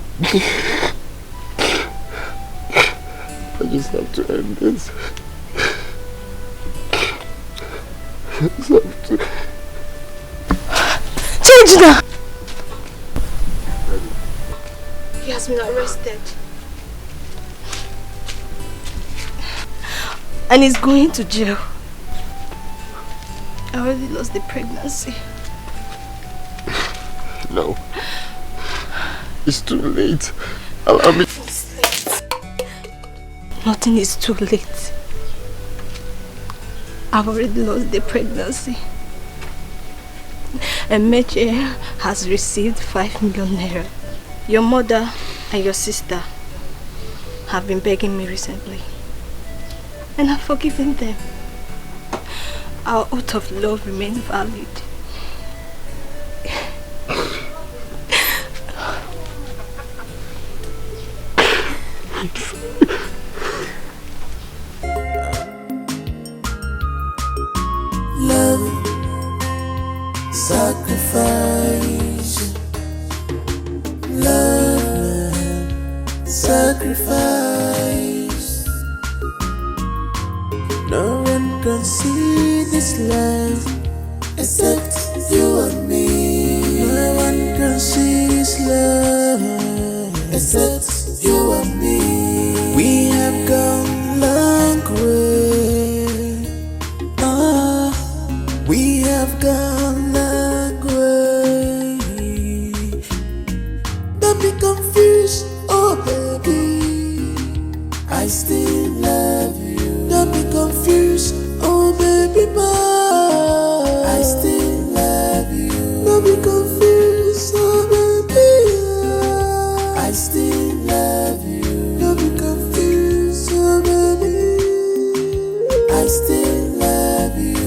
I just have to end this. I just have to. Change now! He has been arrested. And he's going to jail. I already lost the pregnancy. No. It's too late. Allow me. It's late. Nothing is too late. I've already lost the pregnancy. And Mitch has received 5 million naira. Your mother and your sister have been begging me recently. And I've forgiven them. Our oath of love remains valid. Love, sacrifice. Love, sacrifice. No one can see this love except you and me. No one can see this love except you and me. We have gone long way. We have gone long way. Don't be confused, oh baby, I still love you. Don't be confused, oh baby, boy, I still love you. Don't be confused, oh baby, I still love you. Don't be confused, oh baby, I still love you.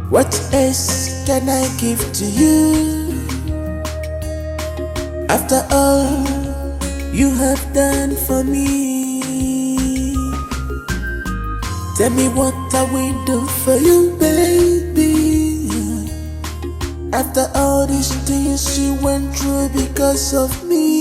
What else can I give to you? After all you have done for me. Tell me what I will do for you, baby. After all these things you went through because of me.